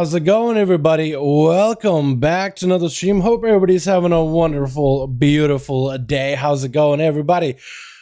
How's it going, everybody? Welcome back to another stream. Hope everybody's having a wonderful, beautiful day. How's it going, everybody?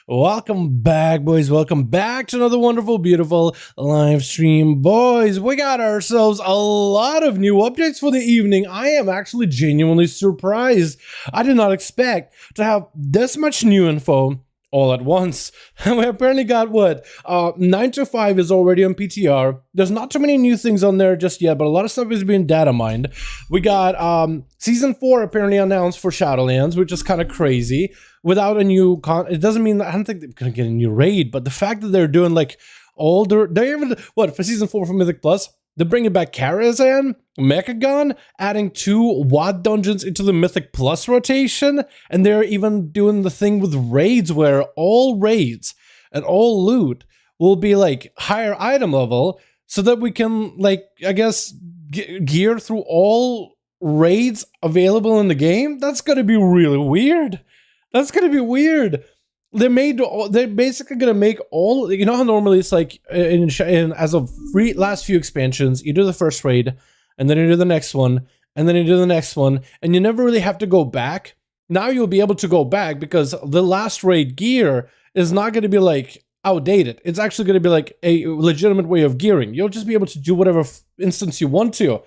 Welcome back, boys. Welcome back to another wonderful, beautiful live stream. Boys, we got ourselves a lot of new updates for the evening. I am actually genuinely surprised. I did not expect to have this much new info all at once. We apparently got what? 9 to 5 is already on PTR. There's not too many new things on there just yet, but a lot of stuff is being data mined. We got Season 4 apparently announced for Shadowlands, which is kind of crazy. Without a new it doesn't mean that I don't think they're gonna get a new raid, but the fact that they're doing like all they're even what for Season 4 for Mythic Plus, they're bringing back Karazhan, Mechagon, adding 2 WoD dungeons into the Mythic Plus rotation, and they're even doing the thing with raids where all raids and all loot will be like higher item level so that we can, like, I guess, gear through all raids available in the game. That's gonna be really weird. That's gonna be weird. They're basically gonna make all, you know how normally it's like in as of last few expansions, you do the first raid, and then you do the next one, and then you do the next one, and you never really have to go back. Now you'll be able to go back because the last raid gear is not gonna be like outdated. It's actually gonna be like a legitimate way of gearing. You'll just be able to do whatever instance you want to,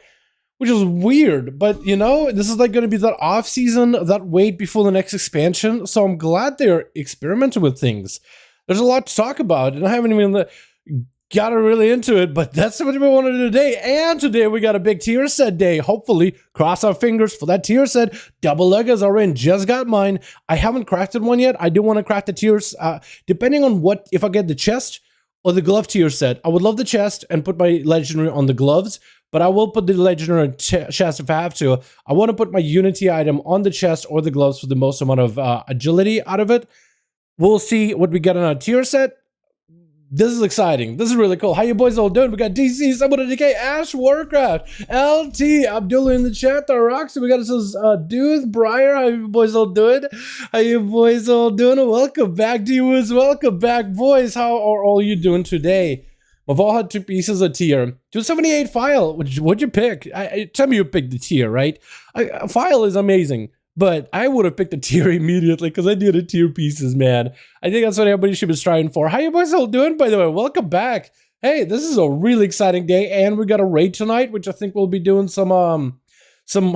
which is weird, but you know, this is like going to be that off season, that wait before the next expansion. So I'm glad they're experimenting with things. There's a lot to talk about, and I haven't even got really into it, but that's what we want to do today. And today we got a big tier set day. Hopefully, cross our fingers for that tier set. Double Leggers already just got mine. I haven't crafted one yet. I do want to craft the tiers, depending on what, if I get the chest or the glove tier set. I would love the chest and put my legendary on the gloves, but I will put the legendary chest if I have to. I want to put my Unity item on the chest or the gloves for the most amount of agility out of it. We'll see what we get on our tier set. This is exciting. This is really cool. How you boys all doing? We got DC, Someone to DK, Ash, Warcraft, LT, Abdullah in the chat, the Roxy. We got ourselves Dude, Briar. How you boys all doing? How you boys all doing? Welcome back to you as welcome back, boys. How are all you doing today? We've all had 2 pieces of tier. 278 file. What'd you pick? Tell me you picked the tier, right? File is amazing, but I would have picked the tier immediately because I did a tier pieces, man. I think that's what everybody should be striving for. How you boys all doing, by the way? Welcome back. Hey, this is a really exciting day, and we got a raid tonight, which I think we'll be doing some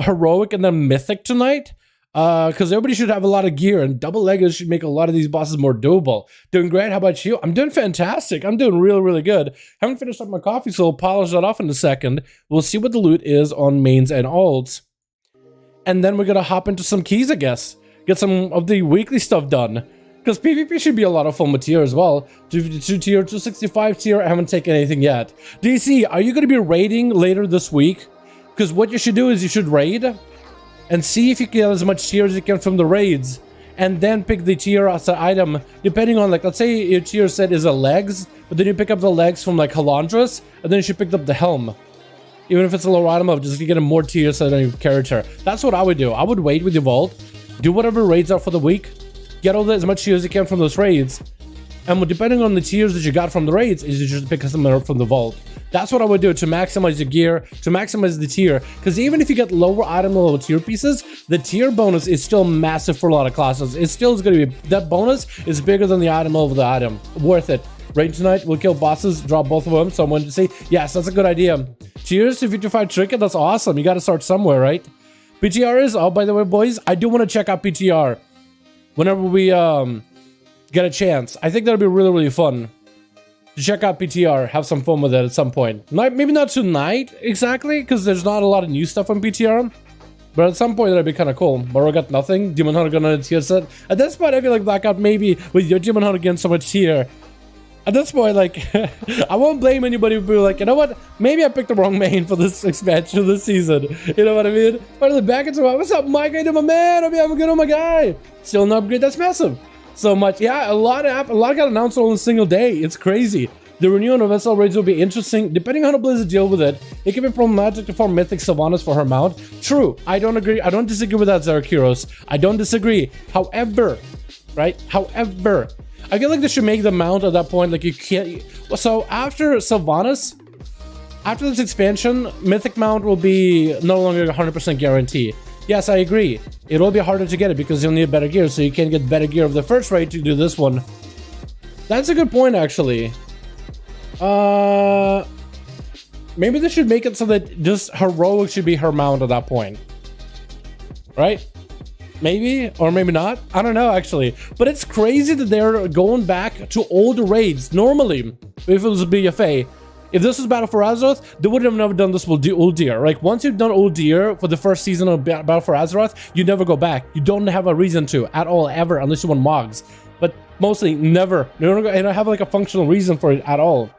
heroic and then mythic tonight. Because everybody should have a lot of gear, and Double Leggers should make a lot of these bosses more doable. Doing great. How about you? I'm doing fantastic. I'm doing really, really good. Haven't finished up my coffee, so I'll polish that off in a second. We'll see what the loot is on mains and alts. And then we're going to hop into some keys, I guess. Get some of the weekly stuff done. Because PvP should be a lot of fun with tier as well. 2 tier, 265 tier, I haven't taken anything yet. DC, are you going to be raiding later this week? Because what you should do is you should raid and see if you get as much tier as you can from the raids, and then pick the tier as an item, depending on, like, let's say your tier set is a legs, but then you pick up the legs from, like, Halandras, and then you should pick up the helm. Even if it's a lower item of, just to get a more tier set on your character. That's what I would do. I would wait with your vault, do whatever raids are for the week, get all as much tier as you can from those raids, and depending on the tiers that you got from the raids, is you just pick something up from the vault. That's what I would do to maximize the gear, to maximize the tier. Because even if you get lower item level tier pieces, the tier bonus is still massive for a lot of classes. It still is going to be, that bonus is bigger than the item level of the item. Worth it. Raid tonight, we'll kill bosses, drop both of them. Someone to say, yes, that's a good idea. Cheers to 55 Trinket, that's awesome. You got to start somewhere, right? PTR is, oh, by the way, boys, I do want to check out PTR whenever we get a chance. I think that'll be really, really fun to check out PTR, have some fun with it at some point. Maybe not tonight exactly, because there's not a lot of new stuff on PTR, but at some point that'd be kind of cool. Borrow got nothing, Demon Hunter got another tier set. At this point, I feel like Blackout maybe with your Demon Hunter getting so much tier. At this point, like, I won't blame anybody who be like, you know what? Maybe I picked the wrong main for this expansion this season. You know what I mean? Part of the back into what's up, Mike? I do my man. I'm good on my guy. Still an upgrade. That's massive. So much. Yeah, a lot got announced all in a single day. It's crazy. The renewal of SL raids will be interesting. Depending on how Blizzard deal with it, it can be problematic to form mythic Sylvanas for her mount. True. I don't agree. I don't disagree with that, Zarakiros. I don't disagree. However, right? However, I feel like they should make the mount at that point, like you can't. So after Sylvanas, after this expansion, Mythic mount will be no longer 100% guarantee. Yes, I agree. It will be harder to get it because you'll need better gear, so you can get better gear of the first raid to do this one. That's a good point, actually. Maybe they should make it so that just heroic should be her mount at that point, right? Maybe, or maybe not. I don't know, actually. But it's crazy that they're going back to older raids. Normally, if it was a BFA, if this was Battle for Azeroth, they would have never done this with Uldir. Like, once you've done Uldir for the first season of Battle for Azeroth, you never go back. You don't have a reason to, at all, ever, unless you want Mogs. But mostly, never. You don't have, like, a functional reason for it at all.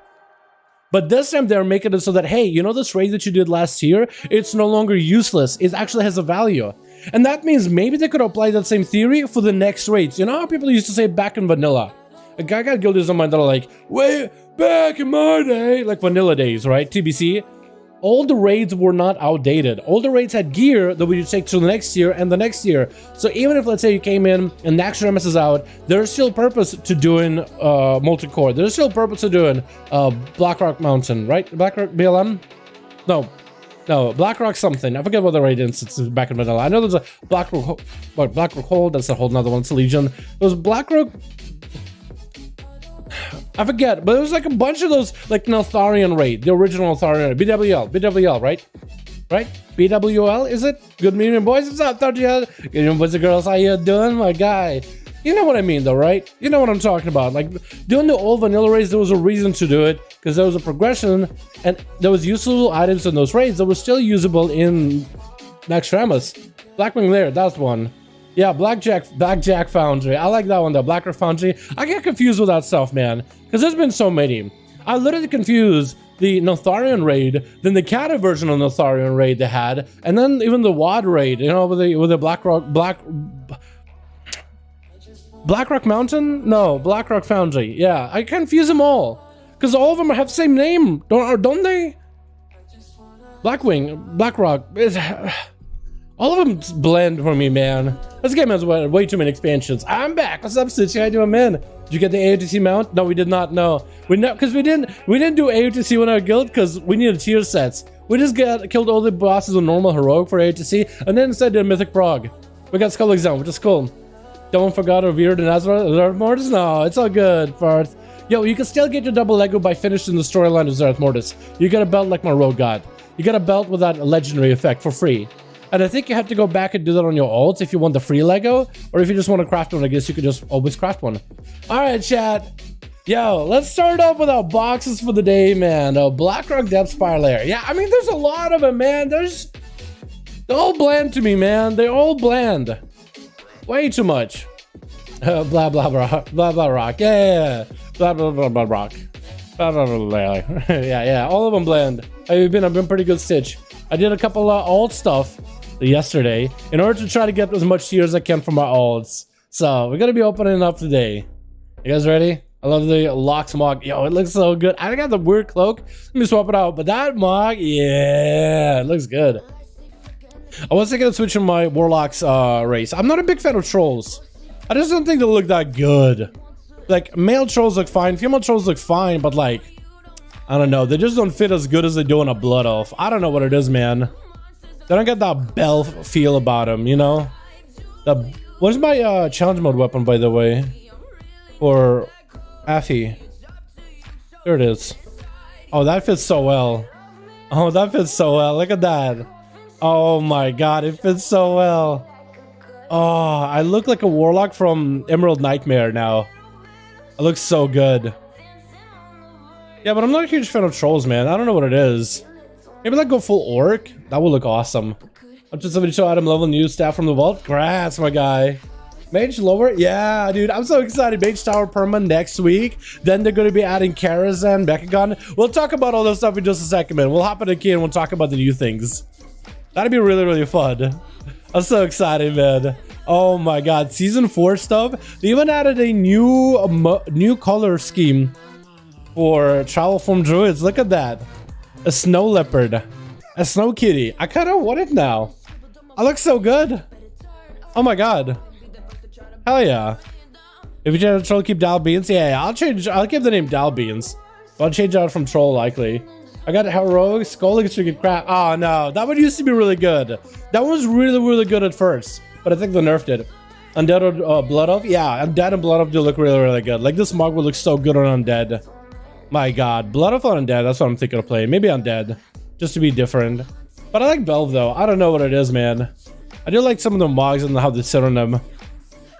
But this time, they're making it so that, hey, you know this raid that you did last year? It's no longer useless. It actually has a value. And that means maybe they could apply that same theory for the next raids. You know how people used to say back in vanilla? I got guildies on mine that are like, way back in my day, like vanilla days, right? TBC. All the raids were not outdated. All the raids had gear that we would take to the next year and the next year. So even if, let's say, you came in and Naxx Remus is out, there's still purpose to doing multi-core. There's still purpose to doing Blackrock Mountain, right? Blackrock BLM? No, Blackrock something. I forget what the raid instance is back in vanilla. I know there's a Blackrock Hold. That's a whole nother one. It's a Legion. There's Blackrock. I forget, but it was like a bunch of those, like Neltharion raid, the original Neltharion, BWL, right? Right? BWL, is it? Good meeting, boys. What's up, Good evening, boys and girls. How you doing, my guy? You know what I mean, though, right? You know what I'm talking about. Like, doing the old vanilla raids, there was a reason to do it, because there was a progression, and there was usable items in those raids that were still usable in Naxx Remus. Blackwing there, that's one. Yeah, Blackjack Foundry. I like that one, though. Blackrock Foundry. I get confused with that stuff, man, because there's been so many. I literally confused the Neltharion raid, then the Kata version of Neltharion raid they had, and then even the WoD raid, you know, with the Blackrock Mountain? No, Blackrock Foundry. Yeah, I confuse them all. Because all of them have the same name, don't they? Blackwing, Blackrock. All of them blend for me, man. This game has way too many expansions. I'm back. What's up, Stitch? How you doing, man? Did you get the AOTC mount? No, we did not. No, because we didn't do AOTC when our guild because we needed tier sets. We just killed all the bosses on normal heroic for AOTC, and then instead did Mythic Prog. We got Skull Exam, which is cool. Don't forget or weird and Zerath Mortis? No, it's all good, Farth. Yo, you can still get your double Lego by finishing the storyline of Zerath Mortis. You get a belt like my rogue god. You get a belt with that legendary effect for free. And I think you have to go back and do that on your ults if you want the free Lego, or if you just want to craft one. I guess you could just always craft one. All right, chat. Yo, let's start off with our boxes for the day, man. Blackrock Depth Spire Lair. Yeah, I mean, there's a lot of them, man. They're all bland to me, man. They're all bland. Way too much. Blah, blah, blah, blah, blah, rock. Yeah. Blah, blah, blah, blah, rock. Blah, blah, blah, blah. Yeah. All of them bland. I've been pretty good, Stitch. I did a couple of alt stuff yesterday in order to try to get as much tier as I can from my alts. So we're gonna be opening up today. You guys ready? I love the Locks mog. Yo, it looks so good. I got the weird cloak. Let me swap it out. But that mog, yeah, it looks good. I was thinking of switching my Warlocks race. I'm not a big fan of trolls. I just don't think they look that good. Like, male trolls look fine, female trolls look fine, but like, I don't know. They just don't fit as good as they do on a Blood Elf. I don't know what it is, man. They don't get that bell feel about them, you know? What's my challenge mode weapon, by the way? Or Affy? There it is. Oh, that fits so well. Oh, that fits so well. Look at that. Oh my god, it fits so well. Oh, I look like a warlock from Emerald Nightmare now. It looks so good. Yeah, but I'm not a huge fan of trolls, man. I don't know what it is. Maybe like go full orc? That would look awesome. Up to 72 item level, new staff from the vault. Congrats, my guy. Mage lower? Yeah, dude. I'm so excited. Mage Tower perma next week. Then they're going to be adding Karazhan, Bekagon. We'll talk about all this stuff in just a second, man. We'll hop in a key and we'll talk about the new things. That'd be really, really fun. I'm so excited, man. Oh my god. Season 4 stuff. They even added a new color scheme for Travel Form Druids. Look at that. A snow leopard. A snow kitty. I kind of want it now. I look so good. Oh my god. Hell yeah. If you change troll, keep Dal Beans. Yeah, I'll give the name Dal Beans. I'll change out from troll likely. I got heroic skull get crap. Oh no, that one used to be really good. That one was really, really good at first, but I think they nerfed it. Undead or Blood Elf? Yeah, Undead and Blood Elf do look really, really good. Like this mug would look so good on Undead. My god, Blood Elf on Undead, that's what I'm thinking of playing. Maybe Undead, just to be different. But I like Belv though. I don't know what it is, man. I do like some of the mogs and how they sit on them.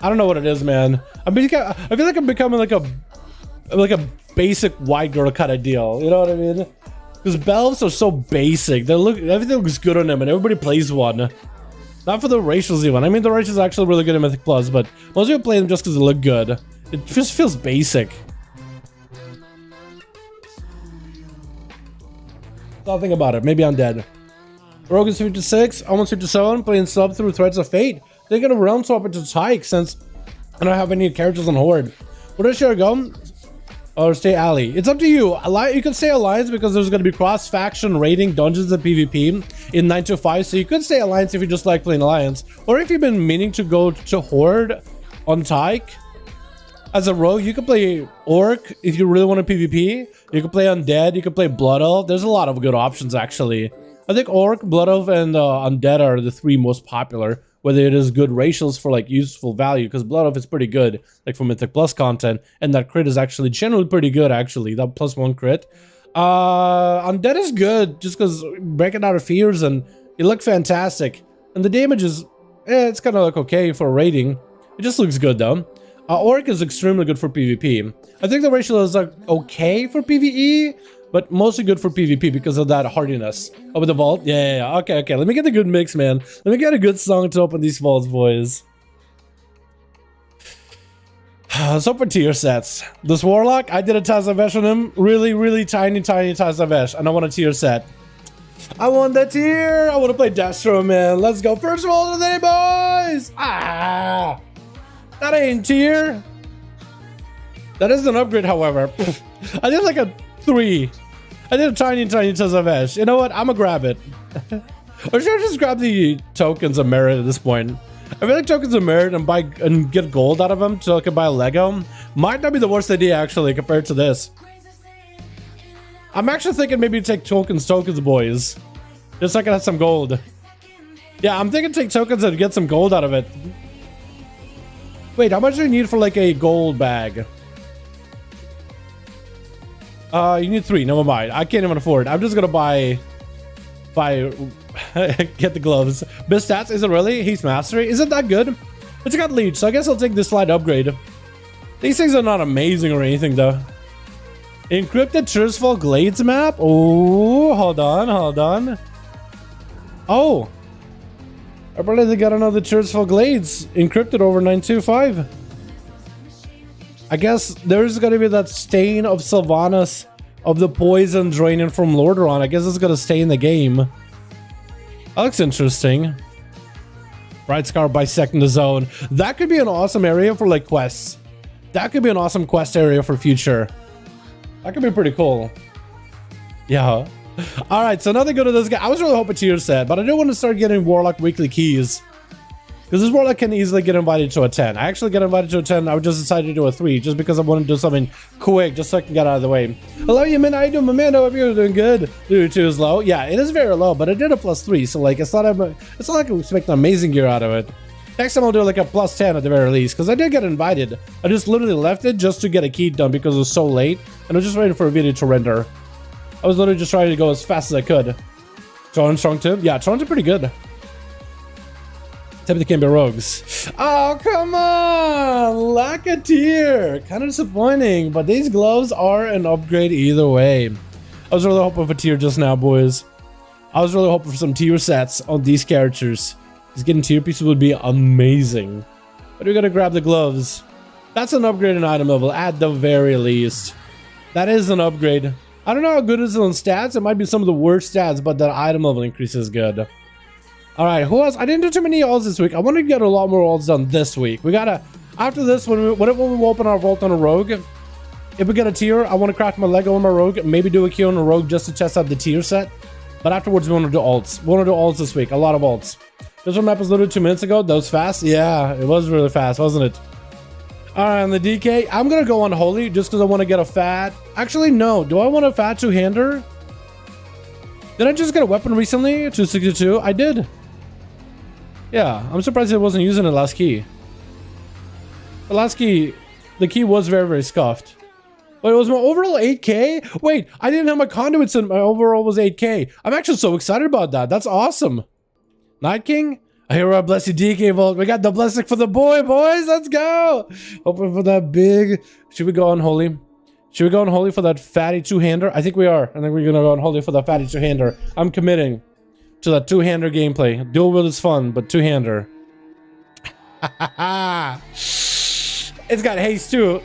I don't know what it is, man. I feel like I'm becoming like a basic white girl kind of deal. You know what I mean? Because Belvs are so basic. Everything looks good on them, and everybody plays one. Not for the racials even. I mean, the racials are actually really good in Mythic Plus, but most people play them just because they look good. It just feels basic. Nothing about it. Maybe I'm dead. Rogue is 56, almost 57, playing sub through Threads of Fate. Thinking of realm swap into Tyke since I don't have any characters on Horde. Where should I go? Or stay Alley? It's up to you. You can stay Alliance because there's going to be cross-faction raiding dungeons and PvP in 9 to 5. So you could stay Alliance if you just like playing Alliance. Or if you've been meaning to go to Horde on Tyke as a rogue, you can play Orc if you really want to PvP. You can play Undead. You can play Blood Elf. There's a lot of good options actually. I think Orc, Blood Elf, and Undead are the 3 most popular. Whether it is good racials for like useful value, because Blood Elf is pretty good, like for Mythic Plus content, and that crit is actually generally pretty good, actually. That +1 crit. Undead is good, just because breaking out of fears, and it looked fantastic. And the damage is, it's kind of like okay for rating. It just looks good though. Orc is extremely good for PvP. I think the racial is like okay for PvE, but mostly good for PvP because of that hardiness. Oh, with the vault? Yeah. Okay. Let me get a good mix, man. Let me get a good song to open these vaults, boys. Let's open tier sets. This Warlock, I did a Tazavesh on him. Really, really tiny Tazavesh. And I want a tier set. I want that tier. I want to play Destro, man. Let's go. First of all today, boys. Ah, that ain't tier. That is an upgrade, however. I did like a 3. I did a tiny Tazavesh. You know what? I'm gonna grab it. Or should I just grab the tokens of merit at this point? I feel like tokens of merit and get gold out of them so I can buy a Lego might not be the worst idea actually compared to this. I'm actually thinking maybe take tokens, boys. Just so I can have some gold. Yeah, I'm thinking take tokens and get some gold out of it. Wait, how much do you need for like a gold bag? You need 3. Never mind. I can't even afford it. I'm just gonna buy get the gloves. Best stats, is it really? He's mastery. Is it that good? It's got leech, so I guess I'll take this slight upgrade. These things are not amazing or anything though. Encrypted Tearsfall Glades map. Oh, hold on. Oh, I probably they got another Tearsfall Glades encrypted over 925. I guess there's gonna be that stain of Sylvanas of the poison draining from Lordaeron. I guess it's gonna stay in the game. That looks interesting. Bright Scar bisecting the zone. That could be an awesome area for like quests. That could be an awesome quest area for future. That could be pretty cool. Yeah. All right, so nothing good to this guy. I was really hoping tier set, but I do want to start getting Warlock weekly keys. Because this Warlock can easily get invited to a 10. I actually got invited to a 10. I would just decided to do a 3 just because I wanted to do something quick just so I can get out of the way. Hello, you man. How you doing, my man? I hope you're doing good. Dude, 2 is low. Yeah, it is very low, but I did a +3. So, like, it's not like I expect an amazing gear out of it. Next time I'll do like a +10 at the very least, because I did get invited. I just literally left it just to get a key done because it was so late. And I was just waiting for a video to render. I was literally just trying to go as fast as I could. Strong too? Yeah, Tron's pretty good. Except they can't be rogues. Oh, come on! Lack a tier! Kind of disappointing, but these gloves are an upgrade either way. I was really hoping for tier just now, boys. I was really hoping for some tier sets on these characters. Just getting tier pieces would be amazing. But we gotta grab the gloves. That's an upgrade in item level, at the very least. That is an upgrade. I don't know how good it is on stats. It might be some of the worst stats, but the item level increase is good. Alright, who else? I didn't do too many ults this week. I want to get a lot more ults done this week. We gotta, after this, when we open our vault on a rogue, if we get a tier, I want to craft my Lego on my rogue, maybe do a key on a rogue just to test out the tier set. But afterwards, we want to do ults. We want to do ults this week, a lot of ults. This one map was literally 2 minutes ago. That was fast. Yeah, it was really fast, wasn't it? Alright, on the DK, I'm gonna go on Holy just because I want to get a fat. Actually, no. Do I want a fat 2-hander? Did I just get a weapon recently? 262? I did. Yeah, I'm surprised I wasn't using the last key. The last key, the key was very, very scuffed. Wait, it was my overall 8k? Wait, I didn't have my conduits and my overall was 8k. I'm actually so excited about that. That's awesome. Night King? I hear our blessed DK vault. We got the blessing for the boy, boys. Let's go. Hoping for that big. Should we go on Holy? Should we go on Holy for that fatty 2-hander? I think we are. I think we're gonna go on Holy for that fatty 2-hander. I'm committing to that 2-hander gameplay. Dual wield is fun, but 2-hander. It's got haste too.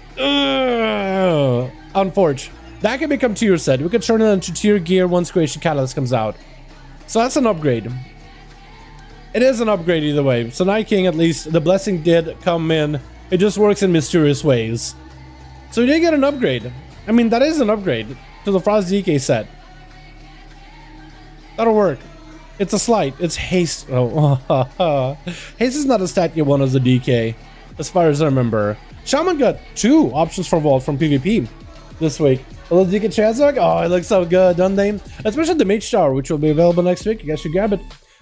Unforge. That can become tier set. We could turn it into tier gear once Creation Catalyst comes out. So that's an upgrade. It is an upgrade either way. So Night King, at least, the blessing did come in. It just works in mysterious ways. So we did get an upgrade. I mean, that is an upgrade to the Frost DK set. That'll work. It's a slight. It's haste. Oh, haste is not a stat you want as a DK, as far as I remember. Shaman got 2 options for vault from PvP this week. A little DK Transmog. Oh, it looks so good, don't they? Especially the Mage Tower, which will be available next week. You guys should grab it.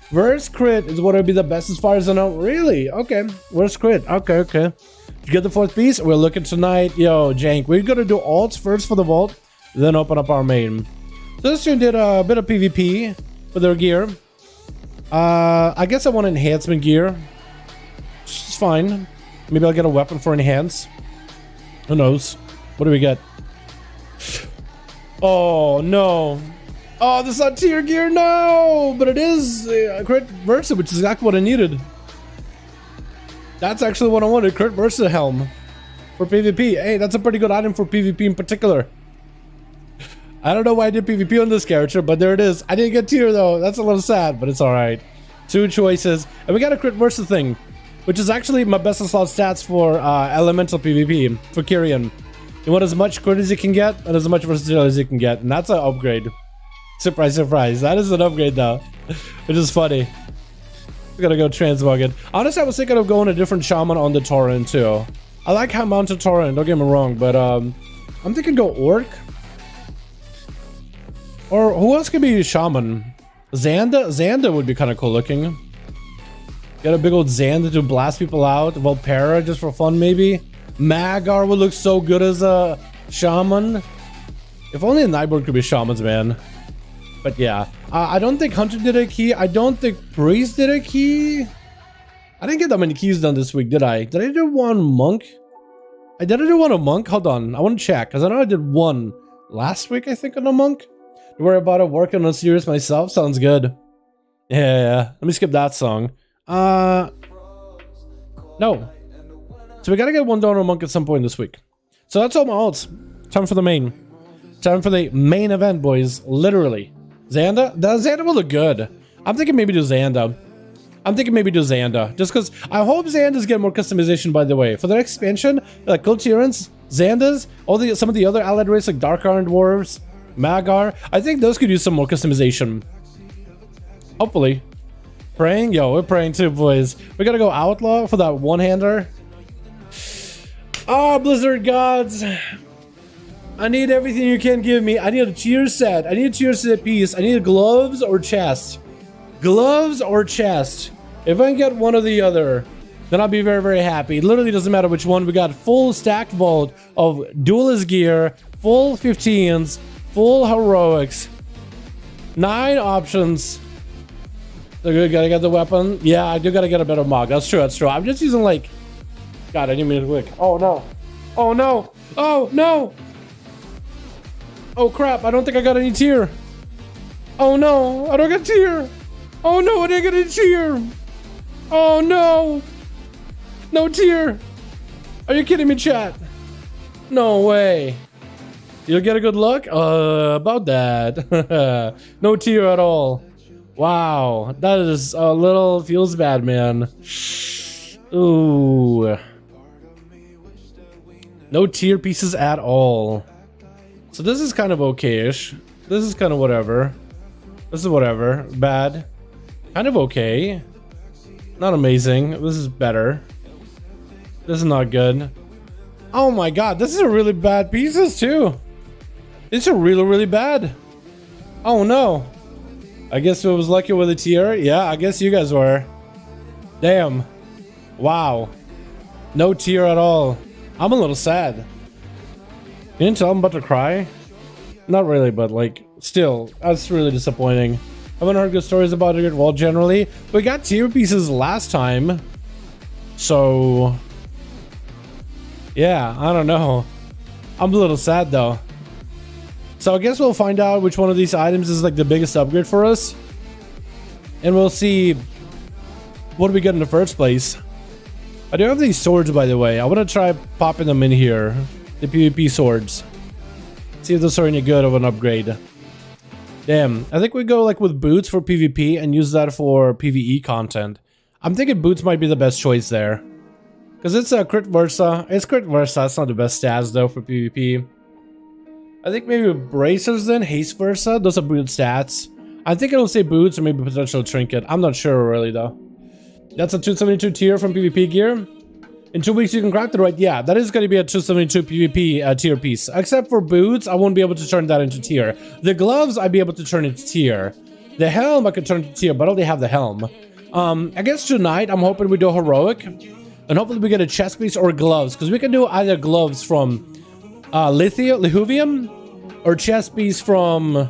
Verse crit is what would be the best as far as I know. Really? Okay. Verse crit. Okay, okay. Did you get the 4th piece? We're looking tonight. Yo, Jank. We're gonna do alts first for the vault, then open up our main. So this year did a bit of PvP with their gear. I guess I want enhancement gear. It's fine. Maybe I'll get a weapon for enhance. Who knows? What do we get? Oh, no. Oh, this is not tier gear, no! But it is crit Versa, which is exactly what I needed. That's actually what I wanted, crit Versa helm for PvP. Hey, that's a pretty good item for PvP in particular. I don't know why I did PvP on this character, but there it is. I didn't get tier though. That's a little sad, but it's alright. 2 choices. And we got a crit Versa thing, which is actually my best in slot stats for elemental PvP, for Kyrian. You want as much crit as you can get, and as much versatility as you can get, and that's an upgrade. Surprise, surprise. That is an upgrade though, which is funny. We gotta go transmog it. Honestly, I was thinking of going a different shaman on the Tauren too. I like how mounted Tauren, don't get me wrong, but I'm thinking go Orc. Or who else could be shaman? Xanda? Xanda would be kind of cool looking. Get a big old Xanda to blast people out. Volpera just for fun maybe. Magar would look so good as a shaman. If only a Nightborn could be shamans, man. But yeah, I don't think Hunter did a key. I don't think Priest did a key. I didn't get that many keys done this week, did I? Did I do one Monk? Did I do one a Monk? Hold on, I want to check, because I know I did one last week, I think, on a Monk. Don't worry about it, working on Serious myself. Sounds good. Yeah. Let me skip that song. No. So we gotta get one done on a Monk at some point this week. So that's all my ults. Time for the main. Time for the main event, boys. Literally. Xanda? The Xanda will look good. I'm thinking maybe do Xanda. Just because I hope Xandas get more customization, by the way. For the next expansion, like Cult Tyrants, Xandas, some of the other allied races like Dark Iron Dwarves, Magar, I think those could use some more customization. Hopefully. Praying? Yo, we're praying too, boys. We gotta go outlaw for that one-hander. Ah, Blizzard gods. I need everything you can give me. I need a tier set. I need a tier set piece. I need gloves or chest. Gloves or chest. If I can get one or the other, then I'll be very, very happy. It literally doesn't matter which one. We got full stacked vault of duelist gear, full 15s, full heroics, 9 options. So gotta get the weapon. Yeah, I do gotta get a better mog. That's true, that's true. I'm just using like... God, I didn't mean to click. Oh no. Oh no. Oh no. Oh crap, I don't think I got any tier. Oh no, I don't get tier. Oh no, I didn't get any tier. Oh no. No tier. Are you kidding me, chat? No way. You'll get a good look? About that. No tier at all. Wow, that is a little feels bad, man. Ooh. No tier pieces at all. So this is kind of okay-ish. This is kind of whatever. This is whatever. Bad. Kind of okay. Not amazing. This is better. This is not good. Oh my god, this is a really bad pieces too. These are really, really bad. Oh no. I guess I was lucky with a tier. Yeah, I guess you guys were. Damn. Wow. No tier at all. I'm a little sad. You didn't tell I'm about to cry? Not really, but like, still, that's really disappointing. I haven't heard good stories about it. Well, generally, we got tier pieces last time. So, yeah, I don't know. I'm a little sad though. So I guess we'll find out which one of these items is like the biggest upgrade for us. And we'll see what we get in the first place. I do have these swords, by the way. I want to try popping them in here. The PvP swords. See if those are any good of an upgrade. Damn, I think we go like with boots for PvP and use that for PvE content. I'm thinking boots might be the best choice there. Because it's a crit versa. It's crit versa. It's not the best stats though for PvP. I think maybe bracers then, haste versa. Those are boot stats. I think it'll say boots or maybe potential trinket. I'm not sure really though. That's a 272 tier from PvP gear. In 2 weeks you can craft it, right? Yeah, that is going to be a 272 PvP tier piece. Except for boots, I won't be able to turn that into tier. The gloves, I'd be able to turn into tier. The helm, I could turn into tier, but I only have the helm. I guess tonight, I'm hoping we do heroic. And hopefully we get a chest piece or gloves. Because we can do either gloves from Lithuvium or chest piece from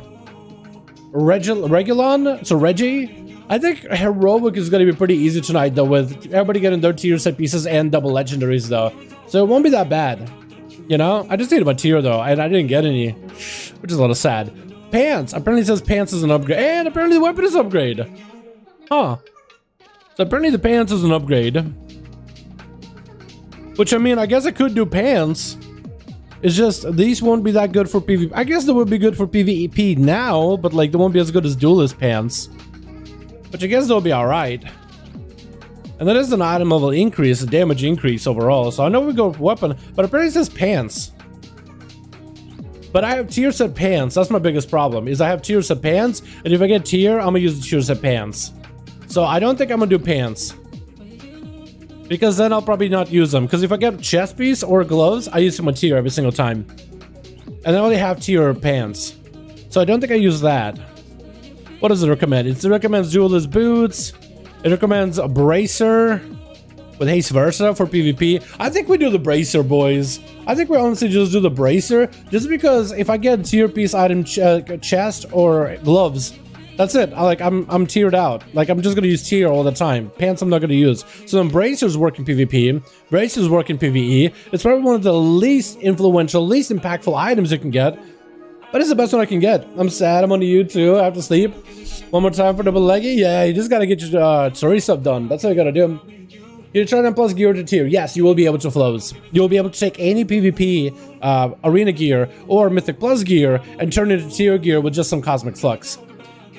Regulon, so Reggie. I think heroic is going to be pretty easy tonight though, with everybody getting their tier set pieces and double legendaries though. So it won't be that bad. You know, I just needed my tier though, and I didn't get any, which is a little sad. Pants, apparently it says pants is an upgrade, and apparently the weapon is an upgrade. Huh. So apparently the pants is an upgrade. Which I mean, I guess I could do pants. It's just, these won't be that good for PvP. I guess they would be good for PvP now, but like they won't be as good as duelist pants. Which I guess they'll be alright. And that is an item level increase, a damage increase overall. So I know we go with weapon, but apparently it says pants. But I have tier set pants. That's my biggest problem, is I have tier set pants, and if I get tier, I'm gonna use the tier set pants. So I don't think I'm gonna do pants. Because then I'll probably not use them. Because if I get chest piece or gloves, I use them with tier every single time. And I only have tier pants. So I don't think I use that. What does it recommend? It recommends duelist boots. It recommends a bracer with haste versa for PvP. I think we do the bracer, boys. I think we honestly just do the bracer, just because if I get tier piece item chest or gloves, that's it. I'm tiered out. Like I'm just gonna use tier all the time. Pants I'm not gonna use. So then bracers work in PvP. Bracers work in PvE. It's probably one of the least influential, least impactful items you can get. But it's the best one I can get. I'm sad. I'm on the U2. I have to sleep. One more time for double leggy. Yeah, you just gotta get your story stuff done. That's what you gotta do. You try and plus gear to tier. Yes, you will be able to flows. You'll be able to take any PvP arena gear or mythic plus gear and turn it into tier gear with just some cosmic flux.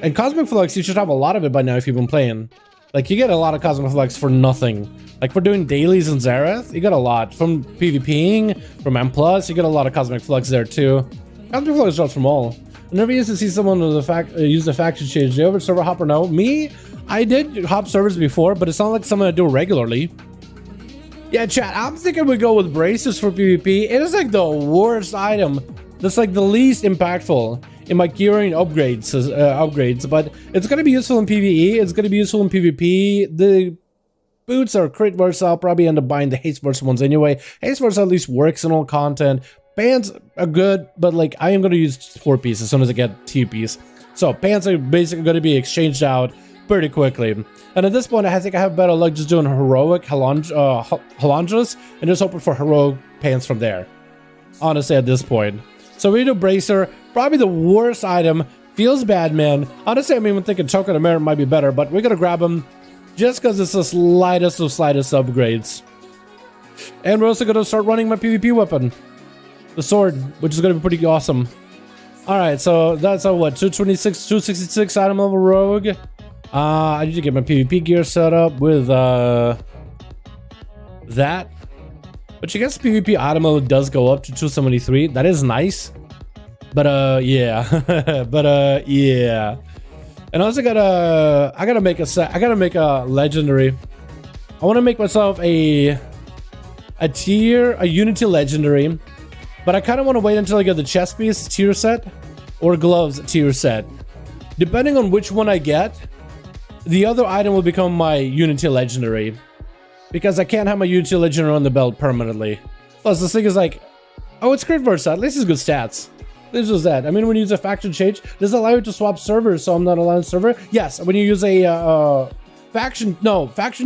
And cosmic flux, you should have a lot of it by now if you've been playing. Like you get a lot of cosmic flux for nothing. Like for doing dailies in Zareth, you get a lot. From PvPing, from M+, you get a lot of cosmic flux there too. Cosmic flux drops from all. I never used to see someone with use the faction change. Do you ever server hopper? No. Me? I did hop servers before, but it's not like something I do regularly. Yeah, chat, I'm thinking we go with braces for PvP. It is like the worst item. That's like the least impactful in my gearing upgrades, but it's gonna be useful in PvE. It's gonna be useful in PvP. The boots are crit verse. I'll probably end up buying the haste verse ones anyway. Haste verse at least works in all content. Pants are good, but like I am gonna use 4-piece as soon as I get TPs. So pants are basically gonna be exchanged out pretty quickly. And at this point, I think I have better luck just doing heroic Halandras and just hoping for heroic pants from there. Honestly, at this point. So we do Bracer, probably the worst item. Feels bad, man. Honestly, I'm even thinking Token of Merit might be better, but we're gonna grab him just because it's the slightest of slightest upgrades. And we're also gonna start running my PvP weapon, the sword, which is gonna be pretty awesome. All right, so that's a what, 226, 266 item level rogue. I need to get my PvP gear set up with that. But I guess PvP item level does go up to 273. That is nice. But yeah. But yeah. And I also I gotta make a legendary. I want to make myself a Unity legendary. But I kind of want to wait until I get the chest piece tier set or gloves tier set. Depending on which one I get, the other item will become my Unity legendary. Because I can't have my Unity legendary on the belt permanently. Plus, this thing is like, oh, it's crit versa. At least it's good stats. This was that. I mean, when you use a faction change, does it allow you to swap servers? So I'm not allowed server. Yes, when you use a faction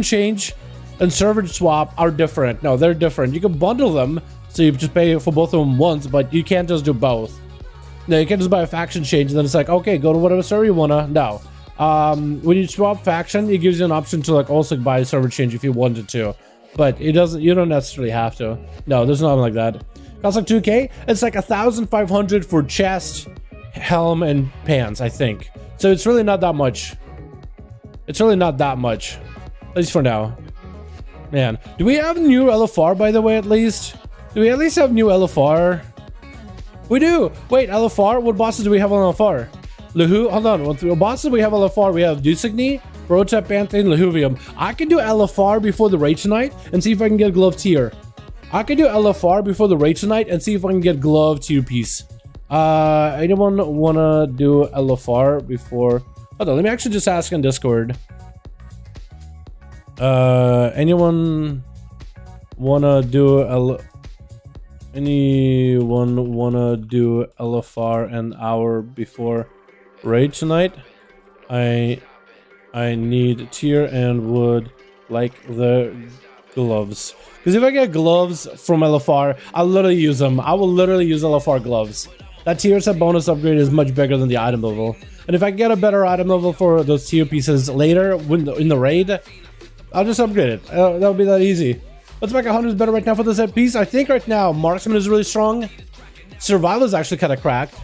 change and server swap are different. No, they're different. You can bundle them, so you just pay for both of them once, but you can't just do both. No, you can't just buy a faction change and then it's like, okay, go to whatever server you wanna. No. When you swap faction, it gives you an option to like also buy a server change if you wanted to, but it doesn't. You don't necessarily have to. No, there's nothing like that. Costs like 2K. It's like 1,500 for chest, helm, and pants, I think. So it's really not that much. It's really not that much, at least for now. Man, do we have new LFR by the way? At least, do we at least have new LFR? We do. Wait, LFR. What bosses do we have on LFR? Lahu, hold on. What bosses we have LFR? We have Dusigny, Protep, Pantheon, Lahuvium. I can do LFR before the raid tonight and see if I can get glove tier. I can do LFR before the raid tonight and see if I can get glove tier piece. Anyone wanna do LFR before? Hold on, let me actually just ask on Discord. Anyone wanna do LFR an hour before raid tonight? I need tier and would like the gloves. Because if I get gloves from LFR, I'll literally use them. I will literally use LFR gloves. That tier set bonus upgrade is much bigger than the item level. And if I get a better item level for those tier pieces later in the raid, I'll just upgrade it. That'll be that easy. Let's make 100 better right now for the set piece. I think right now Marksman is really strong. Survival is actually kind of cracked.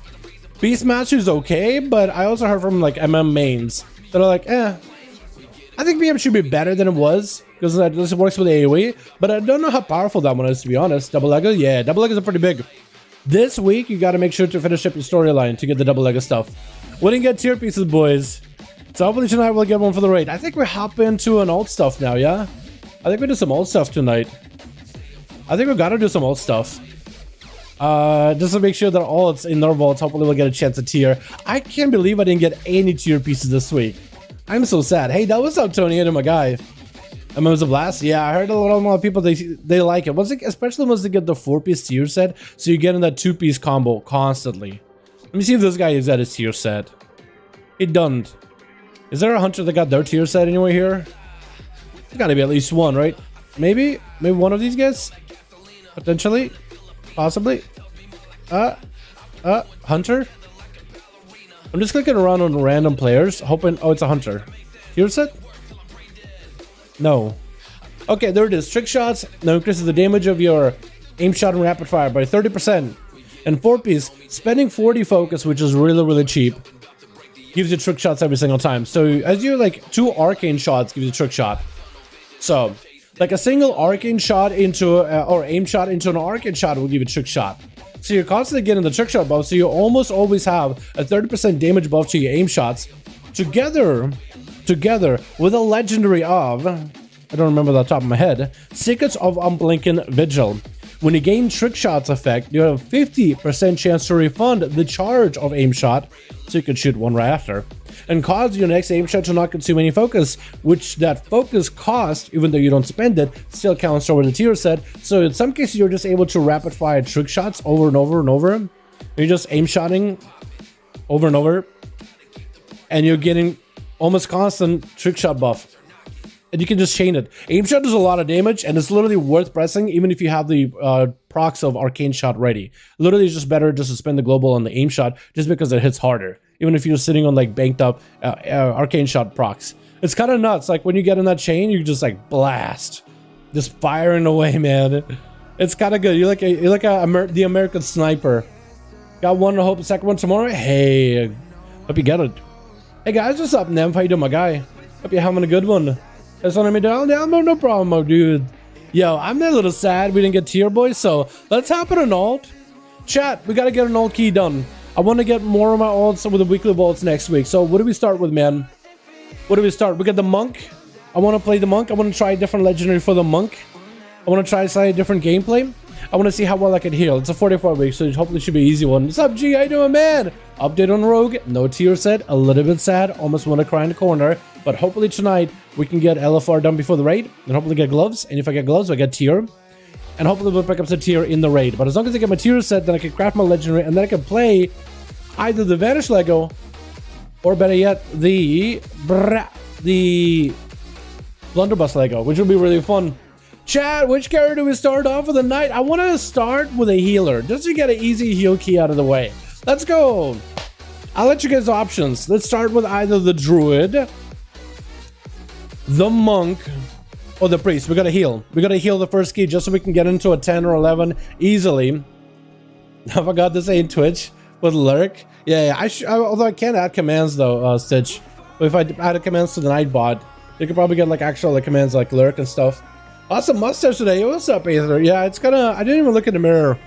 Beastmaster is okay, but I also heard from like MM mains that are like, I think PM should be better than it was because it works with AoE, but I don't know how powerful that one is, to be honest. Double Lega? Yeah, double Legas are pretty big. This week, you got to make sure to finish up your storyline to get the double Lega stuff. We didn't get tier pieces, boys. So hopefully tonight we'll get one for the raid. I think we hop into an old stuff now, yeah? I think we do some old stuff tonight. I think we got to do some old stuff. Just to make sure that all it's in their vaults, hopefully we'll get a chance at tier. I can't believe I didn't get any tier pieces this week. I'm so sad. Hey, that was up, Tony, and my guy. It was a blast. Yeah, I heard a lot of people, they like it. Especially once they get the 4-piece tier set, so you get in that 2-piece combo constantly. Let me see if this guy is at his tier set. It doesn't. Is there a hunter that got their tier set anywhere here? There's gotta be at least one, right? Maybe one of these guys? Potentially? Possibly? Hunter? I'm just clicking around on random players, hoping... Oh, it's a hunter. Tier set? No. Okay, there it is. Trick shots now increases the damage of your aim shot and rapid fire by 30%. And 4-piece, spending 40 focus, which is really cheap, gives you trick shots every single time. So as you like 2 arcane shots gives you trick shot. So like a single arcane shot into or aim shot into an arcane shot will give you trick shot. So you're constantly getting the trick shot buff, so you almost always have a 30% damage buff to your aim shots. Together together with a legendary of, I don't remember the top of my head, Secrets of Unblinking Vigil. When you gain Trick Shots effect, you have a 50% chance to refund the charge of aim shot, so you can shoot one right after, and cause your next aim shot to not consume any focus, which that focus cost, even though you don't spend it, still counts over the tier set. So in some cases, you're just able to rapid fire trick shots over and over and over. You're just aim shotting over and over, and you're getting almost constant trick shot buff. And you can just chain it. Aim shot does a lot of damage, and it's literally worth pressing even if you have the procs of arcane shot ready. Literally, it's just better just to spend the global on the aim shot just because it hits harder. Even if you're sitting on like banked up arcane shot procs. It's kind of nuts. Like when you get in that chain, you just like blast, just firing away, man. It's kind of good. You're like the American sniper. Got one, I hope the second one tomorrow. Hey, hope you get it. Hey guys, what's up, Nemf? How you doing, my guy? Hope you're having a good one. That's what I mean. No problem, my dude. Yo, I'm a little sad we didn't get tier, boys. So let's hop in an alt. Chat, we gotta get an alt key done. I want to get more of my alts with the weekly vaults next week. So what do we start with, man? What do we start? We got the monk. I want to play the monk. I want to try a different legendary for the monk. I want to try a different gameplay. I want to see how well I can heal. It's a 44 week, so hopefully it should be an easy one. What's up, G? How you doing, man? Update on Rogue. No tier set. A little bit sad. Almost want to cry in the corner. But hopefully tonight we can get LFR done before the raid. And hopefully get gloves. And if I get gloves, I get tier. And hopefully we'll pick up the tier in the raid. But as long as I get my tier set, then I can craft my legendary. And then I can play either the Vanish Lego, or better yet, the Blunderbuss Lego, which will be really fun. Chat, which character do we start off with the night? I want to start with a healer, just to get an easy heal key out of the way. Let's go. I'll let you guys options. Let's start with either the Druid, the Monk, or the Priest. We gotta heal. We gotta heal the first key just so we can get into a 10 or 11 easily. I forgot to say in Twitch with Lurk. Yeah, although I can't add commands though, Stitch. But if I add commands to the Nightbot, you could probably get like actual like commands like Lurk and stuff. Awesome mustache today. What's up, Aether? Yeah, it's kind of... I didn't even look in the mirror.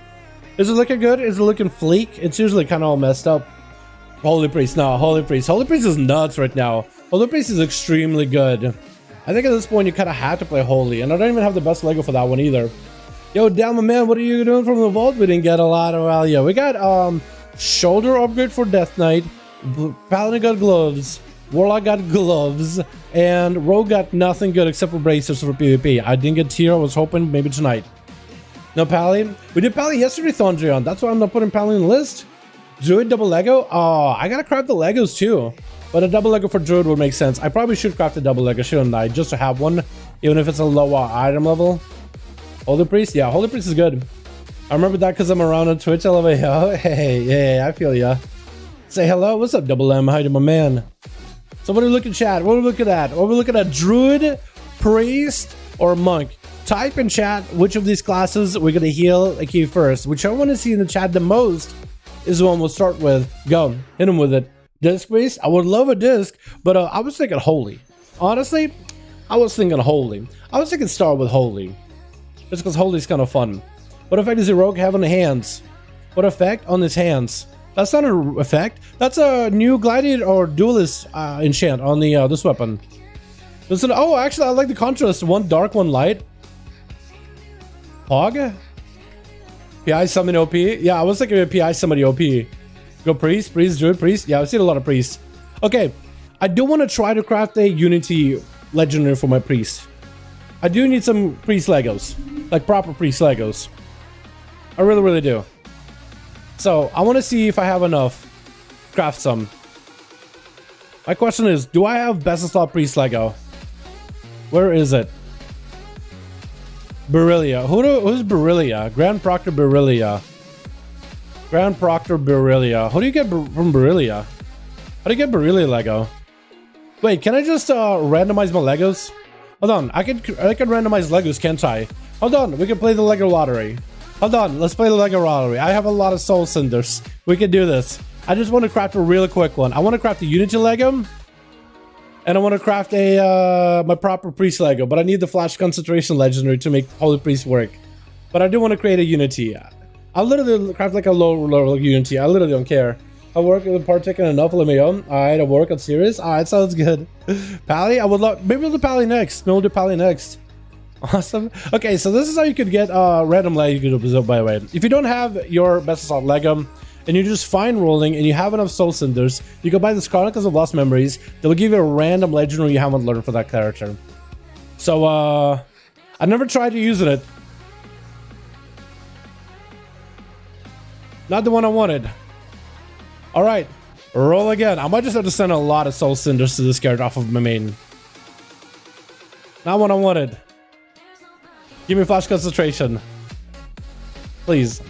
Is it looking good? Is it looking fleek? It's usually kind of all messed up. Holy Priest. No, Holy Priest. Holy Priest is nuts right now. Holy Priest is extremely good. I think at this point you kind of have to play Holy. And I don't even have the best Lego for that one either. Yo, Dalma man, what are you doing from the vault? We didn't get a lot of value. We got shoulder upgrade for Death Knight. Paladin got gloves. Warlock got gloves, and Rogue got nothing good except for bracers for PvP. I didn't get tier. I was hoping maybe tonight. No Pally. We did Pally yesterday, Thondrion. That's why I'm not putting Pally on the list. Druid double Lego. Oh, I gotta craft the Legos too. But a double Lego for Druid would make sense. I probably should craft a double Lego, shouldn't I? Just to have one, even if it's a lower item level. Holy Priest. Yeah, Holy Priest is good. I remember that because I'm around on Twitch. I love it. Oh, hey, I feel ya. Say hello. What's up, Double M? How you doing, my man? So what are we looking at, chat? What are we looking at? Are we looking at Druid, Priest, or Monk? Type in chat which of these classes we're going to heal a key first. Which I want to see in the chat the most is the one we'll start with. Go. Hit him with it. Disc Priest? I would love a disc, but I was thinking Holy. Honestly, I was thinking Holy. I was thinking start with Holy. Just because Holy is kind of fun. What effect does the Rogue have on the hands? What effect on his hands? That's not an effect. That's a new gladiator or duelist enchant on the this weapon. Listen, oh, actually, I like the contrast. One dark, one light. Pog? PI summon OP? Yeah, I was thinking of PI summon OP. Go Priest, Druid, Priest. Yeah, I've seen a lot of Priests. Okay, I do want to try to craft a Unity Legendary for my Priest. I do need some Priest Legos. Like proper Priest Legos. I really, really do. So, I want to see if I have enough. Craft some. My question is, do I have Best Slot Priest Lego? Where is it? Berillia. Who's Berillia? Grand Proctor Berillia. Grand Proctor Berillia. Who do you get from Berillia? How do you get Berillia Lego? Wait, can I just randomize my Legos? Hold on, I can randomize Legos, can't I? Hold on, we can play the Lego lottery. Hold on, let's play the Lego lottery. I have a lot of soul cinders. We can do this. I just want to craft a really quick one. I want to craft a Unity Lego. And I want to craft a my proper Priest Lego. But I need the Flash Concentration Legendary to make Holy Priest work. But I do want to create a Unity. I'll literally craft like a low Unity. I literally don't care. I work with partaking enough. Let me on. All right, I work on serious. All right, sounds good. Pally, I would love. Maybe we'll do Pally next. Maybe we'll do Pally next. Awesome. Okay, so this is how you could get random Lego. By the way, if you don't have your best assault Lego and you're just fine rolling and you have enough soul cinders, you go buy this Chronicles of Lost Memories. That will give you a random legendary you haven't learned for that character. So I never tried using it. Not the one I wanted. All right, roll again. I might just have to send a lot of soul cinders to this character off of my main. Not what I wanted. Give me flash concentration. Please.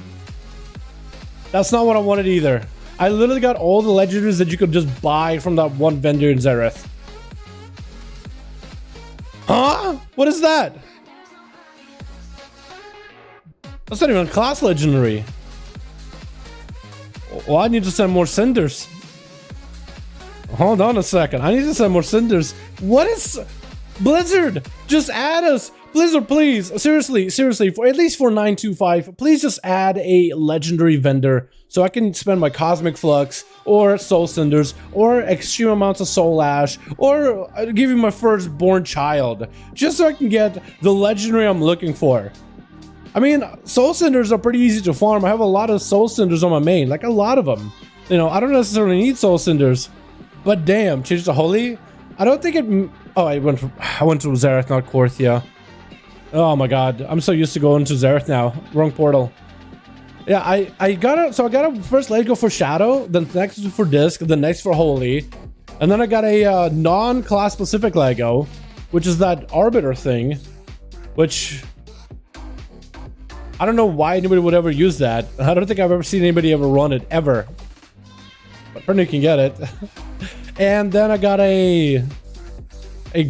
That's not what I wanted either. I literally got all the legendaries that you could just buy from that one vendor in Xerath. Huh? What is that? That's not even a class legendary. Well, I need to send more cinders. Hold on a second. I need to send more cinders. What is... Blizzard, just add us. Blizzard, please. Seriously, for at least for 925, please just add a legendary vendor so I can spend my Cosmic Flux or Soul Cinders or extreme amounts of Soul Ash or give you my firstborn child just so I can get the legendary I'm looking for. I mean, Soul Cinders are pretty easy to farm. I have a lot of Soul Cinders on my main, like a lot of them. You know, I don't necessarily need Soul Cinders, but damn, change to Holy? I don't think it... Oh, I went to Xerath, not Korthia. Oh my god, I'm so used to going to Xerath now. Wrong portal. Yeah, I got a first Lego for Shadow, then next for Disc, then next for Holy, and then I got a non-class specific Lego, which is that Arbiter thing, which I don't know why anybody would ever use that. I don't think I've ever seen anybody ever run it ever, but apparently you can get it. And then I got a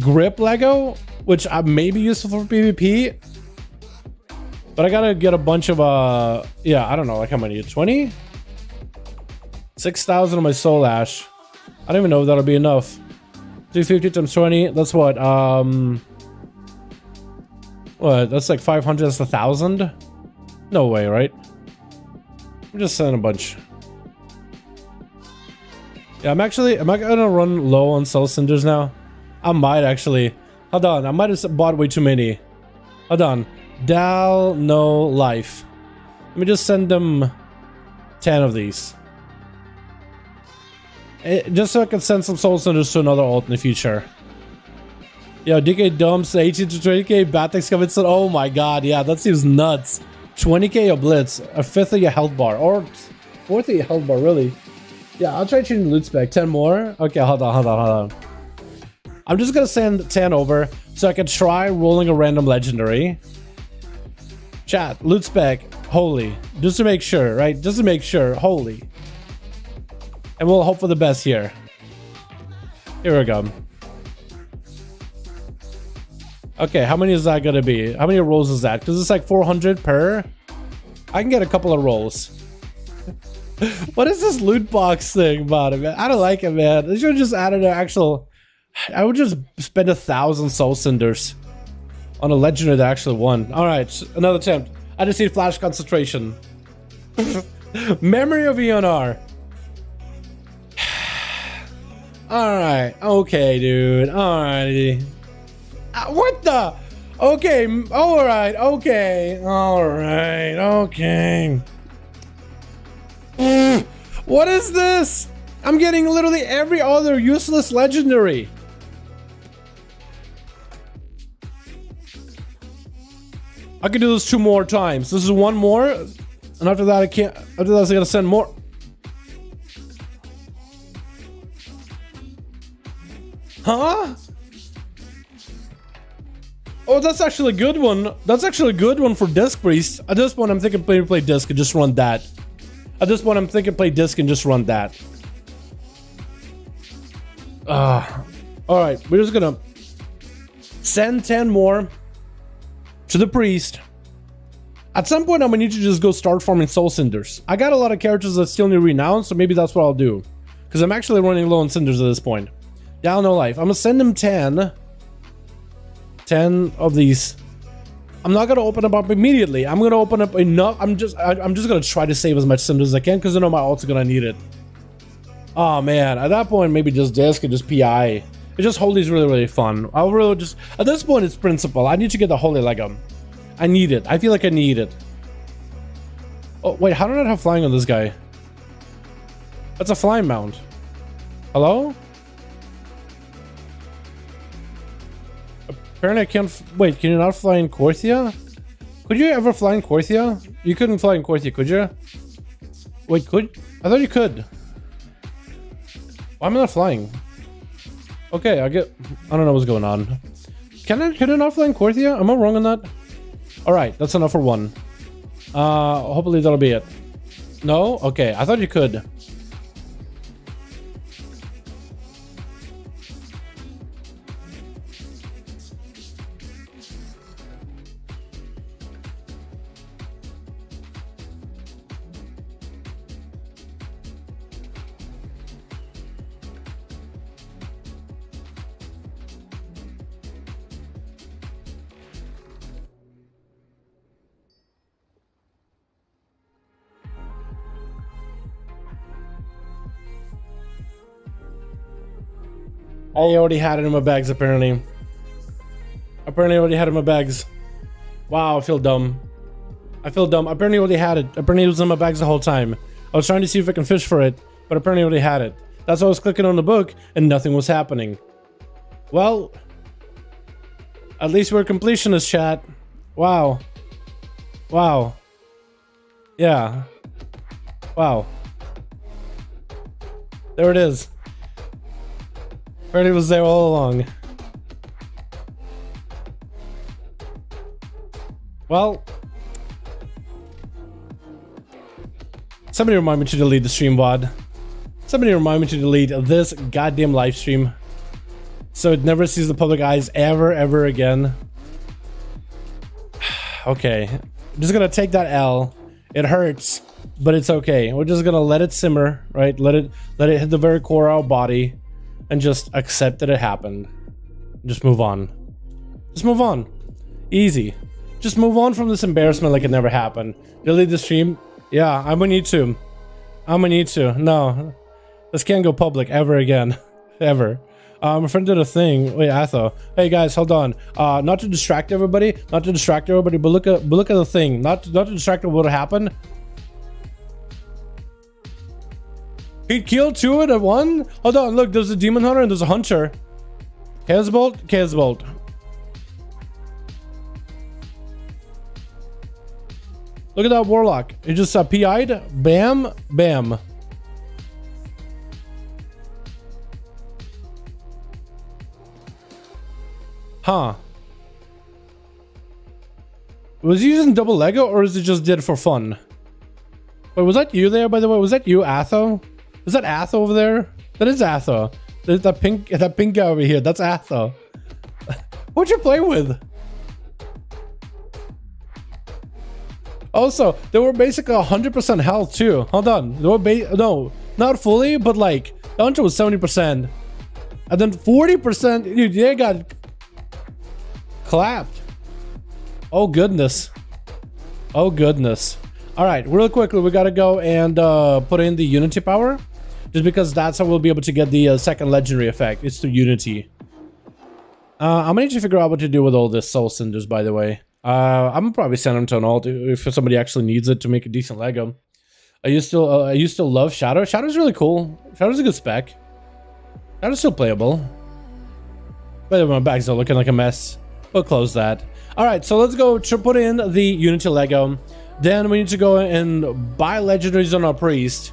grip Lego, which may be useful for PvP, but I gotta get a bunch of yeah, I don't know, like how many? 20? 6,000 of my Soul Ash. I don't even know if that'll be enough. 250 times 20, that's what? What? That's like 500. That's 1,000. No way, right? I'm just sending a bunch. Yeah, am I gonna run low on Soul Cinders now? I might actually. Hold on, I might have bought way too many. Hold on. Dal, no life. Let me just send them 10 of these. Just so I can send some Soul Cinders to another ult in the future. Yo, DK dumps 18 to 20k, Batex commits. Oh my god, yeah, that seems nuts. 20k a blitz, a fifth of your health bar, or fourth of your health bar, really. Yeah, I'll try changing the loot spec. 10 more? Okay, hold on. I'm just gonna send 10 over so I can try rolling a random legendary. Chat, loot spec, Holy. Just to make sure, right? Just to make sure, Holy. And we'll hope for the best here. Here we go. Okay, how many is that gonna be? How many rolls is that? Because it's like 400 per. I can get a couple of rolls. What is this loot box thing about it, man? I don't like it, man. They should have just added an actual... I would just spend 1,000 Soul Cinders on a legendary that actually won. Alright, another attempt. I just need flash concentration. Memory of ENR. Alright, okay, dude. Alrighty. What the? Okay, alright, okay. Alright, okay. What is this? I'm getting literally every other useless legendary. I can do this 2 more times. This is 1 more, and after that I can't. After that I gotta send more. Huh? Oh, that's actually a good one. That's actually a good one for Disc Priest. At this point, I'm thinking play Disc and just run that. At this point, I'm thinking play Disc and just run that. Alright, we're just gonna send 10 more to the Priest. At some point, I'm gonna need to just go start farming Soul Cinders. I got a lot of characters that still need renown, so maybe that's what I'll do. Because I'm actually running low on Cinders at this point. Down no life. I'm gonna send them 10. 10 of these. I'm not gonna open them up immediately. I'm gonna open up enough. I'm just gonna try to save as much Cinders as I can because I know my ult's gonna need it. Oh man, at that point maybe just disc and just PI. It's just Holy is really, really fun. I'll really just, at this point it's principle. I need to get the Holy Lego. I need it. I feel like I need it. Oh wait, how did I have flying on this guy? That's a flying mount. Hello? Apparently I can't, wait, can you not fly in Korthia? Could you ever fly in Korthia? You couldn't fly in Korthia, could you? Wait, could? I thought you could. Why am I not flying? Okay, I don't know what's going on. Can I not fly in Korthia? Am I wrong on that? Alright, that's enough for one. Hopefully that'll be it. No? Okay, I thought you could. I already had it in my bags, apparently. Apparently I already had it in my bags. Wow, I feel dumb. I feel dumb. Apparently I already had it. Apparently it was in my bags the whole time. I was trying to see if I can fish for it, but apparently I already had it. That's why I was clicking on the book, and nothing was happening. Well, at least we're completionists, chat. Wow. Wow. Yeah. Wow. There it is. Apparently it was there all along. Well, somebody remind me to delete the stream VOD. Somebody remind me to delete this goddamn live stream, so it never sees the public eyes ever again. Okay, I'm just gonna take that L. It hurts, but it's okay. We're just gonna let it simmer, right? Let it hit the very core of our body. And just accept that it happened. Just move on. Just move on. Easy. Just move on from this embarrassment like it never happened. Delete the stream. Yeah, I'm gonna need to. I'm gonna need to. No. This can't go public ever again. Ever. My friend did a thing. Wait, I thought. Hey guys, hold on. Not to distract everybody. Not to distract everybody, but look at the thing. Not to distract what happened. He killed two at one? Hold on, look, there's a demon hunter and there's a hunter. Chaos bolt, chaos bolt. Look at that warlock. He just PI'd. Bam, bam. Huh. Was he using double Lego or is it just did for fun? Wait, was that you there, by the way? Was that you, Atho? Is that Atho over there? That is Atho. There's that pink guy over here. That's Atho. What'd you play with? Also, they were basically 100% health too. Hold on. They were no, not fully, but like the hunter was 70%. And then 40%, dude, they got clapped. Oh goodness. Oh goodness. All right, real quickly, we gotta go and put in the Unity power, just because that's how we'll be able to get the second legendary effect. It's through Unity. I'm gonna need to figure out what to do with all this soul cinders, by the way. I'm gonna probably send them to an alt if somebody actually needs it to make a decent Lego. I used to love Shadow. Shadow's really cool. Shadow's a good spec. Shadow's still playable. By the way, my bags are looking like a mess. We'll close that. All right, so let's go to put in the Unity Lego. Then we need to go and buy legendaries on our priest.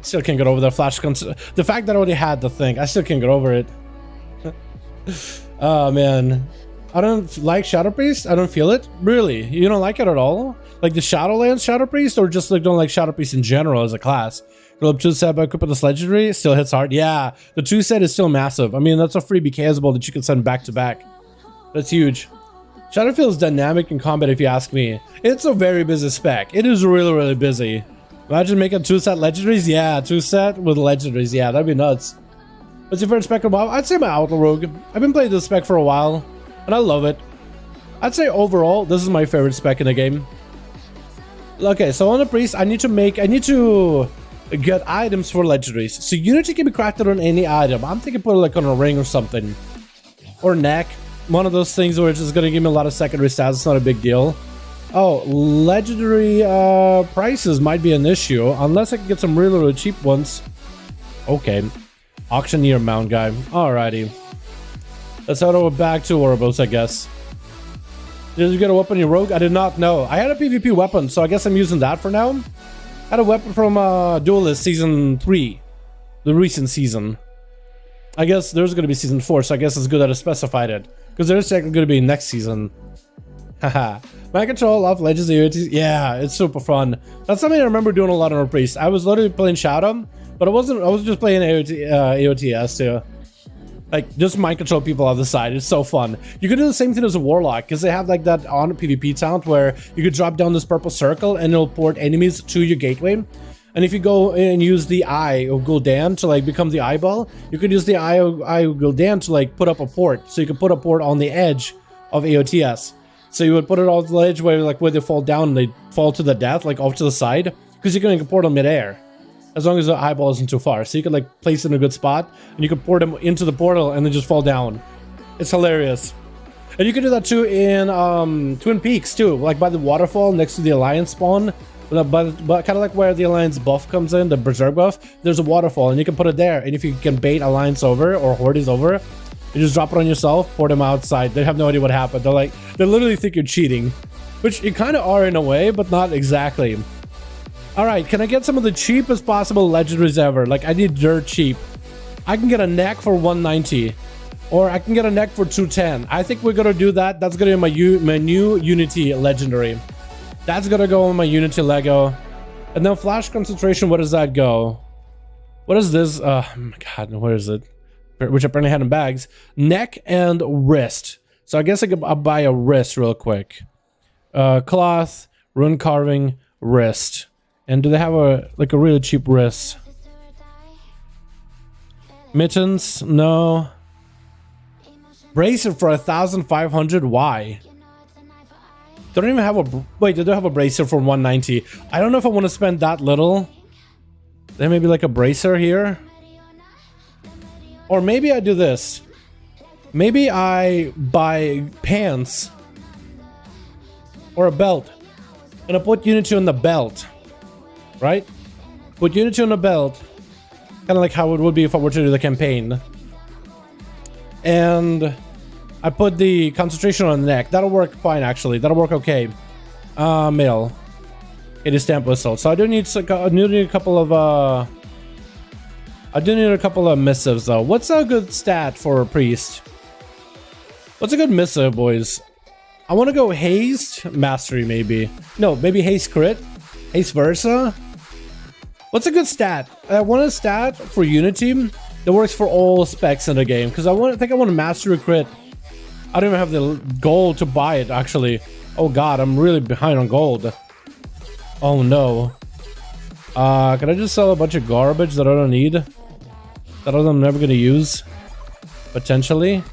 Still can't get over the flash. The fact that I already had the thing, I still can't get over it. Oh man, I don't like Shadow Priest. I don't feel it. Really, you don't like it at all? Like the Shadowlands Shadow Priest, or just like don't like Shadow Priest in general as a class? Go up 2 set by equipping this legendary, still hits hard. Yeah, the 2 set is still massive. I mean, that's a free BKS ball that you can send back to back. That's huge. Shadow feels dynamic in combat, if you ask me. It's a very busy spec. It is really busy. Imagine making 2 set legendaries. Yeah, 2 set with legendaries. Yeah, that'd be nuts. What's your favorite spec of WoW? I'd say my Outlaw Rogue. I've been playing this spec for a while, and I love it. I'd say overall, this is my favorite spec in the game. Okay, so on the priest, I need to get items for legendaries. So Unity can be crafted on any item. I'm thinking put it like on a ring or something. Or neck. One of those things where it's just gonna give me a lot of secondary stats. It's not a big deal. Oh, legendary prices might be an issue. Unless I can get some really, really cheap ones. Okay. Auctioneer mount guy. Alrighty. Let's head over back to Ouroboros, I guess. Did you get a weapon in Rogue? I did not know. I had a PvP weapon, so I guess I'm using that for now. I had a weapon from Duelist Season 3. The recent season. I guess there's going to be Season 4, so I guess it's good that I specified it. Because there's going to be next season. Haha. Mind control off Legends AOTs. Yeah, it's super fun. That's something I remember doing a lot on a Priest. I was literally playing Shadow, but I was just playing AOTS too. Like, just mind control people on the side. It's so fun. You could do the same thing as a Warlock, because they have like that on PvP taunt where you could drop down this purple circle and it'll port enemies to your gateway. And if you go and use the Eye of Gul'dan to like become the eyeball, you could use the Eye of Gul'dan to like put up a port. So you could put a port on the edge of AOTS. So you would put it on the edge where like where they fall down and they fall to the death, like off to the side, because you can port them midair. As long as the eyeball isn't too far. So you can like place it in a good spot and you can port them into the portal and then just fall down. It's hilarious. And you can do that too in Twin Peaks too, like by the waterfall next to the Alliance spawn. But kind of like where the Alliance buff comes in, the Berserk buff, there's a waterfall and you can put it there. And if you can bait Alliance over or Hordes over, you just drop it on yourself, port them outside. They have no idea what happened. They literally think you're cheating, which you kind of are in a way, but not exactly. All right, can I get some of the cheapest possible legendaries ever? Like, I need dirt cheap. I can get a neck for 190, or I can get a neck for 210. I think we're gonna do that. That's gonna be my new Unity legendary. That's gonna go on my Unity Lego. And then flash concentration, where does that go? What is this? Oh my god, where is it? Which apparently had in bags. Neck and wrist. So I guess I'll buy a wrist real quick. Cloth, rune carving, wrist. And do they have a really cheap wrist? Mittens? No. Bracer for 1,500. Why? They don't even have a... Wait, they do have a bracer for 190. I don't know if I want to spend that little. There may be like a bracer here. Or maybe I do this. Maybe I buy pants. Or a belt. And I put Unity on the belt. Right? Put Unity on a belt. Kind of like how it would be if I were to do the campaign. And I put the concentration on the neck. That'll work fine, actually. That'll work okay. Mail. It is stamp whistle. So I do need a couple of I do need a couple of missives though. What's a good stat for a priest? What's a good missive, boys? I want to go haste mastery, maybe. No, maybe haste crit. Haste versa. What's a good stat? I want a stat for Unity that works for all specs in the game, because I think I want to mastery crit. I don't even have the gold to buy it, actually. Oh god, I'm really behind on gold. Oh no. Can I just sell a bunch of garbage that I don't need? That I'm never gonna use? Potentially.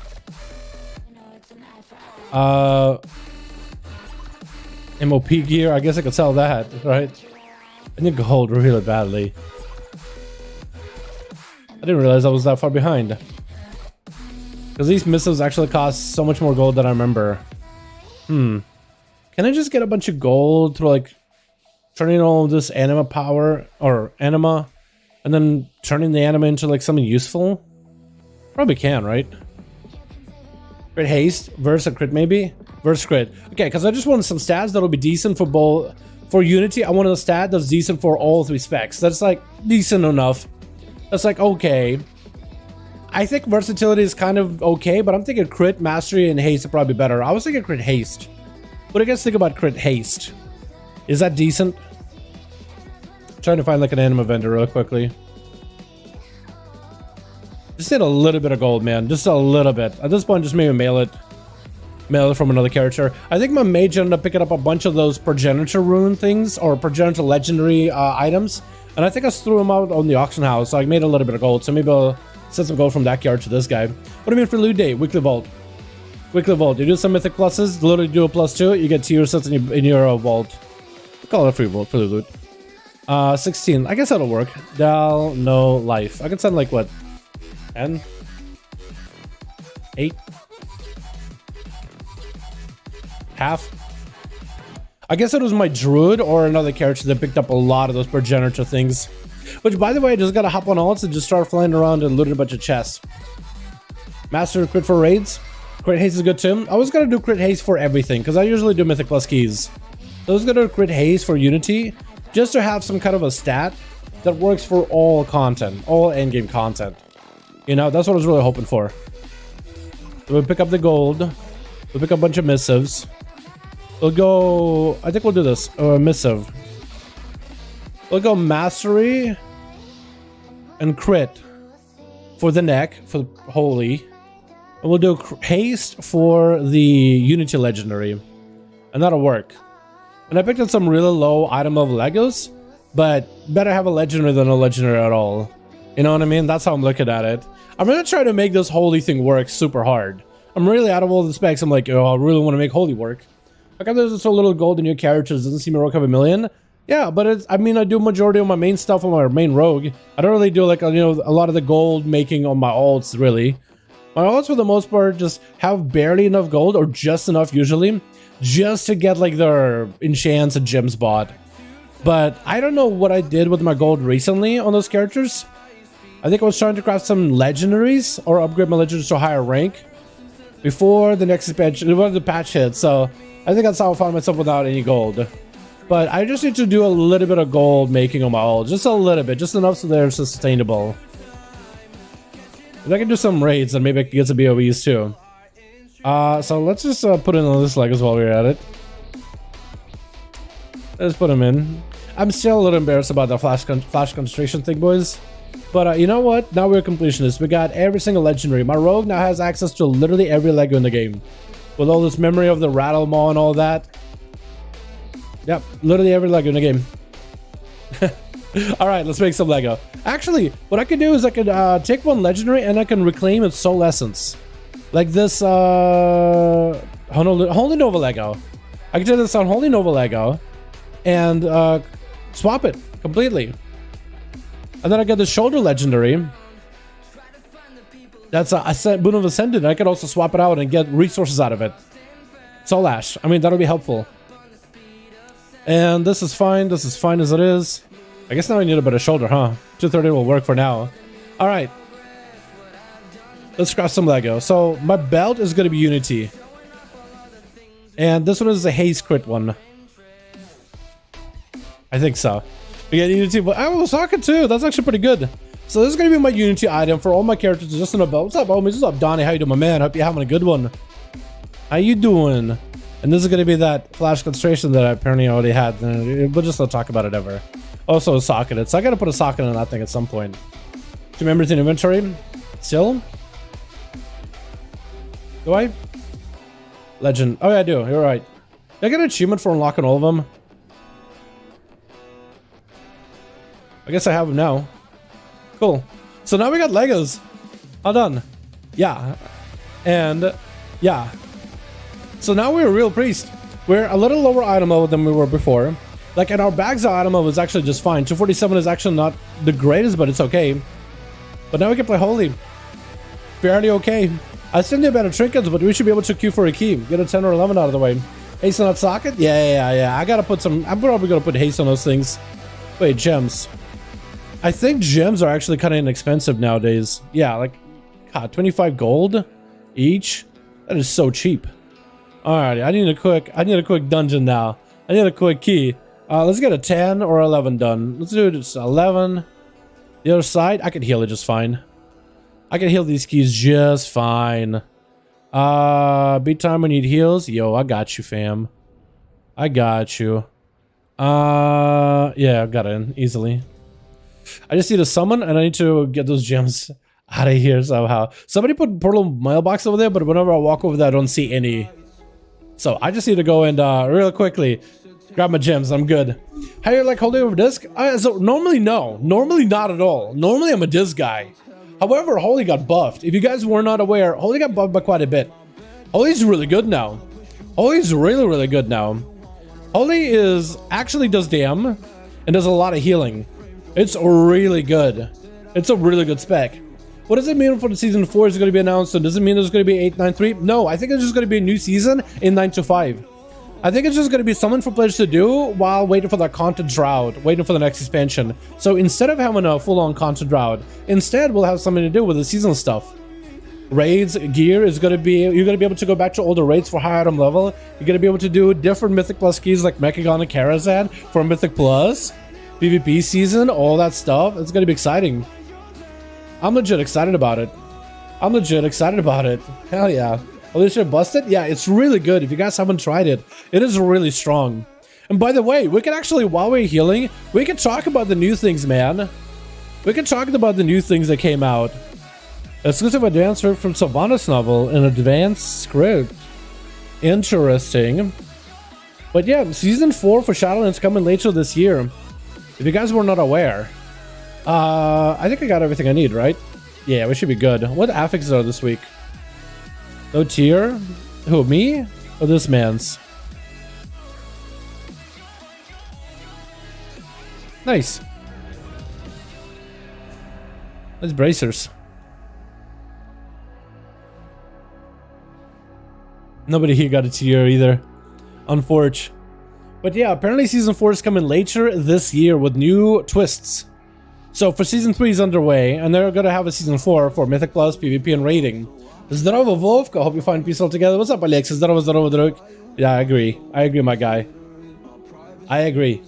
MOP gear, I guess I could sell that, right? I need gold really badly. I didn't realize I was that far behind. Because these missiles actually cost so much more gold than I remember. Can I just get a bunch of gold through like turning all of this anima power or anima and then turning the anima into like something useful? Probably can, right? Crit haste, verse crit maybe? Verse crit. Okay, because I just want some stats that'll be decent for both. For Unity, I want a stat that's decent for all three specs. That's like decent enough. That's like okay. I think versatility is kind of okay, but I'm thinking crit, mastery, and haste are probably better. I was thinking crit haste. What do you guys think about crit haste? Is that decent? Trying to find like an anima vendor real quickly. Just need a little bit of gold, man. Just a little bit. At this point, just maybe mail it from another character. I think my mage ended up picking up a bunch of those progenitor rune things or progenitor legendary items, and I think I threw them out on the auction house, so I made a little bit of gold. So maybe I'll send some gold from that card to this guy. What do you mean for loot day? Weekly vault. Weekly vault. You do some mythic pluses, literally do a +2, you get tier sets in your vault. Call it a free vote for the loot. 16. I guess that'll work. Dal, no life. I can send like what? 10? 8? Half? I guess it was my druid or another character that picked up a lot of those progenitor things. Which, by the way, I just gotta hop on alts and just start flying around and looting a bunch of chests. Master crit for raids. Crit haste is good too. I was gonna do crit haste for everything because I usually do mythic plus keys. So I was gonna do crit haste for Unity just to have some kind of a stat that works for all content, all endgame content. You know, that's what I was really hoping for. So we'll pick up the gold. We'll pick up a bunch of missives. We'll go, I think we'll do this, missive. We'll go mastery and crit for the neck, for the holy. And we'll do haste for the Unity legendary. And that'll work. And I picked up some really low item level Legos, but better have a legendary than a legendary at all. You know what I mean? That's how I'm looking at it. I'm gonna try to make this holy thing work super hard. I'm really out of all the specs. I'm like, oh, I really want to make holy work. How come there's so little gold in your characters? Doesn't seem to work up a million. Yeah, but it's, I mean, I do majority of my main stuff on my main rogue. I don't really do like, you know, a lot of the gold making on my alts, really. My alts, for the most part, just have barely enough gold, or just enough usually, just to get like their enchants and gems bought. But I don't know what I did with my gold recently on those characters. I think I was trying to craft some legendaries or upgrade my legendaries to a higher rank before the next expansion, before the patch hit. So I think that's how I found myself without any gold. But I just need to do a little bit of gold making on my ult. Just a little bit. Just enough so they're sustainable. If I can do some raids, then maybe I can get some BOEs too. So let's just put in all this Legos while we're at it. Let's put them in. I'm still a little embarrassed about the flash concentration thing, boys. But you know what? Now we're completionists. We got every single legendary. My rogue now has access to literally every Lego in the game. With all this memory of the Rattle Maw and all that. Yep, literally every Lego in the game. Alright, let's make some Lego. Actually, what I could do is I could take one legendary and I can reclaim its soul essence. Like this, Holy Nova Lego. I can take this on Holy Nova Lego and swap it completely. And then I get the shoulder legendary. That's a Boon of Ascendant. I could also swap it out and get resources out of it. Soul Ash. I mean, that'll be helpful. And this is fine. This is fine as it is. I guess now I need a bit of shoulder, huh? 230 will work for now. Alright. Let's craft some Lego. So, my belt is going to be Unity. And this one is a haste crit one. I think so. We get Unity, but I was talking too. That's actually pretty good. So this is going to be my Unity item for all my characters just in a belt. What's up, homies? What's up, Donnie? How you doing, my man? Hope you're having a good one. How you doing? And this is going to be that flash concentration that I apparently already had. We'll just not talk about it ever. Also a socket. So I got to put a socket on that thing at some point. 2 members in inventory. Still? Do I? Legend. Oh yeah, I do. You're right. Did I get an achievement for unlocking all of them? I guess I have them now. Cool. So now we got Legos. All done. Yeah. And yeah. So now we're a real priest. We're a little lower item level than we were before. Like, and our bags of item level is actually just fine. 247 is actually not the greatest, but it's okay. But now we can play Holy. Fairly okay. I still need better trinkets, but we should be able to queue for a key. Get a 10 or 11 out of the way. Haste on that socket? Yeah. I gotta put some... I'm probably gonna put haste on those things. Wait, gems. I think gems are actually kind of inexpensive nowadays. Yeah, like... God, 25 gold each? That is so cheap. Alrighty, I need a quick dungeon now. I need a quick key. Let's get a 10 or 11 done. Let's do just 11. The other side, I can heal it just fine. I can heal these keys just fine. Beat time when you need heals. Yo, I got you, fam. I got you. Yeah, I got in easily. I just need to summon and I need to get those gems out of here somehow. Somebody put portal mailbox over there, but whenever I walk over there, I don't see any. So I just need to go and real quickly grab my gems. I'm good. How you like holding over disc? So normally no. Normally not at all. Normally I'm a disc guy. However, Holy got buffed. If you guys were not aware, Holy got buffed by quite a bit. Holy's really good now. Holy's really good now. Holy is actually does DM and does a lot of healing. It's really good. It's a really good spec. What does it mean for the season 4 is going to be announced? So does it mean there's going to be 893? No, I think it's just going to be a new season in 925. I think it's just going to be something for players to do while waiting for the content drought, waiting for the next expansion. So instead of having a full-on content drought, instead we'll have something to do with the season stuff. Raids, gear is going to be, you're going to be able to go back to older raids for high item level. You're going to be able to do different Mythic Plus keys like Mechagon and Karazhan for Mythic Plus, PvP season, all that stuff. It's going to be exciting. I'm legit excited about it. I'm legit excited about it. Hell yeah. Alicia busted? Yeah, it's really good. If you guys haven't tried it, it is really strong. And by the way, we can actually, while we're healing, we can talk about the new things, man. We can talk about the new things that came out. Exclusive advanced script from Sylvanas novel, an advanced script. Interesting. But yeah, season 4 for Shadowlands coming later this year. If you guys were not aware. I think I got everything I need, right? Yeah, we should be good. What affixes are this week? No tier? Who, me? Or this man's? Nice. That's bracers. Nobody here got a tier either. Unfortunate. But yeah, apparently season 4 is coming later this year with new twists. So for season 3 is underway, and they're gonna have a season 4 for Mythic Plus, PvP, and raiding. Zdravo Wolfka, hope you find peace all together. What's up, Alex? Zdravo, zdravo, druk. Yeah, I agree. I agree, my guy. I agree.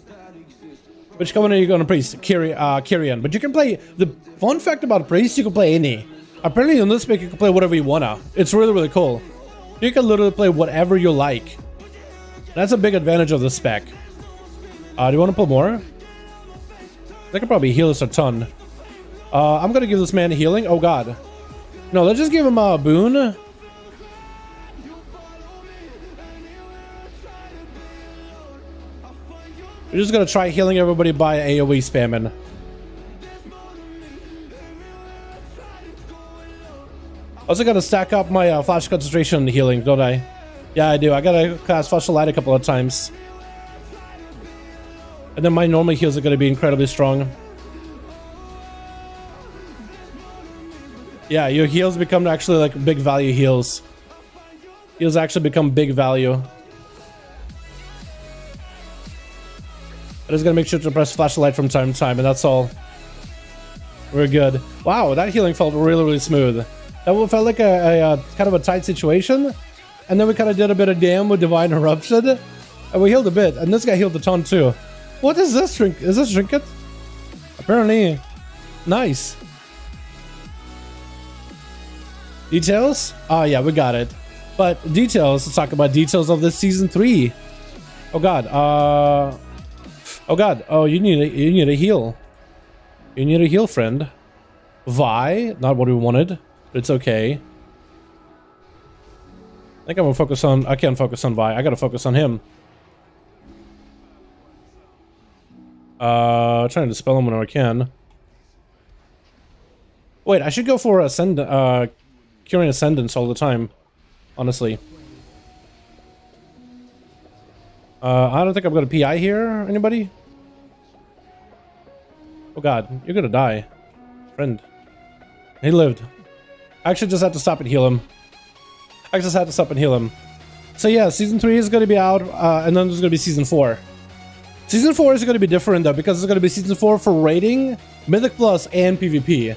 Which common are you gonna priest? Kyrian. But you can play, the fun fact about priest, you can play any. Apparently on this spec you can play whatever you wanna. It's really, really cool. You can literally play whatever you like. That's a big advantage of the spec. Do you want to pull more? They could probably heal us a ton. I'm gonna give this man healing. Oh god. No, let's just give him a boon. We're just gonna try healing everybody by AoE spamming. Also gotta stack up my flash concentration healing, don't I? Yeah, I do. I gotta cast Flash of Light a couple of times. And then my normal heals are gonna be incredibly strong. Yeah, your heals become actually like big value heals. Heals actually become big value. I'm just gonna make sure to press Flash of Light from time to time, and that's all. We're good. Wow, that healing felt really, really smooth. That felt like a kind of a tight situation. And then we kind of did a bit of damn with Divine Eruption. And we healed a bit. And this guy healed a ton too. What is this drink? Is this trinket? Apparently. Nice. Details? Oh yeah, we got it. But details, let's talk about details of this season 3. Oh god. Oh god. Oh, you need a heal. You need a heal, friend. Vi, not what we wanted, but it's okay. I think I'm gonna focus on, I can't focus on Vi, I gotta focus on him. Trying to dispel him whenever I can. Wait, I should go for curing Ascendance all the time, honestly. I don't think I'm gonna PI here, anybody? Oh god, you're gonna die. Friend. He lived. I actually just had to stop and heal him. So yeah, season 3 is going to be out, and then there's going to be season 4. Season 4 is going to be different though, because it's going to be season 4 for raiding, Mythic Plus, and PvP.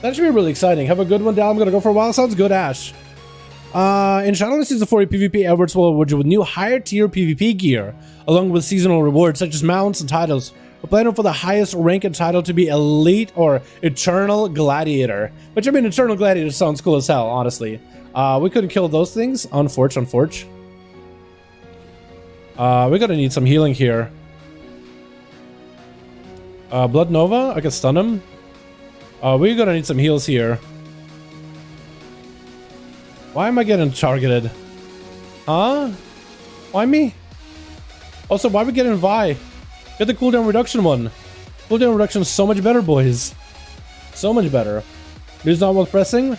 That should be really exciting. Have a good one, Dal. I'm going to go for a while. Sounds good, Ash. In Shadowlands Season 4, PvP efforts will award you with new higher tier PvP gear, along with seasonal rewards such as mounts and titles. We're planning for the highest rank and title to be Elite or Eternal Gladiator. Which, I mean, Eternal Gladiator sounds cool as hell, honestly. We couldn't kill those things. Unfortunate. We're gonna need some healing here. Blood Nova, I can stun him. We're gonna need some heals here. Why am I getting targeted? Huh? Why me? Also, why are we getting Vi? Get the cooldown reduction one. Cooldown reduction is so much better, boys. So much better. It's not worth pressing.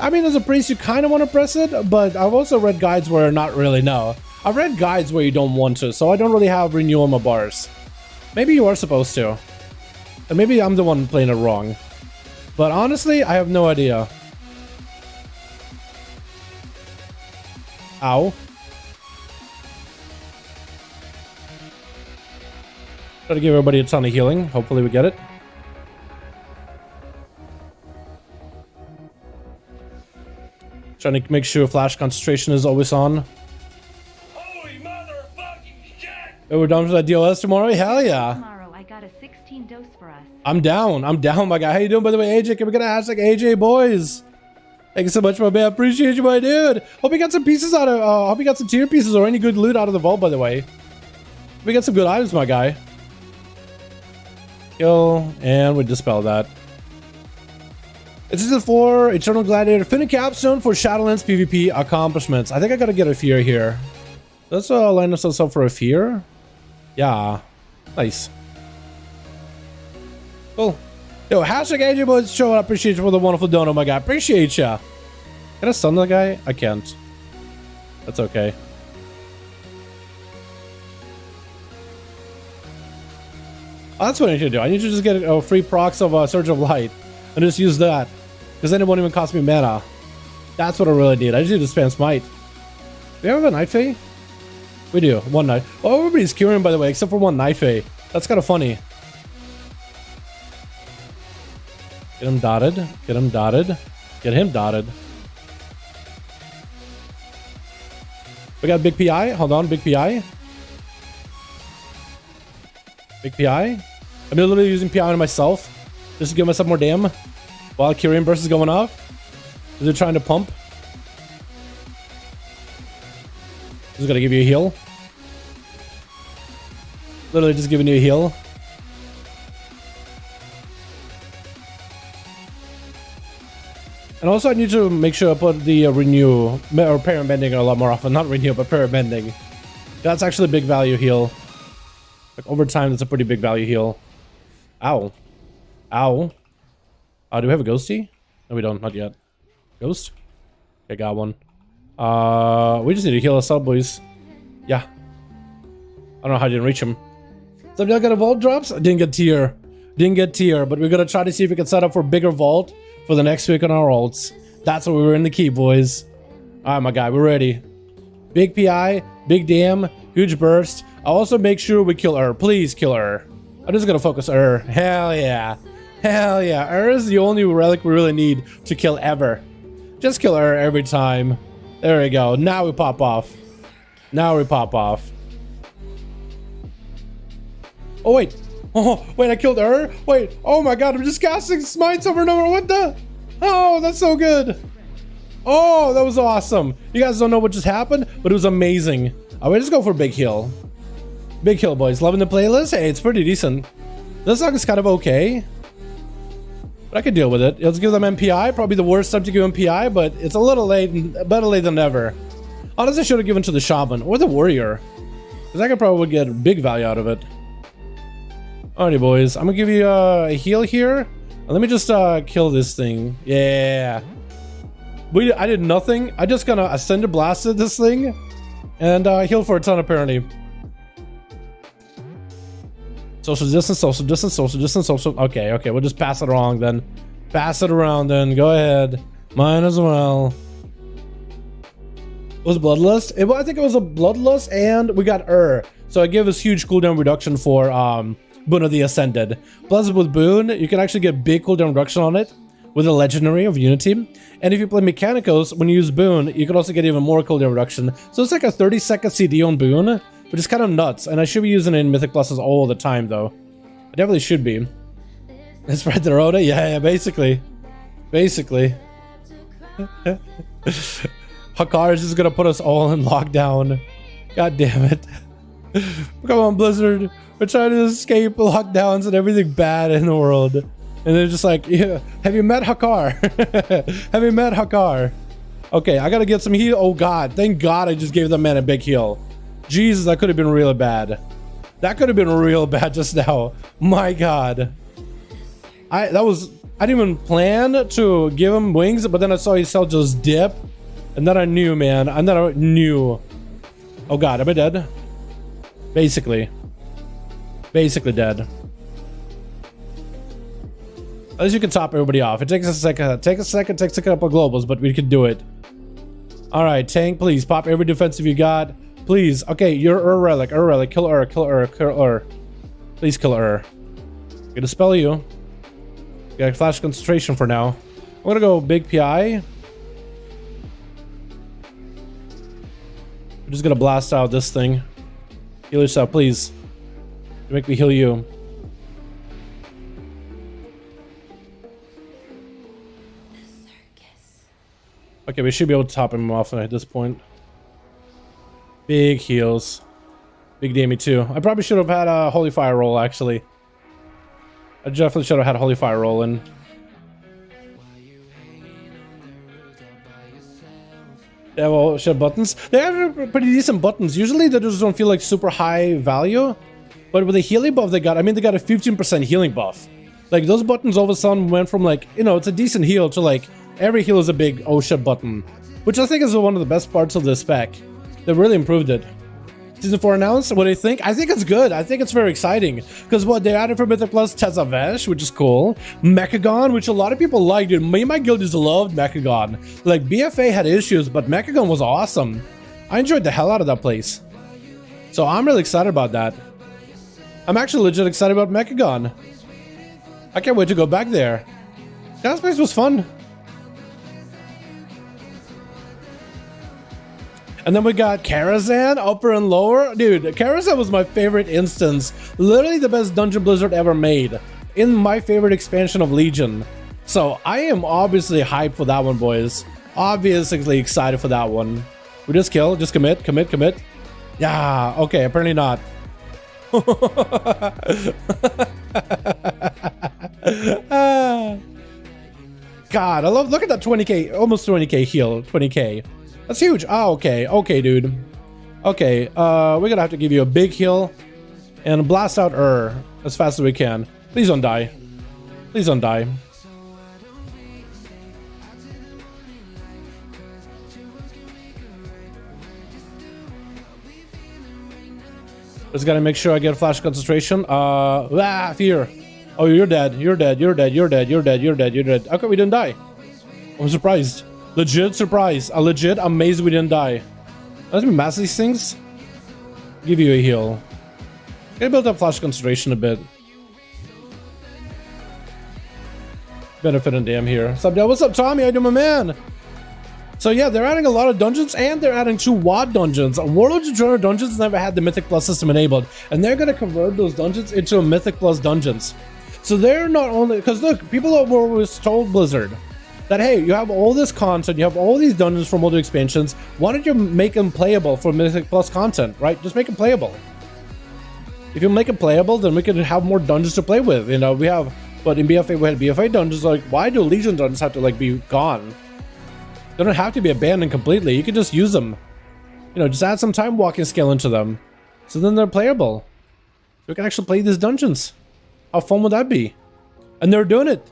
I mean, as a priest, you kind of want to press it, but I've also read guides where not really, no. I've read guides where you don't want to, so I don't really have renewal on my bars. Maybe you are supposed to. And maybe I'm the one playing it wrong. But honestly, I have no idea. Ow. Try to give everybody a ton of healing. Hopefully we get it. Trying to make sure flash concentration is always on. Holy motherfucking shit! Oh, we're done for that DLS tomorrow? Hell yeah. Tomorrow I got a 16 dose for us. I'm down, my guy. How you doing, by the way, AJ? Can we get a hashtag AJ boys? Thank you so much, my man. Appreciate you, my dude. Hope you got some pieces out of, hope you got some tier pieces or any good loot out of the vault, by the way. We got some good items, my guy. Kill, and we dispel that. This is for Eternal Gladiator Finna Capstone for Shadowlands PvP accomplishments. I think I gotta get a fear here. Let's line ourselves up for a fear. Yeah. Nice. Cool. Yo, hashtag AJ boys show. I appreciate you for the wonderful dono, my guy. Appreciate ya. Can I stun the guy? I can't. That's okay. Oh, that's what I need to do. I need to just get a free procs of Surge of Light and just use that. Because then it won't even cost me mana. That's what I really need. I just need to spam Smite. Do we have a Night Fae? We do. One Night. Oh, everybody's curing, by the way, except for one Night Fae. That's kind of funny. Get him dotted. Get him dotted. Get him dotted. We got big PI. Hold on, big PI. Big PI. I'm literally using PI on myself just to give myself more damn while Kyrian burst is going off. Is it trying to pump? Just gonna give you a heal. Literally just giving you a heal. And also I need to make sure I put the renew or parent bending a lot more often. Not renew, but parent bending. That's actually a big value heal. Like over time, that's a pretty big value heal. Ow. Ow. Do we have a ghosty? No, we don't. Not yet. Ghost? Okay, got one. We just need to heal us up, boys. Yeah. I don't know how I didn't reach him. Some y'all got a vault drops? I didn't get tier. Didn't get tier, but we're gonna try to see if we can set up for bigger vault for the next week on our ults. That's what we were in the key, boys. Alright, my guy, we're ready. Big PI, big damn, huge burst. I'll also make sure we kill her. Please kill her. I'm just gonna focus her. Hell yeah. Hell yeah. Her is the only relic we really need to kill ever. Just kill her every time. There we go. Now we pop off. Now we pop off. Oh, wait. Oh, wait, I killed her? Wait. Oh my god, I'm just casting smites over and over. What the? Oh, that's so good. Oh, that was awesome. You guys don't know what just happened, but it was amazing. I would just go for Big Hill. Big Hill, boys. Loving the playlist? Hey, it's pretty decent. This song is kind of okay. But I could deal with it. Let's give them MPI. Probably the worst time to give MPI, but it's a little late and better late than never. Honestly, I should have given to the Shaman or the Warrior. Because I could probably get big value out of it. Alrighty, boys. I'm gonna give you a heal here. Let me just kill this thing. Yeah. I did nothing. I just gonna Ascender blasted this thing. And heal for a ton, apparently. Social distance, social distance, social distance, social... Okay, okay, we'll just pass it along then. Pass it around then, go ahead. Mine as well. It was Bloodlust? I think it was a Bloodlust and we got So it gave us huge cooldown reduction for Boon of the Ascended. Plus with Boon, you can actually get big cooldown reduction on it with a Legendary of Unity. And if you play Mechanicos, when you use Boon, you can also get even more cooldown reduction. So it's like a 30-second CD on Boon, which is kind of nuts. And I should be using it in Mythic Pluses all the time, though. I definitely should be. And spread the Rhoda? Yeah, basically. Basically. Hakar is just gonna put us all in lockdown. God damn it. Come on, Blizzard. We're trying to escape lockdowns and everything bad in the world. And they're just like, yeah, have you met Hakar? Have you met Hakar? Okay, I gotta get some heal. Oh god, thank god I just gave that man a big heal. Jesus, that could have been really bad. That could have been real bad just now. My god. I didn't even plan to give him wings, but then I saw his cell just dip. And then I knew, man. And then I knew. Oh god, am I dead? Basically. Basically dead. At least you can top everybody off. It takes a second. Takes a couple of globals, but we can do it. Alright, tank, please. Pop every defensive you got. Please. Okay, you're relic. Kill kill. Please kill Gonna spell you. Got flash concentration for now. I'm gonna go big PI. I'm just gonna blast out this thing. Heal yourself, please. Make me heal you. Okay, we should be able to top him off at this point. Big heals. Big damage too. I probably should have had a Holy Fire roll, actually. I definitely should have had a Holy Fire roll in. They have all shit buttons. They have pretty decent buttons. Usually they just don't feel like super high value. But with the healing buff they got, I mean, they got a 15% healing buff. Like, those buttons all of a sudden went from, like, you know, it's a decent heal to, like, every heal is a big oh shit button. Which I think is one of the best parts of this spec. They really improved it. Season 4 announced. What do you think? I think it's good. I think it's very exciting. Because what they added for Mythic Plus, Tezavesh, which is cool. Mechagon, which a lot of people liked. Dude, me and my guild just loved Mechagon. Like, BFA had issues, but Mechagon was awesome. I enjoyed the hell out of that place. So I'm really excited about that. I'm actually legit excited about Mechagon. I can't wait to go back there. That place was fun. And then we got Karazhan, upper and lower. Dude, Karazhan was my favorite instance. Literally the best dungeon Blizzard ever made. In my favorite expansion of Legion. So I am obviously hyped for that one, boys. Obviously excited for that one. We just kill, just commit. Yeah, okay, apparently not. God, I love, look at that 20k, almost 20k heal, 20k. That's huge. Oh, okay, dude. Okay, we're gonna have to give you a big heal and blast out as fast as we can. Please don't die. Please don't die. Just gotta make sure I get flash concentration. Fear. Oh, you're dead. You're dead. Okay, we didn't die. I'm surprised. Legit surprise. A legit amazed we didn't die. Let me mass these things. Give you a heal. Gotta build up flash concentration a bit. Benefit and damn here. What's up, Tommy? How you doing, my man? So yeah, they're adding a lot of dungeons, and they're adding 2 WoD dungeons. Warlords of Draenor dungeons never had the Mythic Plus system enabled, and they're gonna convert those dungeons into Mythic Plus dungeons. So they're not only, because look, people were always told Blizzard that, hey, you have all this content, you have all these dungeons from older expansions, why don't you make them playable for Mythic Plus content, right? Just make them playable. If you make it playable, then we can have more dungeons to play with. You know, we have, but in BFA we had BFA dungeons. Like, why do Legion dungeons have to, like, be gone? They don't have to be abandoned completely. You can just use them. You know, just add some time walking scale into them. So then they're playable. We can actually play these dungeons. How fun would that be? And they're doing it.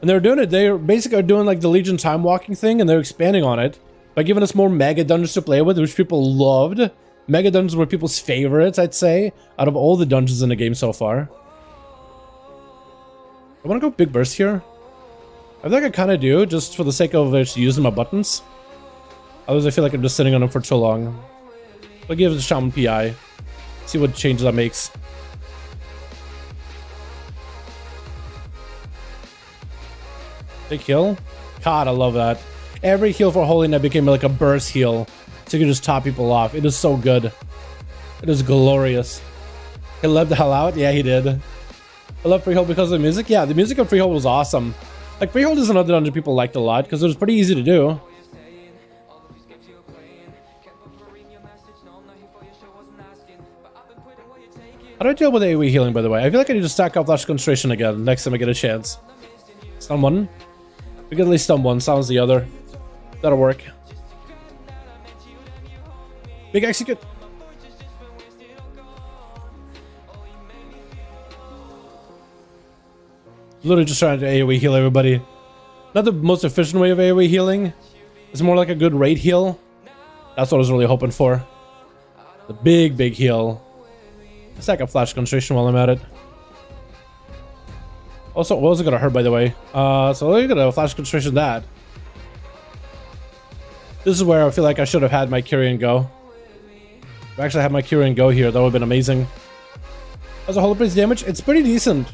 They're basically doing like the Legion time walking thing, and they're expanding on it by giving us more mega dungeons to play with, which people loved. Mega dungeons were people's favorites, I'd say, out of all the dungeons in the game so far. I want to go big burst here. I feel like I kind of do, just for the sake of just using my buttons. Otherwise, I feel like I'm just sitting on them for too long. I'll give it a Shaman PI. See what changes that makes. Big heal. God, I love that. Every heal for Holy Knight became like a burst heal, so you can just top people off. It is so good. It is glorious. He left the hell out? Yeah, he did. I love Freehold because of the music. Yeah, the music of Freehold was awesome. Like, Freehold is another dungeon people liked a lot because it was pretty easy to do. How do I deal with AoE healing, by the way? I feel like I need to stack up Flash Concentration again next time I get a chance. Stun one. We can at least stun one, sounds the other. That'll work. Big execute. Literally just trying to AoE heal everybody. Not the most efficient way of AoE healing. It's more like a good raid heal. That's what I was really hoping for. The big heal. Stack up flash concentration while I'm at it. Also, what was it gonna hurt, by the way? So look at the flash concentration that. This is where I feel like I should have had my Kyrian go. If I actually had my Kyrian go here, that would have been amazing. As a Holy Priest damage, it's pretty decent.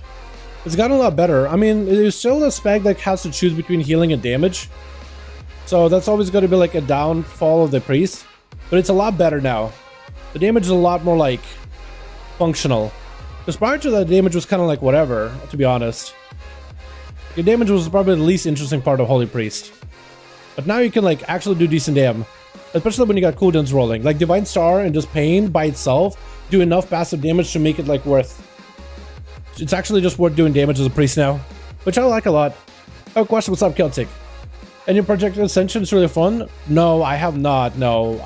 It's gotten a lot better. I mean, there's still a spec that has to choose between healing and damage. So that's always going to be like a downfall of the priest. But it's a lot better now. The damage is a lot more like functional. Because prior to that, damage was kind of like whatever, to be honest. Your damage was probably the least interesting part of Holy Priest. But now you can like actually do decent damage. Especially when you got cooldowns rolling. Like Divine Star and just Pain by itself do enough passive damage to make it like worth. It's actually just worth doing damage as a priest now. Which I like a lot. Oh, question, what's up, Celtic? And your Project Ascension is really fun? No, I have not. No,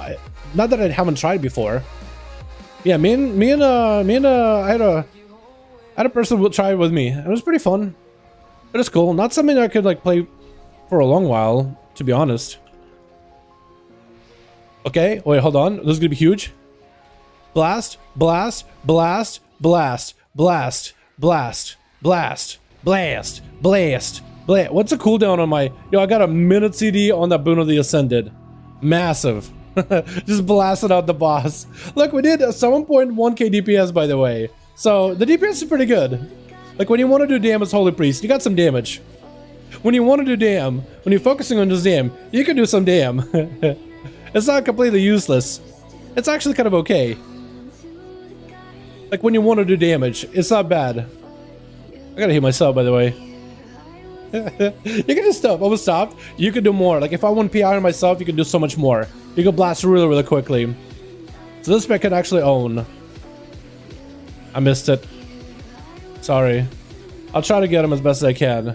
not that I haven't tried before. Yeah, I had a person who tried it with me. It was pretty fun. It was cool. Not something I could like play for a long while, to be honest. Okay, wait, hold on. This is gonna be huge. Blast, blast, blast, blast, blast, blast, blast, blast, blast. What's the cooldown on my... Yo, I got a minute CD on that Boon of the Ascended. Massive. Just blasted out the boss. Look, we did a 7.1k DPS, by the way. So, the DPS is pretty good. Like, when you want to do damage, Holy Priest, you got some damage. When you want to do damn, when you're focusing on just damn, you can do some damn. It's not completely useless. It's actually kind of okay. Like, when you want to do damage, it's not bad. I gotta hit myself, by the way. You can just stop. Almost stop. You can do more. Like if I want PI on myself, you can do so much more. You can blast really quickly. So this spec can actually own. I missed it. Sorry. I'll try to get him as best as I can.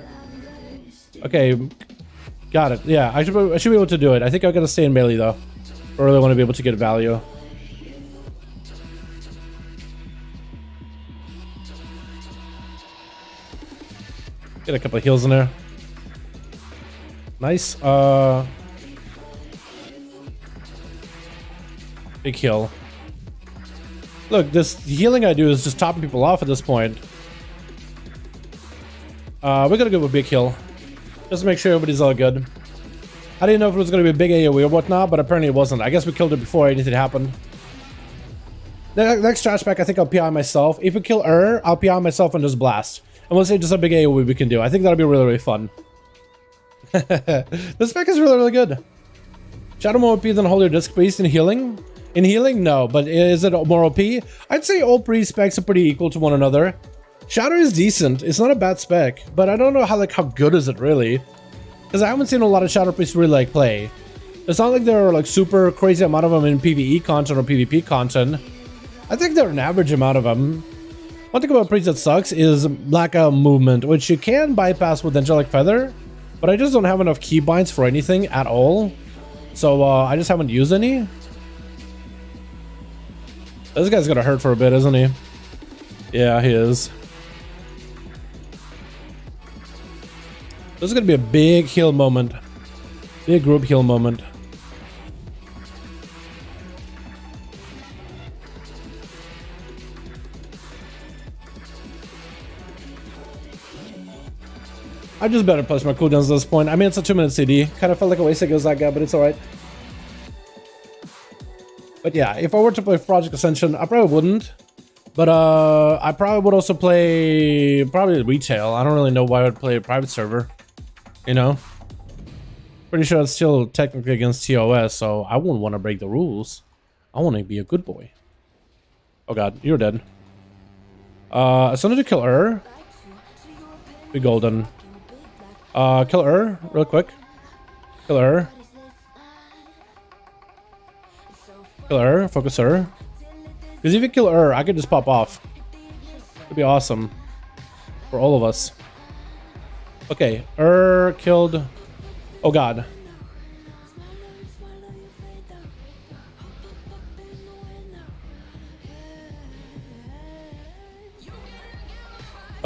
Okay. Got it. Yeah, I should be able to do it. I think I gotta stay in melee though. I really want to be able to get value. Get a couple of heals in there. Nice. Big heal. Look, this healing I do is just topping people off at this point. We're gonna go with big heal. Just to make sure everybody's all good. I didn't know if it was gonna be a big AoE or whatnot, but apparently it wasn't. I guess we killed it before anything happened. The next trash pack, I think I'll PI myself. If we kill I'll PI myself and just blast. And we'll say just a big AoE we can do. I think that'll be really fun. This spec is really good. Shadow more OP than Holy Disc Priest in healing? In healing, no. But is it more OP? I'd say all priest specs are pretty equal to one another. Shadow is decent. It's not a bad spec. But I don't know how good is it really. Because I haven't seen a lot of Shadow priests really like play. It's not like there are like super crazy amount of them in PvE content or PvP content. I think there are an average amount of them. One thing about priest that sucks is lack of movement, which you can bypass with Angelic Feather, but I just don't have enough keybinds for anything at all. So I just haven't used any. This guy's gonna hurt for a bit, isn't he? Yeah, he is. This is gonna be a big heal moment. Big group heal moment. I just better plus my cooldowns at this point. I mean, it's a 2-minute CD. Kind of felt like a waste to go that guy, but it's alright. But yeah, if I were to play Project Ascension, I probably wouldn't. But I probably would also play probably retail. I don't really know why I would play a private server. You know? Pretty sure it's still technically against TOS, so I wouldn't want to break the rules. I want to be a good boy. Oh god, you're dead. As soon as you kill her, be golden. Kill her real quick. Kill her. Kill her. Focus her. Because if you kill her, I could just pop off. It'd be awesome for all of us. Okay, killed. Oh god.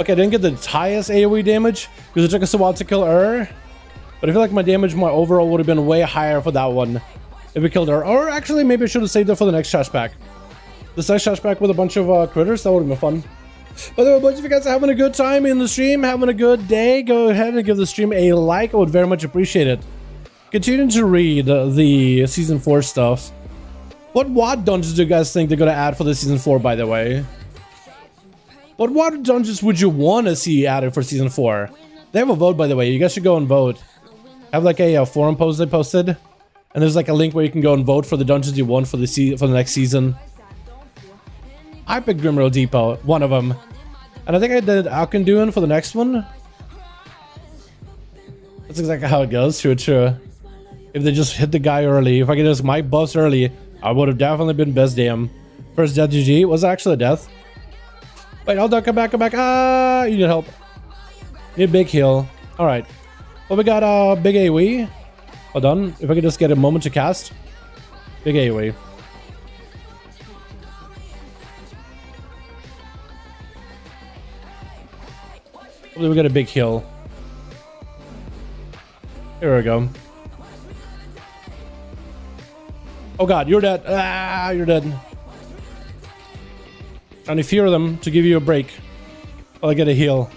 Okay, I didn't get the highest AoE damage because it took us a while to kill her. But I feel like my damage, my overall would have been way higher for that one if we killed her. Or actually, maybe I should have saved it for the next trash pack. the sex back with a bunch of critters. That would have been fun. By the way, boys, if you guys are having a good time in the stream, having a good day, go ahead and give the stream a like. I would very much appreciate it. Continuing to read the Season 4 stuff. What WoD dungeons do you guys think they're going to add for the Season 4, by the way? What WoD dungeons would you want to see added for Season 4? They have a vote, by the way. You guys should go and vote. Have like a forum post they posted. And there's like a link where you can go and vote for the dungeons you want for the next season. I picked Grimrow Depot, one of them. And I think I did Alkenduin for the next one. That's exactly how it goes. True, true. If they just hit the guy early, if I could just mic buffs early, I would have definitely been best damn. First death GG. Was it actually a death? Wait, hold on, come back, come back. Ah, you need help. Need a big heal. Alright. Well, we got big AoE. Hold on. If I could just get a moment to cast. Big AoE. Hopefully we get a big heal. Here we go. Oh god, you're dead. Ah, you're dead. Trying to fear them to give you a break. While I get a heal.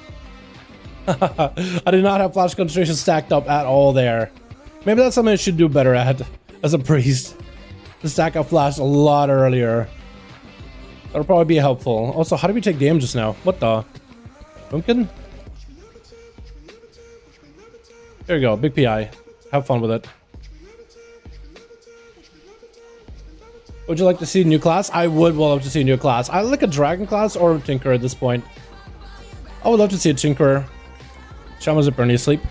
I did not have flash concentration stacked up at all there. Maybe that's something I should do better at as a priest. To stack up flash a lot earlier. That'll probably be helpful. Also, how do we take damage just now? What the? Pumpkin? There you go, big PI. Have fun with it. Would you like to see a new class? I would love to see a new class. I like a dragon class or a tinker at this point. I would love to see a tinkerer. Shaman's up Bernie asleep.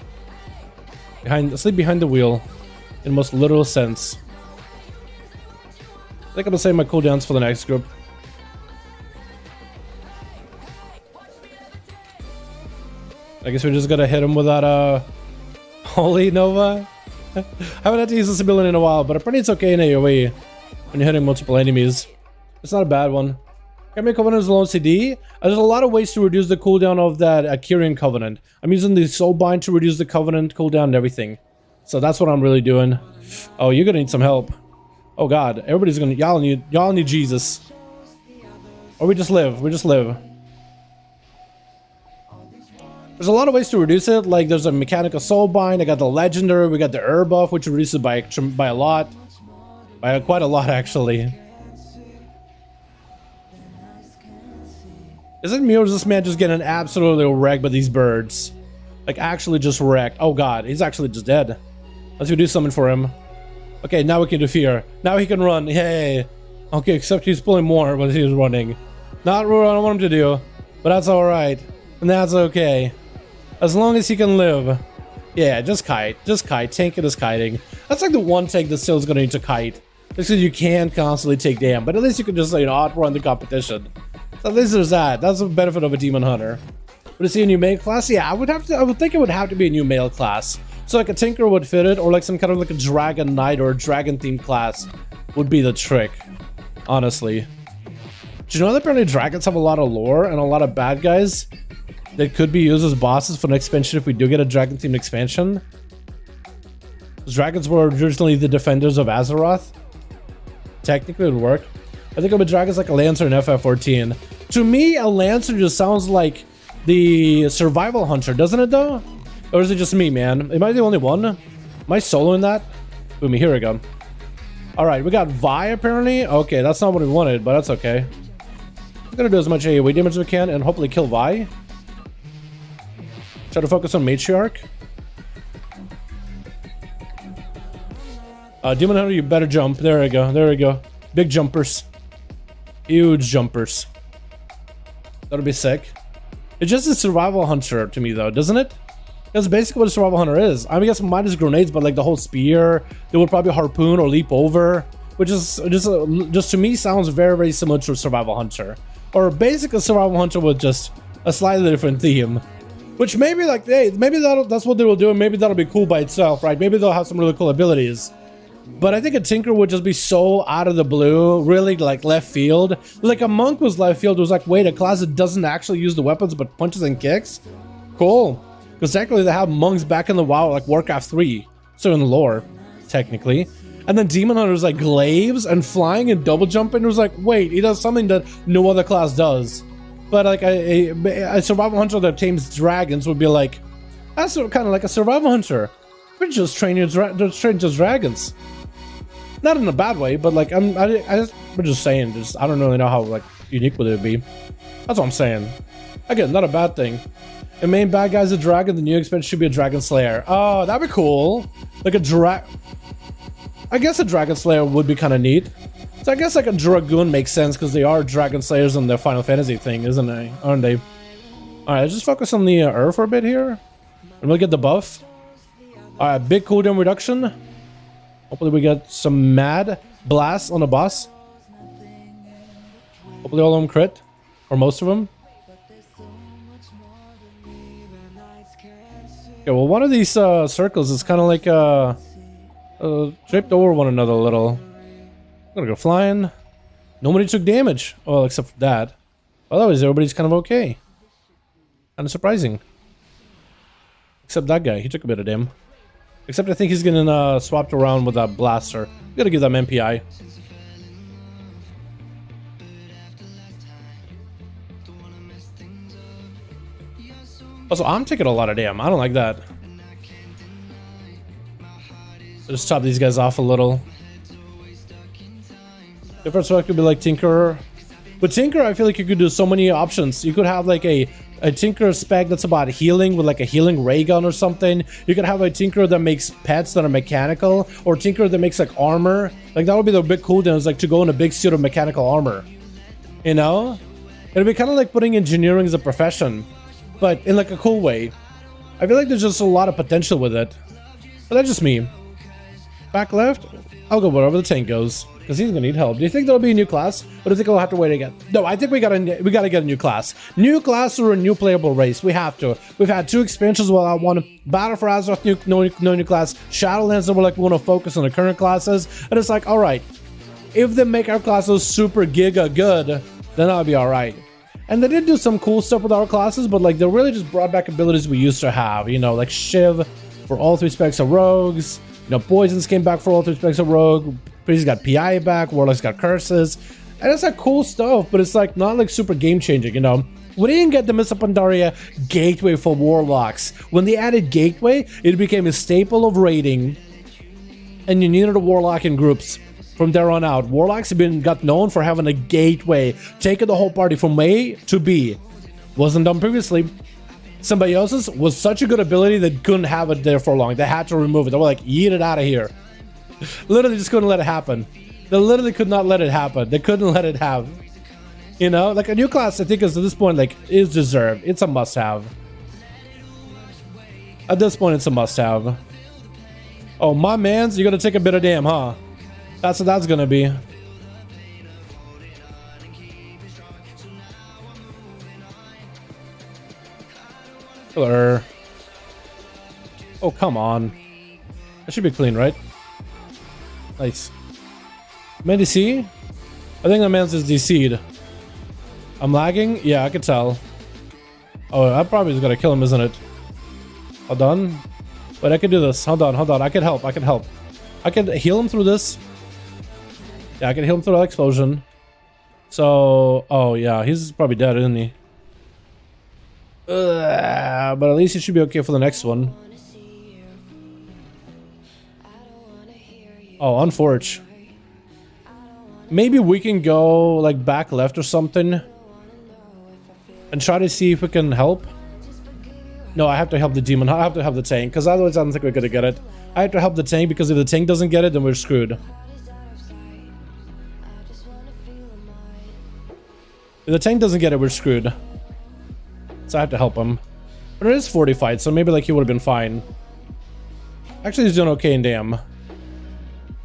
Asleep behind the wheel. In the most literal sense. I think I'm gonna save my cooldowns for the next group. I guess we're just gonna hit him with that Holy Nova. I haven't had to use this ability in a while, but apparently it's okay in AoE. When you're hitting multiple enemies. It's not a bad one. Can make Covenant as alone CD. There's a lot of ways to reduce the cooldown of that Kyrian Covenant. I'm using the Soulbind to reduce the Covenant cooldown and everything. So that's what I'm really doing. Oh, you're gonna need some help. Oh god, everybody's gonna y'all need Jesus. Or we just live. We just live. There's a lot of ways to reduce it. Like there's a mechanical Soulbind. I got the legendary. We got the herb buff, which reduces by a lot. By quite a lot, actually. Is it me or is this man just getting absolutely wrecked by these birds? Like, actually just wrecked. Oh god, he's actually just dead. Let's go do something for him. Okay, now we can do fear. Now he can run. Yay. Okay, except he's pulling more when he was running. Not what I want him to do, but that's alright. And that's okay. As long as he can live. Yeah, just kite. Just kite. Tank it is kiting. That's like the one tank that still is going to need to kite. Just because you can constantly take damage, but at least you can just, you know, outrun the competition. So at least there's that. That's the benefit of a demon hunter. Would it see a new male class? Yeah, I would think it would have to be a new male class. So like a tinker would fit it, or like some kind of like a dragon knight or a dragon themed class would be the trick. Honestly. Do you know that apparently dragons have a lot of lore and a lot of bad guys that could be used as bosses for an expansion if we do get a dragon themed expansion? Dragons were originally the defenders of Azeroth. Technically it would work. I think of a dragon's like a Lancer in FF14. To me, a Lancer just sounds like the survival hunter, doesn't it though? Or is it just me, man? Am I the only one? Am I soloing that? Boom, here we go. Alright, we got Vi apparently. Okay, that's not what we wanted, but that's okay. We're gonna do as much AoE damage as we can and hopefully kill Vi. Try to focus on Matriarch. Demon Hunter, you better jump. There we go. There we go. Big jumpers. Huge jumpers. That'll be sick. It's just a survival hunter to me, though, doesn't it? That's basically what a survival hunter is. I guess minus grenades, but like the whole spear, they would probably harpoon or leap over, which is just to me sounds very, very similar to a survival hunter, or basically a survival hunter with just a slightly different theme. Which maybe like, hey, maybe that's what they will do, and maybe that'll be cool by itself, right? Maybe they'll have some really cool abilities. But I think a tinker would just be so out of the blue, really like left field. Like a monk was left field. It was like, wait, a class that doesn't actually use the weapons but punches and kicks? Cool. Because technically they have monks back in the WoW, like Warcraft 3. So in the lore, technically. And then Demon Hunter's like glaives and flying and double jumping. It was like, wait, he does something that no other class does. But like a survival hunter that tames dragons would be like, that's kind of like a survival hunter. We're just training as dragons. Not in a bad way, but like we're just saying. I don't really know how like unique would it be. That's what I'm saying. Again, not a bad thing. The main bad guy's a dragon. The new expansion should be a dragon slayer. Oh, that'd be cool. Like I guess a dragon slayer would be kind of neat. So I guess like a dragoon makes sense because they are dragon slayers in their Final Fantasy thing, isn't they? Aren't they? All right, let's just focus on the Earth for a bit here, and we'll get the buff. All right, big cooldown reduction. Hopefully we get some mad blasts on the boss. Hopefully all of them crit, or most of them. Okay, well one of these circles is kind of like draped over one another a little. I'm gonna go flying. Nobody took damage. Well, except for that. Otherwise, everybody's kind of okay. Kind of surprising. Except that guy. He took a bit of damage. Except I think he's getting swapped around with that blaster. You gotta give them MPI. Also, I'm taking a lot of damage. I don't like that. Just chop these guys off a little. Different sword could be like Tinker. With Tinker, I feel like you could do so many options. You could have like a Tinker spec that's about healing with like a healing ray gun or something. You could have a Tinker that makes pets that are mechanical, or Tinker that makes like armor. Like that would be the big cooldowns, like to go in a big suit of mechanical armor. You know? It'd be kind of like putting engineering as a profession, but in like a cool way. I feel like there's just a lot of potential with it. But that's just me. Back left, I'll go wherever the tank goes. Because he's gonna need help. Do you think there'll be a new class? Or do you think we'll have to wait again? No, I think we gotta get a new class. New class or a new playable race. We have to. We've had 2 expansions without one. Battle for Azeroth, no new class. Shadowlands, that we're like, we want to focus on the current classes. And it's like, alright, if they make our classes super giga good, then that'll be alright. And they did do some cool stuff with our classes, but like they really just brought back abilities we used to have. You know, like Shiv for all 3 specs of rogues. You know, Poisons came back for all 3 specs of rogue. Priest's got PCIe back, Warlock's got curses, and it's like cool stuff, but it's like not like super game changing, you know. We didn't get the Mists of Pandaria gateway for Warlocks. When they added gateway, it became a staple of raiding, and you needed a Warlock in groups. From there on out, Warlocks have got known for having a gateway, taking the whole party from A to B. Wasn't done previously. Symbiosis was such a good ability that couldn't have it there for long. They had to remove it. They were like, yeet it out of here. Literally just couldn't let it happen. They literally could not let it happen. They couldn't let it have. You know, like a new class I think is at this point like is deserved. It's a must have. At this point it's a must have. Oh my mans, you're gonna take a bit of damn, huh? That's what that's gonna be. Hello. Oh come on. That should be clean, right? Nice. Man DC? I think that man's is DC'd. I'm lagging? Yeah, I could tell. Oh, I probably just gotta kill him, isn't it? Hold on. Wait, I can do this. Hold on, hold on. I can help. I can help. I can heal him through this. Yeah, I can heal him through that explosion. So, oh yeah, he's probably dead, isn't he? But at least he should be okay for the next one. Oh, Unforge. Maybe we can go like back left or something and try to see if we can help. No, I have to help the demon. I have to help the tank because otherwise I don't think we're gonna get it. I have to help the tank because if the tank doesn't get it, then we're screwed. If the tank doesn't get it, we're screwed. So I have to help him. But it is 45, so maybe like he would have been fine. Actually, he's doing okay in damn.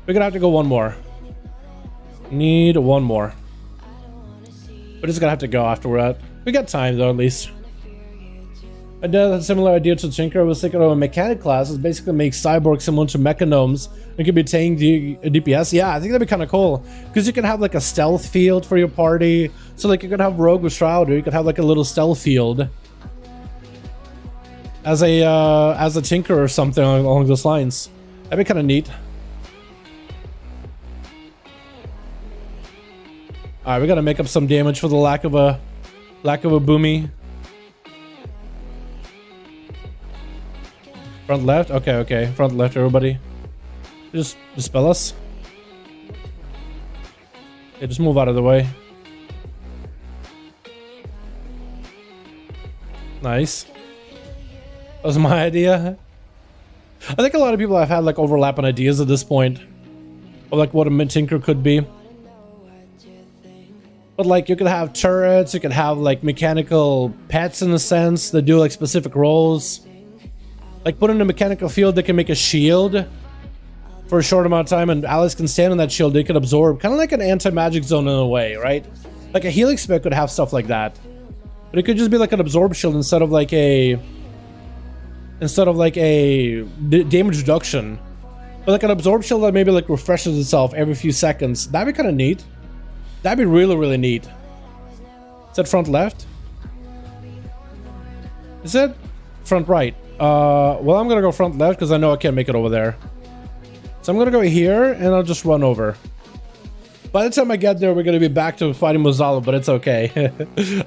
We're gonna have to go one more. Need one more. We're just gonna have to go after we're at. We got time though, at least. I did a similar idea to Tinker. I was thinking of a mechanic class. It's basically make cyborgs similar to mechanomes. It could be tank DPS. Yeah, I think that'd be kind of cool because you can have like a stealth field for your party. So like you could have rogue with shroud, or you could have like a little stealth field as a tinker or something along those lines. That'd be kind of neat. Alright, we gotta make up some damage for the lack of a boomy. Front left? Okay, okay. Front left, everybody. Just dispel us. Okay, just move out of the way. Nice. That was my idea. I think a lot of people have had like overlapping ideas at this point of like what a mid-tinker could be. But like you could have turrets, you could have like mechanical pets in a sense that do like specific roles. Like put in a mechanical field that can make a shield for a short amount of time, and allies can stand on that shield, they can absorb. Kind of like an anti-magic zone in a way, right? Like a healing spec could have stuff like that. But it could just be like an absorb shield instead of like a damage reduction. But like an absorb shield that maybe like refreshes itself every few seconds. That'd be kind of neat. That'd be really, really neat. Is that front left? Is it front right? Well, I'm gonna go front left because I know I can't make it over there. So I'm gonna go here and I'll just run over. By the time I get there, we're gonna be back to fighting Mozalo, but it's okay.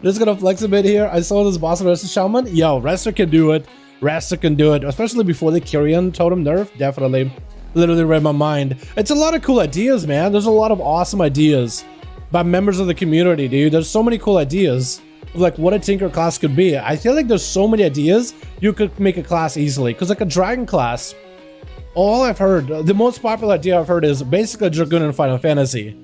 Just gonna flex a bit here. I saw this boss Rester Shaman. Yo, Rester can do it. Rester can do it, especially before the Kyrian totem nerf. Definitely. Literally read my mind. It's a lot of cool ideas, man. There's a lot of awesome ideas by members of the community, dude. There's so many cool ideas of like what a Tinker class could be. I feel like there's so many ideas you could make a class easily. Because like a Dragon class, all I've heard, the most popular idea I've heard is basically a Dragoon in Final Fantasy.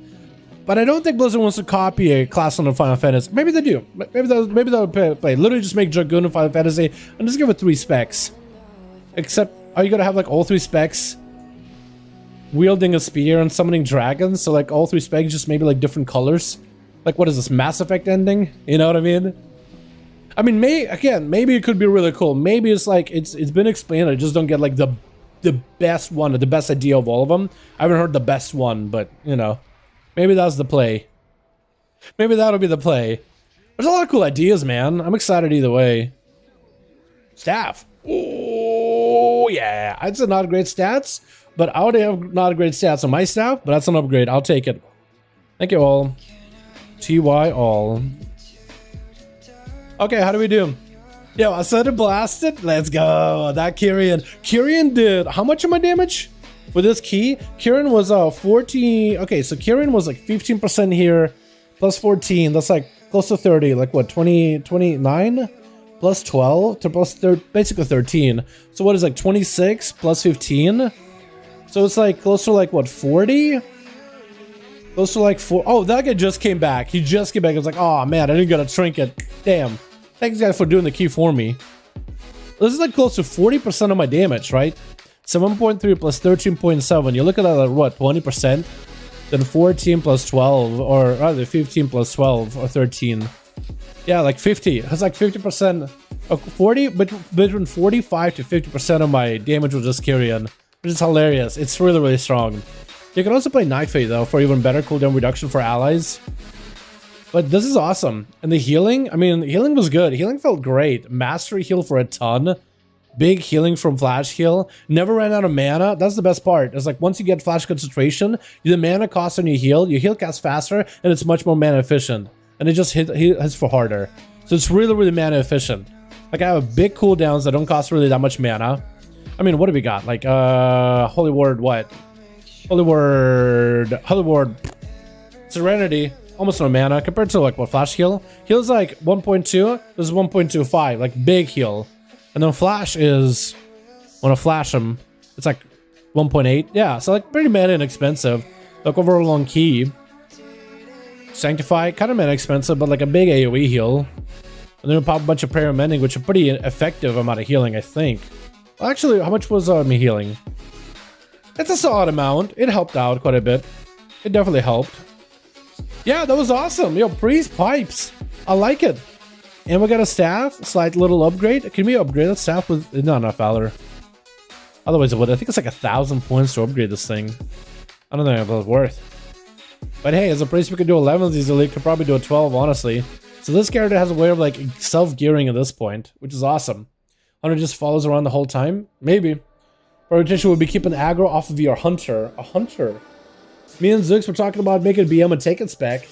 But I don't think Blizzard wants to copy a class on the Final Fantasy. Maybe they do. Maybe they'll play. Literally just make Dragoon in Final Fantasy and just give it 3 specs. Except, are you gonna have like all 3 specs wielding a spear and summoning dragons? So like all 3 specs just maybe like different colors? Like what is this, Mass Effect ending? You know what I mean? I mean, maybe it could be really cool. Maybe it's like, it's been explained, I just don't get like the best one, or the best idea of all of them. I haven't heard the best one, but you know. Maybe that's the play. Maybe that'll be the play. There's a lot of cool ideas, man. I'm excited either way. Staff. Oh, yeah. I'd say not great stats, but I would have not great stats on my staff, but that's an upgrade. I'll take it. Thank you all. TY all. Okay, how do we do? Yo, I said to blast it. Let's go. That Kyrian. Kyrian did how much of my damage? With this key, Kyrian was 40. Okay, so Kyrian was like 15% here, plus 14. That's like close to 30. Like what, 29 plus 12 to plus basically 13. So what is like 26 plus 15? So it's like close to like what, 40? Close to like 4. Oh, that guy just came back. He just came back. I was like, oh man, I didn't get a trinket. Damn. Thanks guys for doing the key for me. This is like close to 40% of my damage, right? 7.3 plus 13.7. You look at that like what, 20%? Then 14 plus 12, or rather 15 plus 12, or 13. Yeah, like 50. It's like 50%. 40, but between 45 to 50% of my damage was just Kyrian, which is hilarious. It's really, really strong. You can also play Nightfade though for even better cooldown reduction for allies. But this is awesome. And the healing, I mean, healing was good. Healing felt great. Mastery heal for a ton. Big healing from flash heal. Never ran out of mana. That's the best part. It's like once you get flash concentration, the mana cost on your heal cast faster, and it's much more mana efficient. And it just hits for harder. So it's really, really mana efficient. Like I have big cooldowns that don't cost really that much mana. I mean, what do we got? Like Holy Word what? Holy Word Serenity. Almost no mana compared to like what flash heal. Heal's like 1.2. This is 1.25. Like big heal. And then flash is, when I flash them, it's like 1.8. Yeah, so like pretty mana inexpensive. Like overall long key. Sanctify, kind of mana expensive, but like a big AoE heal. And then we pop a bunch of prayer and mending, which are pretty effective amount of healing, I think. Well, actually, how much was me healing? It's a solid amount. It helped out quite a bit. It definitely helped. Yeah, that was awesome. Yo, priest pipes. I like it. And we got a staff, slight little upgrade. Can we upgrade that staff with... No, not Valor. Otherwise it would. I think it's like 1,000 points to upgrade this thing. I don't think it's worth. But hey, as a priest, we could do 11s easily. Could probably do a 12, honestly. So this character has a way of like self-gearing at this point, which is awesome. Hunter just follows around the whole time? Maybe. Rotation would be keeping aggro off of your Hunter. A Hunter? Me and Zooks were talking about making BM a take it spec.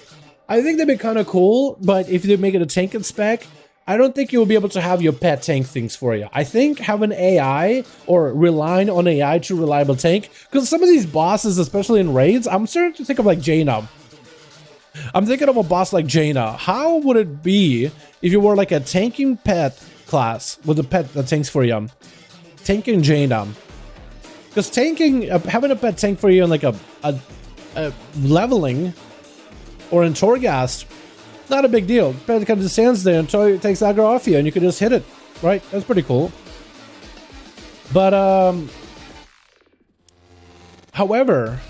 I think they'd be kind of cool, but if they make it a tank spec, I don't think you'll be able to have your pet tank things for you. I think having AI or relying on AI to reliable tank, because some of these bosses, especially in raids, I'm starting to think of like Jaina. I'm thinking of a boss like Jaina. How would it be if you were like a tanking pet class with a pet that tanks for you? Tanking Jaina. Because tanking, having a pet tank for you in like a leveling or in Torghast, not a big deal. Pet kind of just stands there until it takes aggro off you and you can just hit it, right? That's pretty cool. But, however,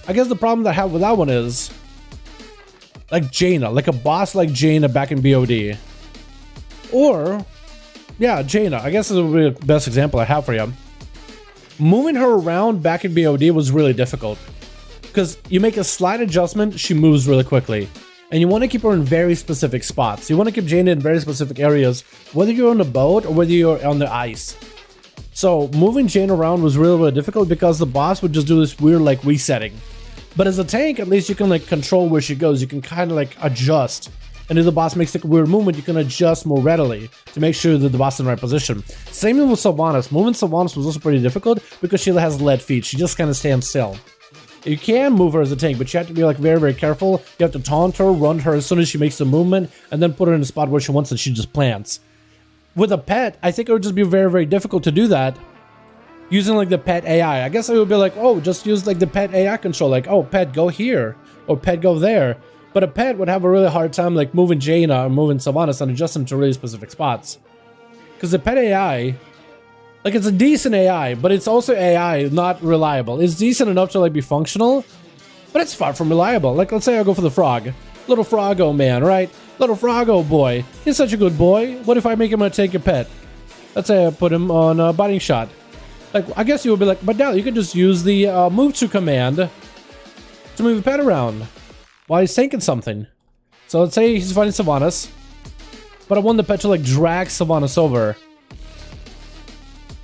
I guess the problem that I have with that one is, like Jaina, like a boss like Jaina back in BOD. Or, yeah, Jaina, I guess this would be the best example I have for you. Moving her around back in BOD was really difficult. Because you make a slight adjustment, she moves really quickly. And you want to keep her in very specific spots. You want to keep Jaina in very specific areas, whether you're on the boat or whether you're on the ice. So moving Jaina around was really, really difficult because the boss would just do this weird like resetting. But as a tank, at least you can like control where she goes. You can kind of like adjust. And if the boss makes like a weird movement, you can adjust more readily to make sure that the boss is in the right position. Same with Sylvanas. Moving Sylvanas was also pretty difficult because she has lead feet. She just kind of stands still. You can move her as a tank, but you have to be like very, very careful. You have to taunt her, run her as soon as she makes the movement, and then put her in a spot where she wants and she just plants. With a pet, I think it would just be very, very difficult to do that using like the pet AI. I guess I would be like, oh, just use like the pet AI control, like, oh, pet go here, or pet go there. But a pet would have a really hard time like moving Jaina or moving Sylvanas and adjust them to really specific spots. Because the pet AI, like it's a decent AI, but it's also AI not reliable. It's decent enough to like be functional, but it's far from reliable. Like let's say I go for the frog. Little Froggo man, right? Little Froggo boy. He's such a good boy. What if I make him a take a pet? Let's say I put him on a biting shot. Like I guess you would be like, but now you can just use the move to command to move the pet around while he's tanking something. So let's say he's fighting Sylvanas, but I want the pet to like drag Sylvanas over.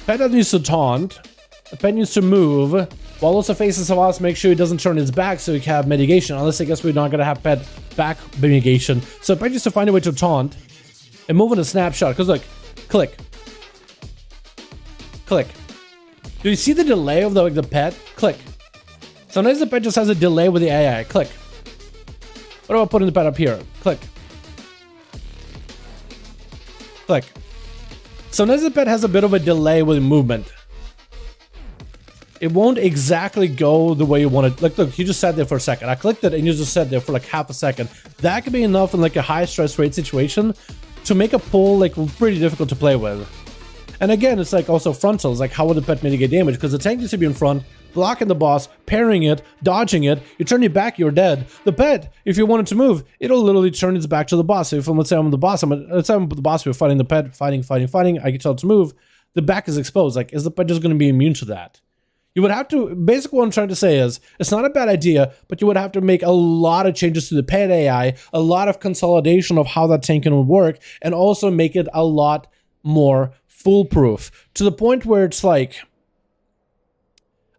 Pet needs to taunt. The pet needs to move while also facing Sylvanas. Make sure he doesn't turn his back so he can have mitigation. Unless I guess we're not gonna have pet back mitigation. So pet needs to find a way to taunt and move in a snapshot. Because like, click, click. Do you see the delay of the pet? Click. Sometimes the pet just has a delay with the AI. Click. What about putting the pet up here? Click. Click. Sometimes the pet has a bit of a delay with movement. It won't exactly go the way you want it. Like, look, you just sat there for a second. I clicked it and you just sat there for like half a second. That could be enough in like a high stress rate situation to make a pull like pretty difficult to play with. And again, it's like also frontals. Like, how would the pet mitigate damage? Because the tank needs to be in front, blocking the boss, parrying it, dodging it. You turn your back, you're dead. The pet, if you want it to move, it'll literally turn its back to the boss. So if let's say I'm the boss, let's say I'm the boss, we're fighting the pet, fighting. I can tell it to move. The back is exposed. Like, is the pet just going to be immune to that? You would have to, basically what I'm trying to say is, it's not a bad idea, but you would have to make a lot of changes to the pet AI, a lot of consolidation of how that tank can work, and also make it a lot more foolproof, to the point where it's like,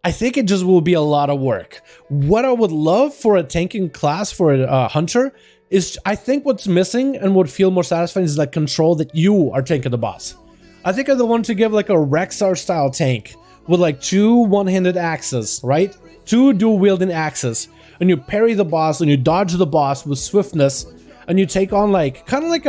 I think it just will be a lot of work. What I would love for a tanking class for a hunter is, I think what's missing and would feel more satisfying is like control that you are tanking the boss. I think I want to give like a Rexar style tank with like 2 one-handed axes, right? 2 dual wielding axes, and you parry the boss and you dodge the boss with swiftness, and you take on like, kind of like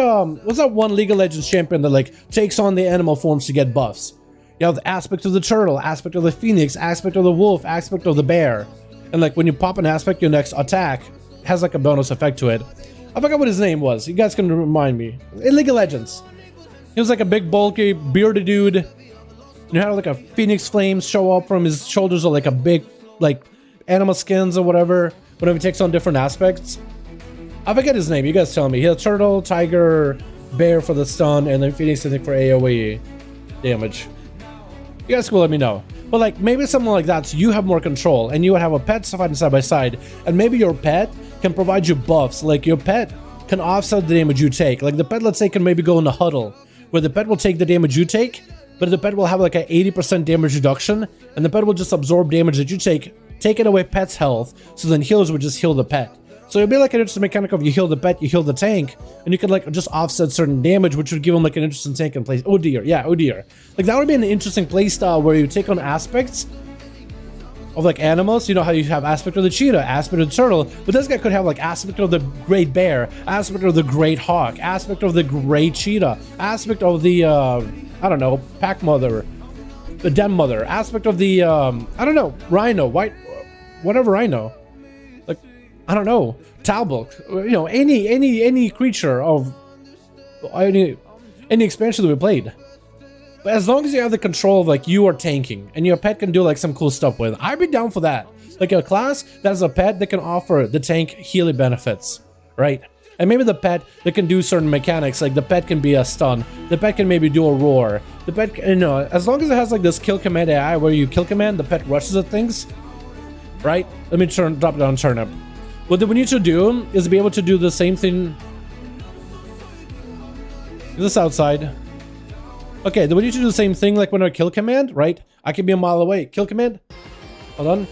what's that one League of Legends champion that like takes on the animal forms to get buffs? You have the aspect of the turtle, aspect of the phoenix, aspect of the wolf, aspect of the bear. And like when you pop an aspect, your next attack has like a bonus effect to it. I forgot what his name was. You guys can remind me. In League of Legends. He was like a big, bulky, bearded dude. And you had like a phoenix flame show up from his shoulders, or like a big, like animal skins or whatever. Whenever he takes on different aspects. I forget his name. You guys tell me. He had turtle, tiger, bear for the stun, and then phoenix I think for AoE damage. You guys will let me know. But like maybe something like that, so you have more control, and you would have a pet fighting side by side, and maybe your pet can provide you buffs. Like your pet can offset the damage you take. Like the pet, let's say, can maybe go in a huddle, where the pet will take the damage you take, but the pet will have like an 80% damage reduction, and the pet will just absorb damage that you take taking away pet's health, so then healers would just heal the pet. So it'd be like an interesting mechanic of you heal the pet, you heal the tank, and you could like just offset certain damage, which would give him like an interesting tank in place. Oh dear, yeah, oh dear. Like that would be an interesting playstyle where you take on aspects of like animals. You know how you have aspect of the cheetah, aspect of the turtle, but this guy could have like aspect of the great bear, aspect of the great hawk, aspect of the great cheetah, aspect of the I don't know, pack mother, the den mother, aspect of the I don't know, rhino, white, whatever rhino. Like I don't know, Talbot, you know, any creature of any expansion that we played. But as long as you have the control of like you are tanking and your pet can do like some cool stuff with, I'd be down for that. Like a class that has a pet that can offer the tank healing benefits, right? And maybe the pet that can do certain mechanics, like the pet can be a stun, the pet can maybe do a roar, the pet, you know, as long as it has like this kill command AI where you kill command, the pet rushes at things, right? Let me drop down turnip. What we need to do is be able to do the same thing. Is this outside? Okay, then we need to do the same thing like when I kill command, right? I can be a mile away. Kill command. Hold on.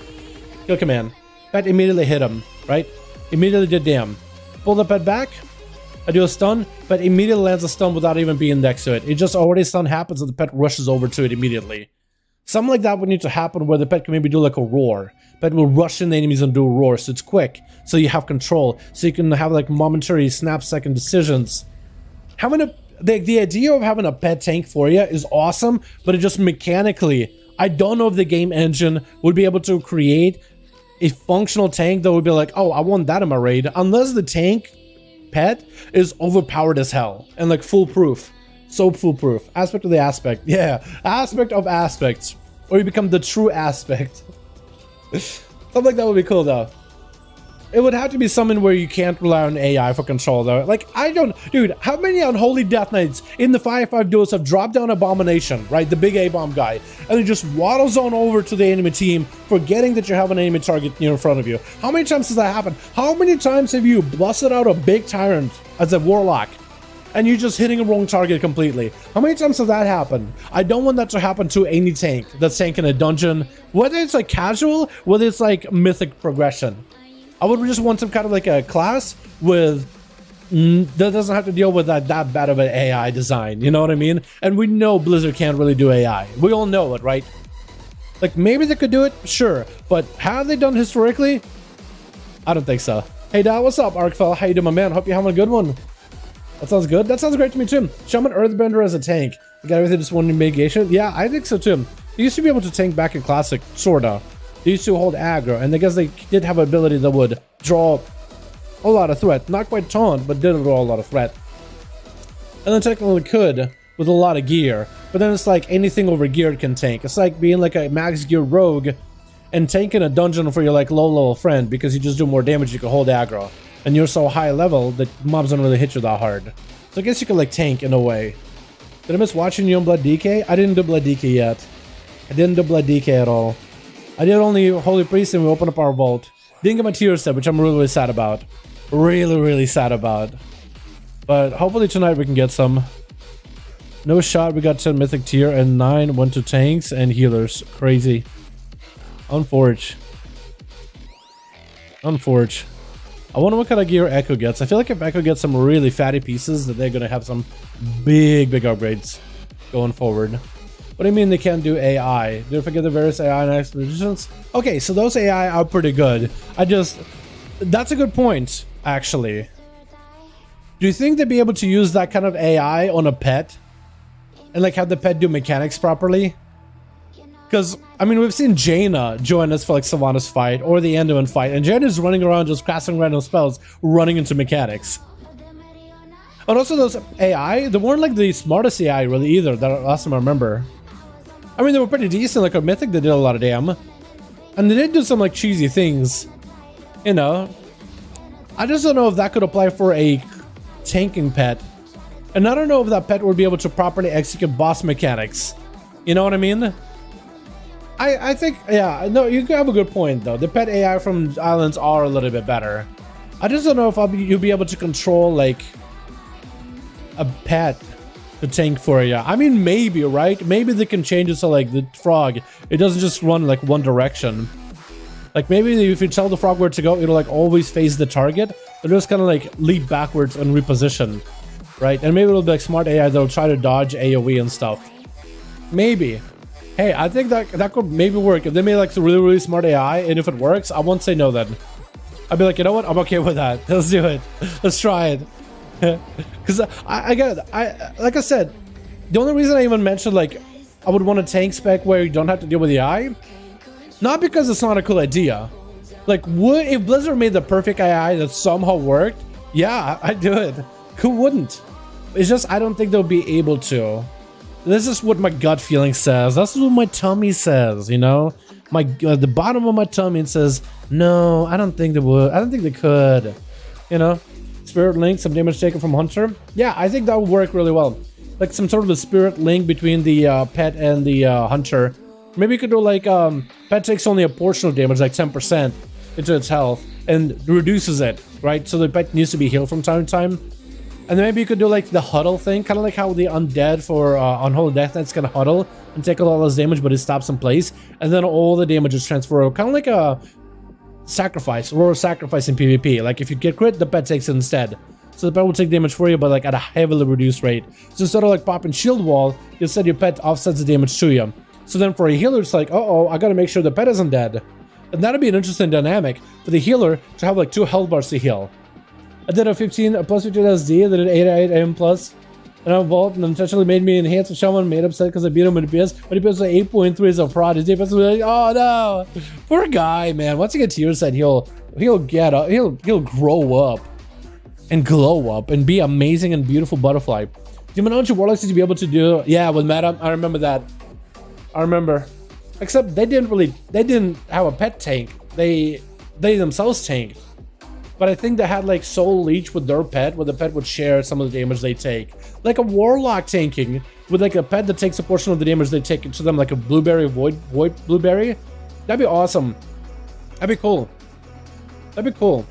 Kill command. Pet immediately hit him, right? Immediately did damn. Pull the pet back. I do a stun, but immediately lands a stun without even being next to it. It just already stun happens and the pet rushes over to it immediately. Something like that would need to happen where the pet can maybe do like a roar. Pet will rush in the enemies and do a roar, so it's quick, so you have control, so you can have like momentary snap-second decisions. Having a the idea of having a pet tank for you is awesome, but it just mechanically, I don't know if the game engine would be able to create a functional tank that would be like, oh, I want that in my raid, unless the tank pet is overpowered as hell and like foolproof. So foolproof. Aspect of the aspect. Yeah, aspect of aspects. Or you become the true aspect. Something like that would be cool though. It would have to be something where you can't rely on AI for control though. Like, I don't... Dude, how many Unholy Death Knights in the 5-5 duels have dropped down Abomination, right? The big A-bomb guy. And he just waddles on over to the enemy team, forgetting that you have an enemy target in front of you. How many times does that happen? How many times have you busted out a big tyrant as a warlock and you're just hitting a wrong target completely? How many times has that happened? I don't want that to happen to any tank that's tanking a dungeon, whether it's like casual, whether it's like mythic progression. I would just want some kind of like a class with that doesn't have to deal with that bad of an AI design, you know what I mean? And we know Blizzard can't really do AI. We all know it, right? Like, maybe they could do it, sure, but have they done historically? I don't think so. Hey Dal, what's up, Arkfell? How you doing, my man? Hope you're having a good one. That sounds good. That sounds great to me too. Shaman Earthbender as a tank. You got everything just one mitigation? Yeah, I think so too. You used to be able to tank back in Classic, sorta. They used to hold aggro, and I guess they did have an ability that would draw a lot of threat. Not quite taunt, but did draw a lot of threat. And then technically could with a lot of gear. But then it's like anything over geared can tank. It's like being like a max gear rogue and tanking a dungeon for your like low level friend because you just do more damage, you can hold aggro. And you're so high level that mobs don't really hit you that hard. So I guess you can like tank in a way. Did I miss watching you on Blood DK? I didn't do Blood DK yet. I didn't do Blood DK at all. I did only Holy Priest and we opened up our vault. Didn't get my tier set, which I'm really, really sad about. Really, really sad about. But hopefully tonight we can get some. No shot, we got 10 mythic tier and 9 went to tanks and healers. Crazy. Unforge. Unforge. I wonder what kind of gear Echo gets. I feel like if Echo gets some really fatty pieces, that they're gonna have some big upgrades going forward. What do you mean they can't do AI? Did I forget the various AI and expeditions? Okay, so those AI are pretty good. That's a good point, actually. Do you think they'd be able to use that kind of AI on a pet? And like have the pet do mechanics properly? Because, I mean, we've seen Jaina join us for like Sylvanas fight or the Enderman fight, and Jaina's running around just casting random spells, running into mechanics. And also those AI, they weren't like the smartest AI really either, that last time I remember. I mean, they were pretty decent, like a Mythic, they did a lot of damn. And they did do some like cheesy things, you know. I just don't know if that could apply for a tanking pet. And I don't know if that pet would be able to properly execute boss mechanics. You know what I mean? I think, yeah, no, you have a good point though. The pet AI from Islands are a little bit better. I just don't know if you'll be able to control like a pet to tank for you. I mean, maybe, right? Maybe they can change it so like the frog, it doesn't just run like one direction. Like maybe if you tell the frog where to go, it'll like always face the target. It'll just kind of like leap backwards and reposition, right? And maybe it'll be like smart AI that'll try to dodge AoE and stuff. Maybe. Hey, I think that could maybe work. If they made like a really, really smart AI, and if it works, I won't say no then. I'd be like, you know what? I'm okay with that. Let's do it. Let's try it. Because I get it. Like I said, the only reason I even mentioned like I would want a tank spec where you don't have to deal with the AI, not because it's not a cool idea. Like, if Blizzard made the perfect AI that somehow worked? Yeah, I'd do it. Who wouldn't? It's just I don't think they'll be able to. This is what my gut feeling says. That's what my tummy says, you know? The bottom of my tummy says, no, I don't think they would. I don't think they could. You know? Spirit link, some damage taken from Hunter. Yeah, I think that would work really well. Like some sort of a spirit link between the pet and the Hunter. Maybe you could do like, pet takes only a portion of damage, like 10% into its health, and reduces it, right? So the pet needs to be healed from time to time. And then maybe you could do like the huddle thing, kind of like how the undead for Unholy Death Knights can huddle and take a lot less damage, but it stops in place. And then all the damage is transferred, kind of like a sacrifice, royal sacrifice in PvP. Like if you get crit, the pet takes it instead. So the pet will take damage for you, but like at a heavily reduced rate. So instead of like popping shield wall, instead your pet offsets the damage to you. So then for a healer, it's like, uh-oh, I gotta make sure the pet isn't dead. And that'd be an interesting dynamic for the healer to have like 2 health bars to heal. I did a 15 SD, I did an 8 AM plus, and I vault and intentionally made me enhance with someone made upset because I beat him with DPS. But DPS like 8.3 is a fraud. His DPS was like, oh no, poor guy, man. Once he gets to your side, he'll get up, he'll grow up and glow up and be amazing and beautiful butterfly. Demonology Warlocks used to be able to do, yeah, with Meta. I remember that. I remember, except they didn't have a pet tank. They themselves tanked. But I think they had like Soul Leech with their pet, where the pet would share some of the damage they take. Like a Warlock tanking with like a pet that takes a portion of the damage they take to them, like a Blueberry Void Blueberry. That'd be awesome. That'd be cool. That'd be cool.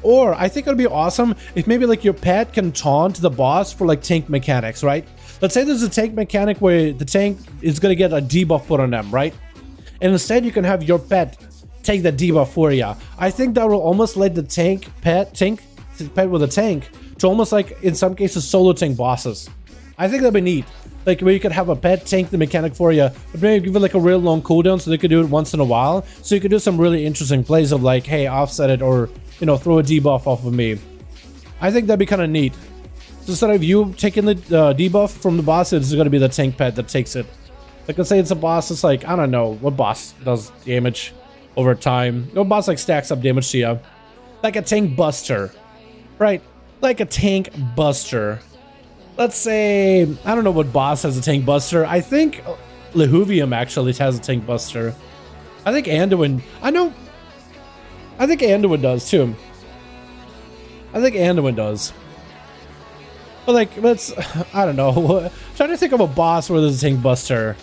Or I think it'd be awesome if maybe like your pet can taunt the boss for like tank mechanics, right? Let's say there's a tank mechanic where the tank is gonna get a debuff put on them, right? And instead you can have your pet take that debuff for you. I think that will almost let the pet with a tank to almost like in some cases solo tank bosses. I think that'd be neat. Like where you could have a pet tank the mechanic for you, but maybe give it like a real long cooldown so they could do it once in a while. So you could do some really interesting plays of like, hey, offset it, or you know, throw a debuff off of me. I think that'd be kind of neat. So instead of you taking the debuff from the boss, it's gonna be the tank pet that takes it. Like let's say it's a boss, it's like, I don't know, what boss does damage over time? No boss like stacks up damage to you. Like a tank buster. Right? Like a tank buster. Let's say, I don't know what boss has a tank buster. I think Lehuvium actually has a tank buster. I think Anduin, I think Anduin does too. I think Anduin does. But like, I don't know. I'm trying to think of a boss where there's a tank buster.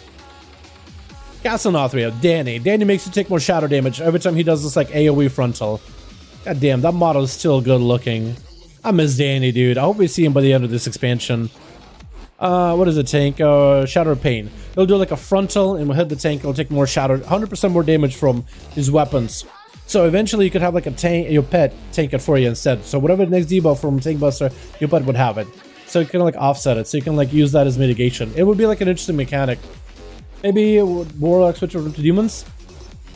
Castle Nothria, Danny. Danny makes you take more shadow damage every time he does this like AoE frontal. God damn, that model is still good looking. I miss Danny, dude. I hope we see him by the end of this expansion. What is it, tank? Shadow Pain. He'll do like a frontal and we'll hit the tank. It'll take more shadow, 100% more damage from his weapons. So eventually you could have like a tank, your pet tank it for you instead. So whatever the next debuff from Tank Buster, your pet would have it. So you can like offset it. So you can like use that as mitigation. It would be like an interesting mechanic. Maybe a Warlock switch over to demons?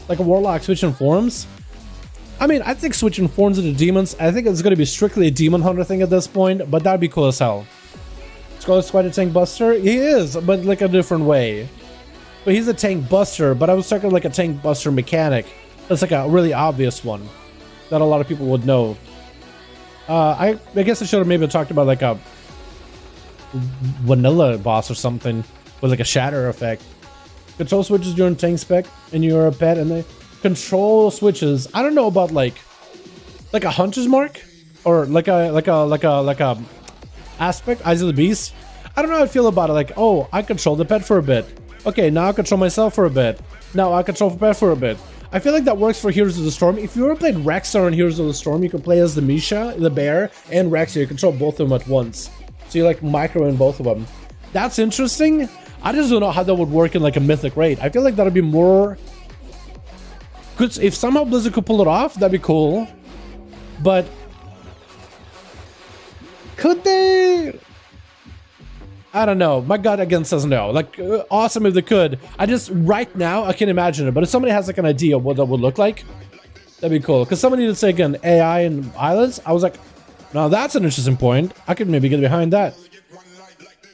Like a Warlock switching forms? I mean, I think switching forms into demons, I think it's going to be strictly a demon hunter thing at this point, but that'd be cool as hell. Scarlet's quite a tank buster? He is, but like a different way. But he's a tank buster, but I was talking like a tank buster mechanic. That's like a really obvious one that a lot of people would know. I guess I should have maybe talked about like a vanilla boss or something with like a shatter effect. Control switches during tank spec and you're a pet, and they control switches. I don't know about like a hunter's mark or like a aspect, Eyes of the Beast. I don't know how I feel about it. Like, oh, I control the pet for a bit. Okay, now I control myself for a bit. Now I control the pet for a bit. I feel like that works for Heroes of the Storm. If you ever played Rexar in Heroes of the Storm, you can play as the Misha, the bear, and Rexar. You control both of them at once. So you like micro in both of them. That's interesting. I just don't know how that would work in like a mythic raid. I feel like that would be more if somehow Blizzard could pull it off, that'd be cool. But could they? I don't know. My gut again says no. Like, awesome if they could. Right now, I can't imagine it. But if somebody has like an idea of what that would look like, that'd be cool. Because somebody did say again, AI and islands. I was like, now that's an interesting point. I could maybe get behind that.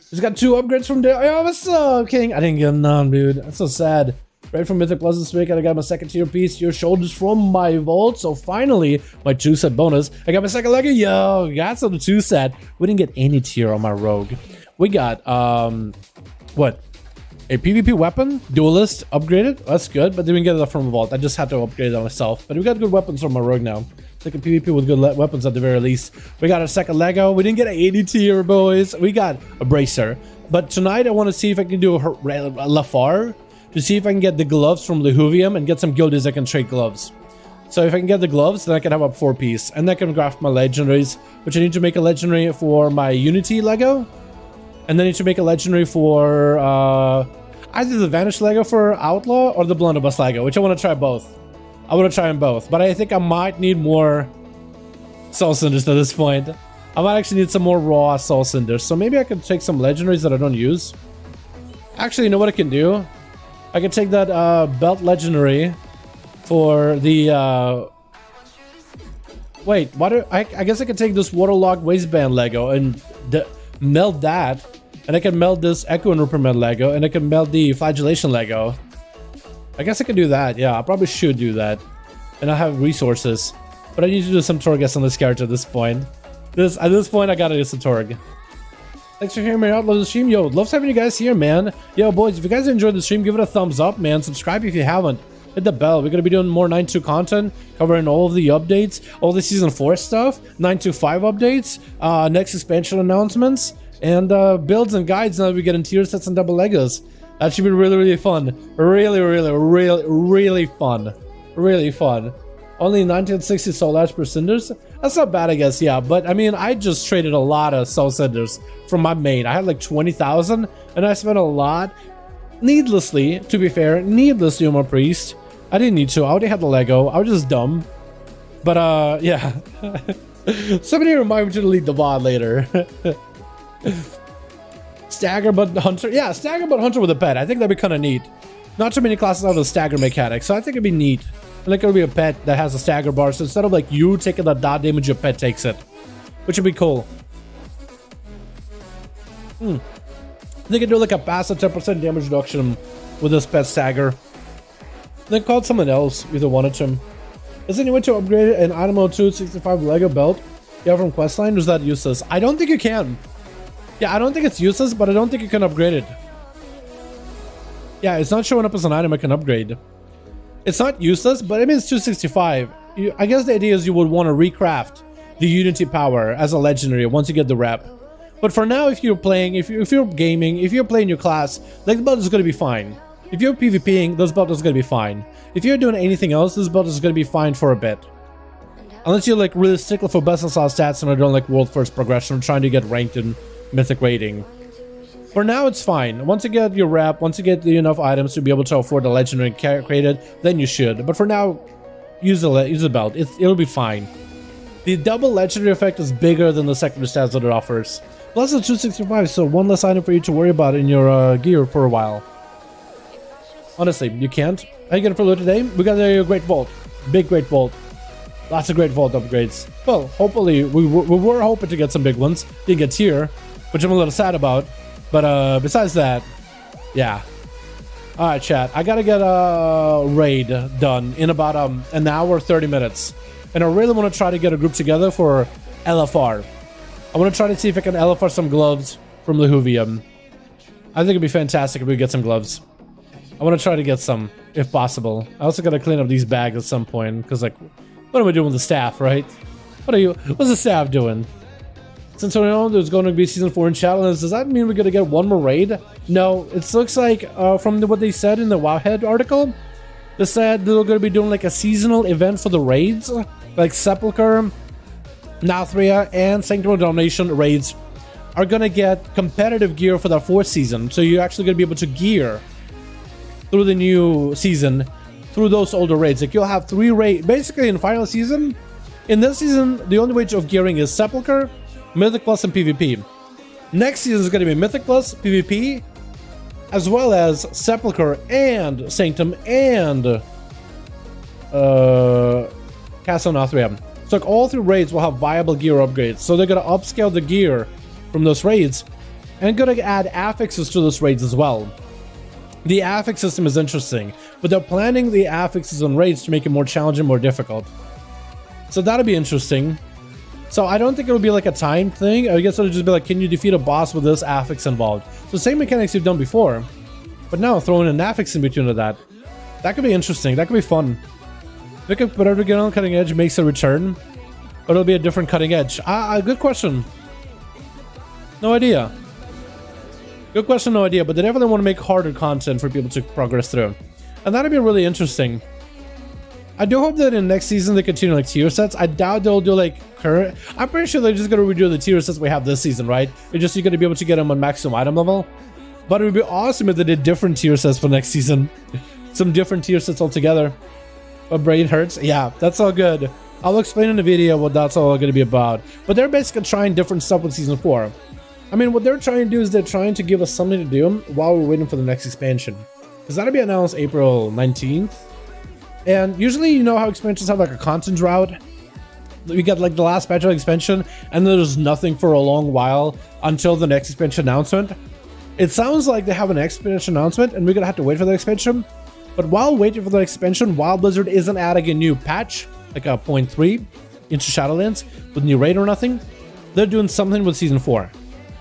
He's got 2 upgrades from there. Oh, what's up, King? I didn't get none, dude. That's so sad. Right from Mythic Plus this week, and I got my 2nd tier piece, your shoulders from my vault. So finally, my 2-set bonus. I got my 2nd Lego. Yo, that's on the 2-set. We didn't get any tier on my rogue. We got, what? A PvP weapon, duelist, upgraded. That's good, but didn't get it from a vault. I just had to upgrade it myself. But we got good weapons from my rogue now. Like a PvP with good weapons at the very least. We got a 2nd Lego. We didn't get an 80 tier, boys. We got a bracer. But tonight I want to see if I can do a Lafar to see if I can get the gloves from the Huvium and get some guildies that can trade gloves. So if I can get the gloves, then I can have a 4-piece. And I can craft my legendaries, which I need to make a legendary for my Unity Lego. And then I need to make a legendary for either the Vanish Lego for Outlaw or the Blunderbuss Lego, which I want to try both. I want to try them both, but I think I might need more Soul Cinders at this point. I might actually need some more raw Soul Cinders, so maybe I could take some legendaries that I don't use. Actually, you know what I can do? I can take that belt legendary for the... Wait, I guess I can take this Waterlogged Waistband Lego and meld that. And I can meld this Echo and Rupert Lego, and I can meld the Flagellation Lego. I guess I can do that. Yeah, I probably should do that. And I have resources. But I need to do some Torghast on this character at this point. At this point, I gotta do some Torg. Thanks for hearing me out. Love the stream. Yo, loves having you guys here, man. Yo, boys, if you guys enjoyed the stream, give it a thumbs up, man. Subscribe if you haven't. Hit the bell. We're gonna be doing more 9.2 content, covering all of the updates, all the Season 4 stuff, 9.2.5 updates, next expansion announcements, and builds and guides now that we get in tier sets and double Legos. That should be really, really fun. Really fun. Really fun. Only 1960 Soul Ash per Cinders? That's not bad, I guess, yeah. But, I mean, I just traded a lot of Soul Cinders from my main. I had like 20,000, and I spent a lot. Needlessly, to be fair, needlessly on my priest. I didn't need to. I already had the Lego. I was just dumb. But, yeah. Somebody remind me to delete the VOD later. Stagger but Hunter. Yeah, Stagger but Hunter with a pet. I think that'd be kind of neat. Not too many classes have a stagger mechanic, so I think it'd be neat. And like, it'll be a pet that has a stagger bar, so instead of like you taking the dot damage, your pet takes it, which would be cool. They could do like a passive 10% damage reduction with this pet stagger. They called someone else if they wanted to. Is there any way to upgrade an Animal 265 Lego belt? Yeah, from Questline, or is that useless? I don't think you can. Yeah, I don't think it's useless, but I don't think you can upgrade it. Yeah, it's not showing up as an item I can upgrade. It's not useless, but I mean it's 265. I guess the idea is you would want to recraft the Unity power as a legendary once you get the rep. But for now, if you're playing, if you're gaming, if you're playing your class, like the belt is going to be fine. If you're PvPing, this belt is going to be fine. If you're doing anything else, this belt is going to be fine for a bit. Unless you're like really stickler for best in class stats and are doing like world first progression, trying to get ranked in mythic rating. For now, it's fine. Once you get your rep, once you get enough items to be able to afford the legendary created, then you should. But for now, use the belt. It'll be fine. The double legendary effect is bigger than the secondary stats that it offers. Plus the 265, so one less item for you to worry about in your gear for a while. Honestly, you can't. How you gonna for loot today? We got a great vault. Big great vault. Lots of great vault upgrades. Well, hopefully, we were hoping to get some big ones. Didn't get tier, which I'm a little sad about. But besides that, yeah. Alright, chat. I gotta get a raid done in about an hour, 30 minutes. And I really want to try to get a group together for LFR. I want to try to see if I can LFR some gloves from the Huvium. I think it'd be fantastic if we get some gloves. I want to try to get some, if possible. I also gotta clean up these bags at some point, because like, what am I doing with the staff, right? What's the staff doing? Since we know there's going to be Season 4 in Shadowlands, does that mean we're going to get one more raid? No, it looks like from what they said in the Wowhead article, they said they're going to be doing like a seasonal event for the raids, like Sepulchre, Nathria, and Sanctuary Domination raids are going to get competitive gear for their 4th season. So you're actually going to be able to gear through the new season through those older raids. Like you'll have 3 raids. Basically in final season, in this season, the only way of gearing is Sepulchre, Mythic Plus, and PvP. Next season is going to be Mythic Plus, PvP, as well as Sepulchre and Sanctum and Castle Nothrium. So like all 3 raids will have viable gear upgrades. So they're going to upscale the gear from those raids and going to add affixes to those raids as well. The affix system is interesting, but they're planning the affixes on raids to make it more challenging, more difficult. So that'll be interesting. So I don't think it'll be like a time thing. I guess it'll just be like, can you defeat a boss with this affix involved? So same mechanics you've done before, but now throwing an affix in between of that. That could be interesting. That could be fun. Look at whatever get on cutting edge makes a return, or it'll be a different cutting edge. Good question. No idea. Good question, no idea. But they definitely want to make harder content for people to progress through, and that'd be really interesting. I do hope that in next season they continue like tier sets. I doubt they'll do like current. I'm pretty sure they're just gonna redo the tier sets we have this season, right? It's just you're gonna be able to get them on maximum item level. But it would be awesome if they did different tier sets for next season. Some different tier sets altogether. My brain hurts. Yeah, that's all good. I'll explain in the video what that's all gonna be about. But they're basically trying different stuff with season 4. I mean, what they're trying to do is they're trying to give us something to do while we're waiting for the next expansion. Because that'll be announced April 19th. And usually, you know how expansions have like a content drought? We get like the last patch of expansion, and there's nothing for a long while until the next expansion announcement. It sounds like they have an expansion announcement, and we're gonna have to wait for the expansion. But while waiting for the expansion, while Blizzard isn't adding a new patch, like a 0.3 into Shadowlands with new raid or nothing, they're doing something with Season 4.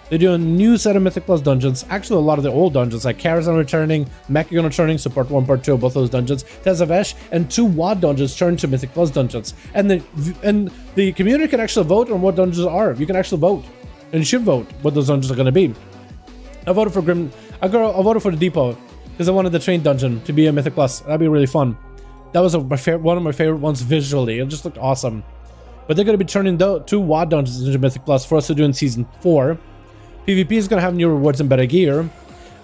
They're doing a new set of Mythic Plus dungeons. Actually, a lot of the old dungeons, like Karazhan returning, Mechagon returning, so part 1, part 2 of both those dungeons. Tezavesh and 2 WoD dungeons turned to Mythic Plus dungeons. And the community can actually vote on what dungeons are. You can actually vote. And you should vote what those dungeons are going to be. I voted for I voted for the Depot, because I wanted the train dungeon to be a Mythic Plus. That'd be really fun. That was one of my favorite ones visually. It just looked awesome. But they're going to be turning 2 WoD dungeons into Mythic Plus for us to do in Season 4. PvP is going to have new rewards and better gear.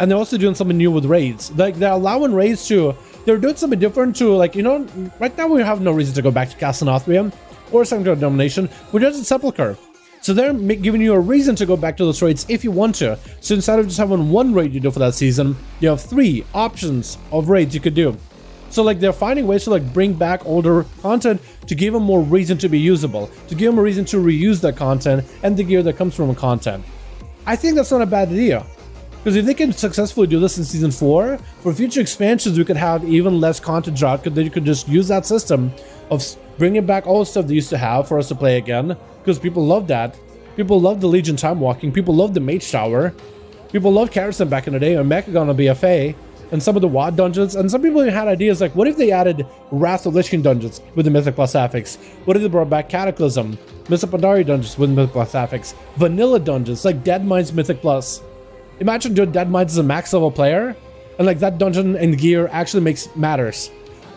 And they're also doing something new with raids. Like, they're allowing raids to... They're doing something different to, like, you know... Right now, we have no reason to go back to Castle Nothrium or Sanctuary Domination. We're just in Sepulchre. So they're giving you a reason to go back to those raids if you want to. So instead of just having 1 raid you do for that season, you have 3 options of raids you could do. So, like, they're finding ways to, like, bring back older content to give them more reason to be usable. To give them a reason to reuse that content and the gear that comes from the content. I think that's not a bad idea, because if they can successfully do this in Season 4, for future expansions we could have even less content drought, because then you could just use that system of bringing back all the stuff they used to have for us to play again, because people love that. People love the Legion time walking, people love the Mage Tower, people love Karazhan back in the day, and Mechagon on BFA, and some of the WoD dungeons, and some people had ideas like, what if they added Wrath of Lich King dungeons with the Mythic Plus affix? What if they brought back Cataclysm, Mist of Pandaria dungeons with Mythic Plus affix? Vanilla dungeons, like Dead Mines Mythic Plus. Imagine doing Dead Mines as a max level player, and like that dungeon and gear actually matters.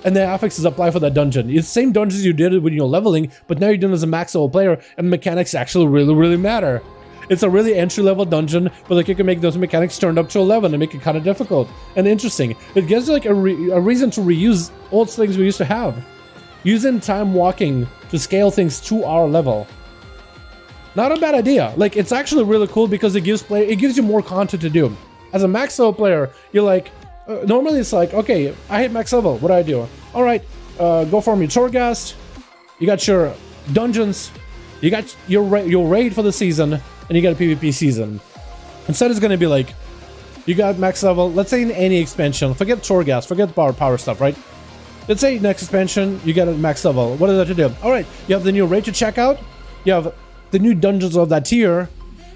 And the affixes apply for that dungeon. It's the same dungeons you did when you're leveling, but now you're doing it as a max level player, and mechanics actually really matter. It's a really entry-level dungeon, but like you can make those mechanics turned up to 11 and make it kind of difficult and interesting. It gives you like a reason to reuse old things we used to have. Using time walking to scale things to our level. Not a bad idea. Like, it's actually really cool because it gives you more content to do. As a max level player, you're like, normally it's like, okay, I hit max level. What do I do? All right, go farm your Torghast. You got your dungeons. You got your raid for the season. And you got a PvP season. Instead, it's going to be like, you got max level, let's say in any expansion, forget Torghast, forget the power stuff, right? Let's say next expansion, you get a max level. What is that to do? All right, you have the new raid to check out, you have the new dungeons of that tier,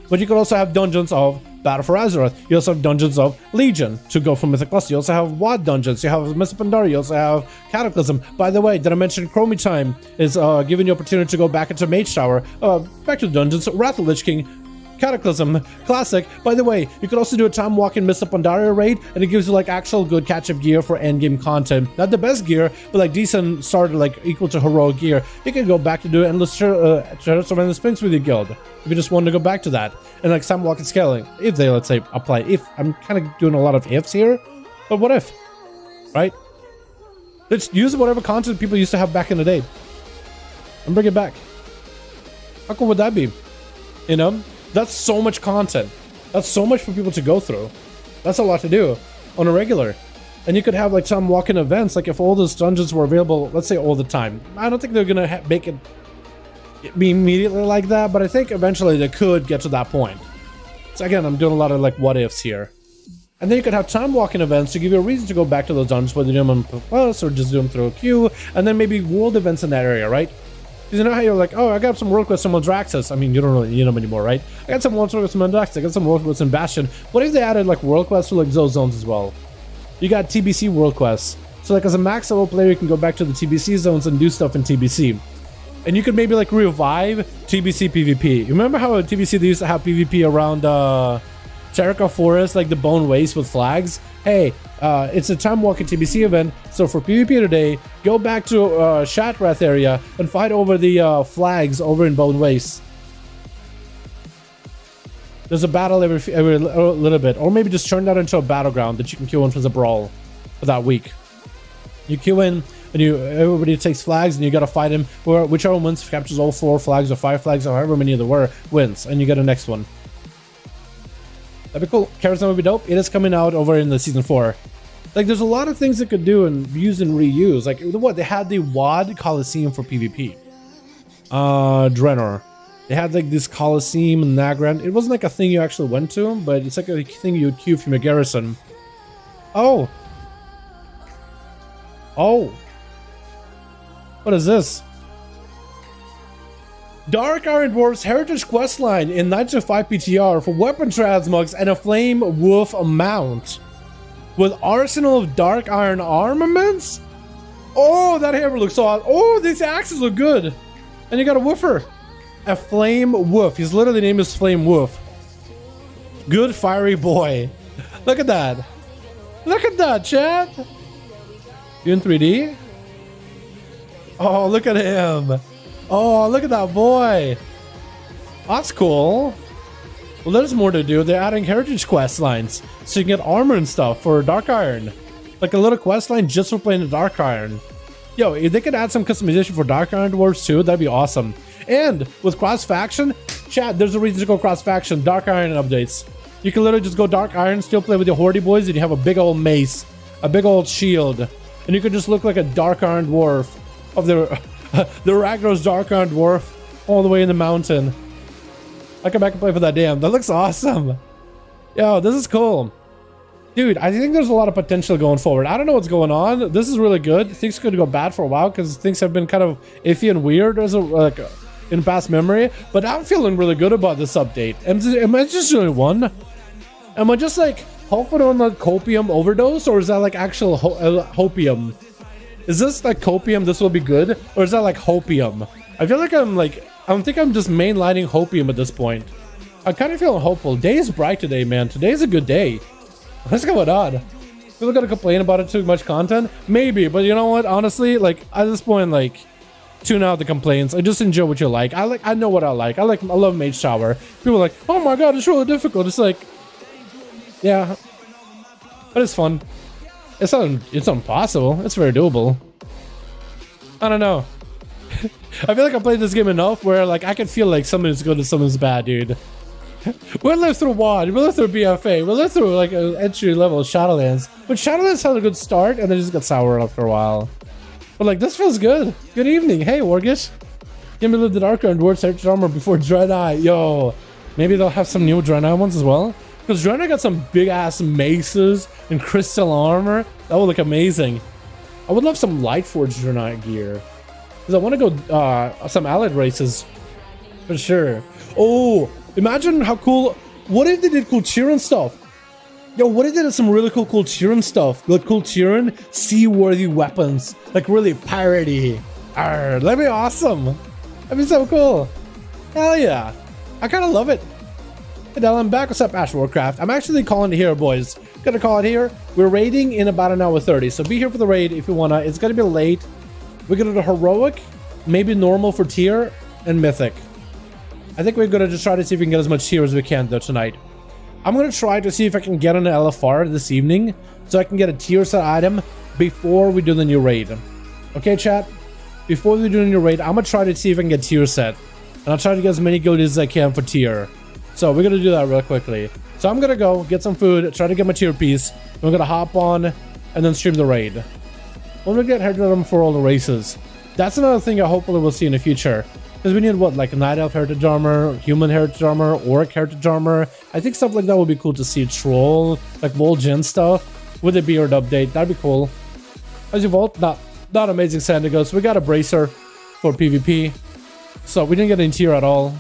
but you could also have dungeons of Battle for Azeroth. You also have dungeons of Legion to go from Mythic Plus. You also have WoD dungeons. You have Mist of Pandaria. You also have Cataclysm. By the way, did I mention Chromie Time is giving you opportunity to go back into Mage Tower, back to the dungeons, Wrath of Lich King, Cataclysm, Classic. By the way, you could also do a time walking Mist of Pandaria raid, and it gives you like actual good catch-up gear for endgame content. Not the best gear, but like decent starter, like equal to heroic gear. You can go back to do endless Chariots of Endless Sphinx with your guild if you just want to go back to that. And like time walking scaling, if they, let's say, apply. If I'm kind of doing a lot of ifs here, but what if, right? Let's use whatever content people used to have back in the day and bring it back. How cool would that be? You know, that's so much content. That's so much for people to go through. That's a lot to do on a regular. And you could have like some walk-in events, like if all those dungeons were available, let's say all the time. I don't think they're gonna make it be immediately like that, but I think eventually they could get to that point. So again, I'm doing a lot of like what ifs here. And then you could have time walking events to give you a reason to go back to those dungeons, whether you do them on Plus or just do them through a queue, and then maybe world events in that area, right? Because you know how you're like, oh, I got some world quests in Mondraxis. I mean, you don't really need them anymore, right? I got some world quests in Mondraxis, I got some world quests in Bastion. What if they added like world quests to like those zones as well? You got TBC world quests. So like as a max level player, you can go back to the TBC zones and do stuff in TBC. And you could maybe like revive TBC PvP. You remember how at TBC they used to have PvP around Terraca Forest, like the Bone Waste with flags? Hey, it's a time walking TBC event, so for PvP today, go back to Shatrath area and fight over the flags over in Bone Waste. There's a battle every little bit, or maybe just turn that into a battleground that you can queue in for the brawl for that week. You queue in, and everybody takes flags, and you gotta fight him. Whichever wins captures all 4 flags or 5 flags, or however many there were, wins, and you get the next one. That'd be cool. Carousel would be dope. It is coming out over in the season 4. Like, there's a lot of things it could do and use and reuse. Like, what? They had the WAD Coliseum for PvP. Draenor. They had, like, this Coliseum in Nagran. It wasn't, like, a thing you actually went to, but it's, like, a thing you would queue from your garrison. Oh. Oh. What is this? Dark Iron Dwarf's Heritage Questline in 9-5 PTR for weapon transmogs and a Flame Wolf mount. With Arsenal of Dark Iron armaments? Oh, that hammer looks awesome. Oh, these axes look good. And you got a woofer. A Flame Wolf. His literally name is Flame Wolf. Good fiery boy. Look at that. Look at that, chat. You in 3D? Oh, look at him. Oh, look at that boy. That's cool. Well, there's more to do. They're adding heritage quest lines, so you can get armor and stuff for Dark Iron. Like a little quest line just for playing the Dark Iron. Yo, if they could add some customization for Dark Iron Dwarves too, that'd be awesome. And with cross-faction, chat, there's a reason to go cross-faction. Dark Iron updates. You can literally just go Dark Iron, still play with your Hordy boys, and you have a big old mace, a big old shield, and you can just look like a Dark Iron Dwarf of the Ragnaros Dark Iron Dwarf all the way in the mountain. I come back and play for that damn. That looks awesome. Yo, this is cool. Dude, I think there's a lot of potential going forward. I don't know what's going on. This is really good. Things could go bad for a while because things have been kind of iffy and weird as in past memory. But I'm feeling really good about this update. Am I just doing one? Am I just like hoping on the copium overdose, or is that like actual hopium? Is this like copium, this will be good? Or is that like hopium? I feel like I think I'm just mainlining hopium at this point. I'm kind of feeling hopeful. Day is bright today, man. Today's a good day. What's going on? People gonna complain about it, too much content? Maybe, but you know what? Honestly, like at this point, like tune out the complaints. I just enjoy what you like. I know what I like. I love Mage Tower. People are like, oh my god, it's really difficult. It's like, yeah, but it's fun. It's impossible. It's very doable. I don't know. I feel like I played this game enough where like I can feel like something's good and something's bad, dude. We'll live through WoD, we'll live through BFA, we'll live through like an entry level Shadowlands. But Shadowlands had a good start and then just got sour after a while. But like this feels good. Good evening. Hey Wargish. Give me live the Dark Iron Dwarf Heritage Armor before Draenei. Yo. Maybe they'll have some new Draenei ones as well. Because Draenei got some big ass maces and crystal armor. That would look amazing. I would love some Lightforged Draenei gear. Because I want to go some allied races. For sure. Oh, imagine how cool. What if they did cool Tyrion stuff? Yo, what if they did some really cool Tyrion stuff? Like cool Tyrion, seaworthy weapons. Like really piratey. Arr, that'd be awesome. That'd be so cool. Hell yeah. I kind of love it. Hey Dalaran, I'm back. What's up, Ash Warcraft? I'm actually calling it here, boys. Gonna call it here. We're raiding in about an hour 30, so be here for the raid if you wanna. It's gonna be late. We're gonna do heroic, maybe normal for tier, and mythic. I think we're gonna just try to see if we can get as much tier as we can though tonight. I'm gonna try to see if I can get an LFR this evening, so I can get a tier set item before we do the new raid. Okay, chat? Before we do the new raid, I'm gonna try to see if I can get tier set. And I'll try to get as many guildies as I can for tier. So we're gonna do that real quickly. So I'm gonna go get some food, try to get my tier piece. We're gonna hop on and then stream the raid. We're gonna get heritage for all the races. That's another thing I hopefully will see in the future. Because we need what, like a Night Elf heritage armor, human heritage armor, orc heritage armor. I think stuff like that would be cool to see. Troll, like Vol'jin stuff with a beard update. That'd be cool. As you vault, not amazing Sandigo. So we got a bracer for PvP. So we didn't get any tier at all.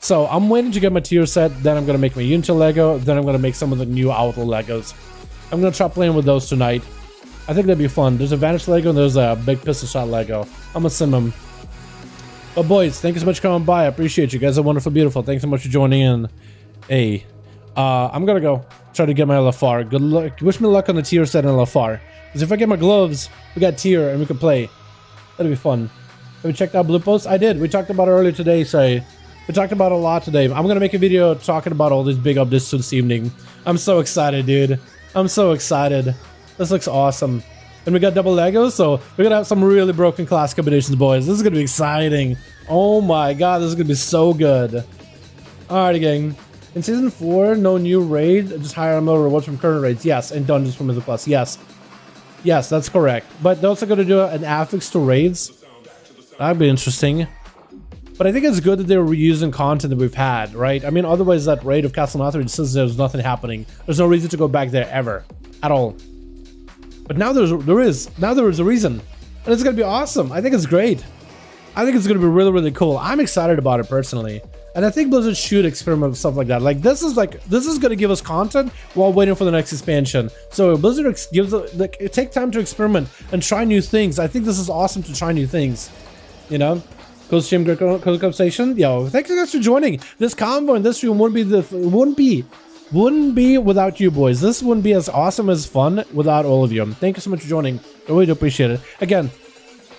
So I'm waiting to get my tier set. Then I'm gonna make my Unity Lego. Then I'm gonna make some of the new Outlaw Legos. I'm gonna try playing with those tonight. I think that'd be fun. There's a Vanish Lego and there's a big pistol shot Lego. I'm gonna sim them. But boys, thank you so much for coming by. I appreciate you guys. Are wonderful, beautiful. Thanks so much for joining in. Hey, I'm gonna go try to get my LFR. Good luck. Wish me luck on the tier set in LFR. Because if I get my gloves, we got tier and we can play. That'd be fun. Have we checked out Blue Post? I did. We talked about it earlier today, so we talked about it a lot today. I'm gonna make a video talking about all these big updates this evening. I'm so excited, dude. I'm so excited. This looks awesome. And we got double Legos, so we're gonna have some really broken class combinations, boys. This is gonna be exciting. Oh my god, this is gonna be so good. Alrighty, gang. In season 4, no new raid, just higher amount of rewards from current raids. Yes, and dungeons from the plus. Yes. Yes, that's correct. But they're also gonna do an affix to raids. That'd be interesting. But I think it's good that they're reusing content that we've had, right? I mean, otherwise that raid of Castle Northridge, since there's nothing happening, there's no reason to go back there ever. At all. But now there is a reason, and it's gonna be awesome. I think it's great. I think it's gonna be really, really cool. I'm excited about it personally, and I think Blizzard should experiment with stuff like that. Like this is gonna give us content while waiting for the next expansion. So Blizzard take time to experiment and try new things. I think this is awesome to try new things. You know, Cold Stream Cold Cup Station. Yo, thank you guys for joining. This convo in this stream wouldn't be without you boys. This wouldn't be as awesome as fun without all of you. Thank you so much for joining. I really do appreciate it. Again,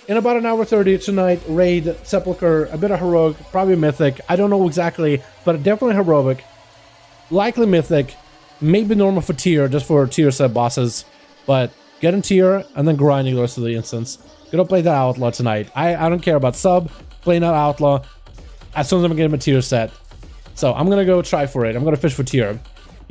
in about an hour 30 tonight, raid, Sepulchre, a bit of heroic, probably mythic. I don't know exactly, but definitely heroic. Likely mythic, maybe normal for tier, just for tier set bosses. But get in tier and then grinding the rest of the instance. Gonna play that outlaw tonight. I don't care about sub, playing that outlaw as soon as I'm getting my tier set. So I'm gonna go try for it. I'm gonna fish for tier.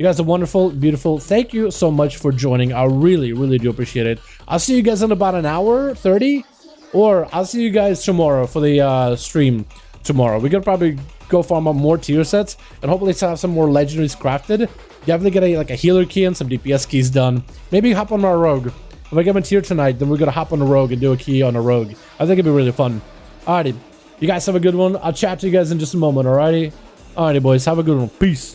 You guys are wonderful, beautiful. Thank you so much for joining. I really, really do appreciate it. I'll see you guys in about an hour 30, or I'll see you guys tomorrow for the stream tomorrow. We're gonna probably go farm up more tier sets and hopefully have some more legendaries crafted. Definitely get a healer key and some DPS keys done. Maybe hop on my rogue. If I get my tier tonight, then we're gonna hop on a rogue and do a key on a rogue. I think it'd be really fun. Alrighty, you guys have a good one. I'll chat to you guys in just a moment. Alrighty, boys, have a good one. Peace.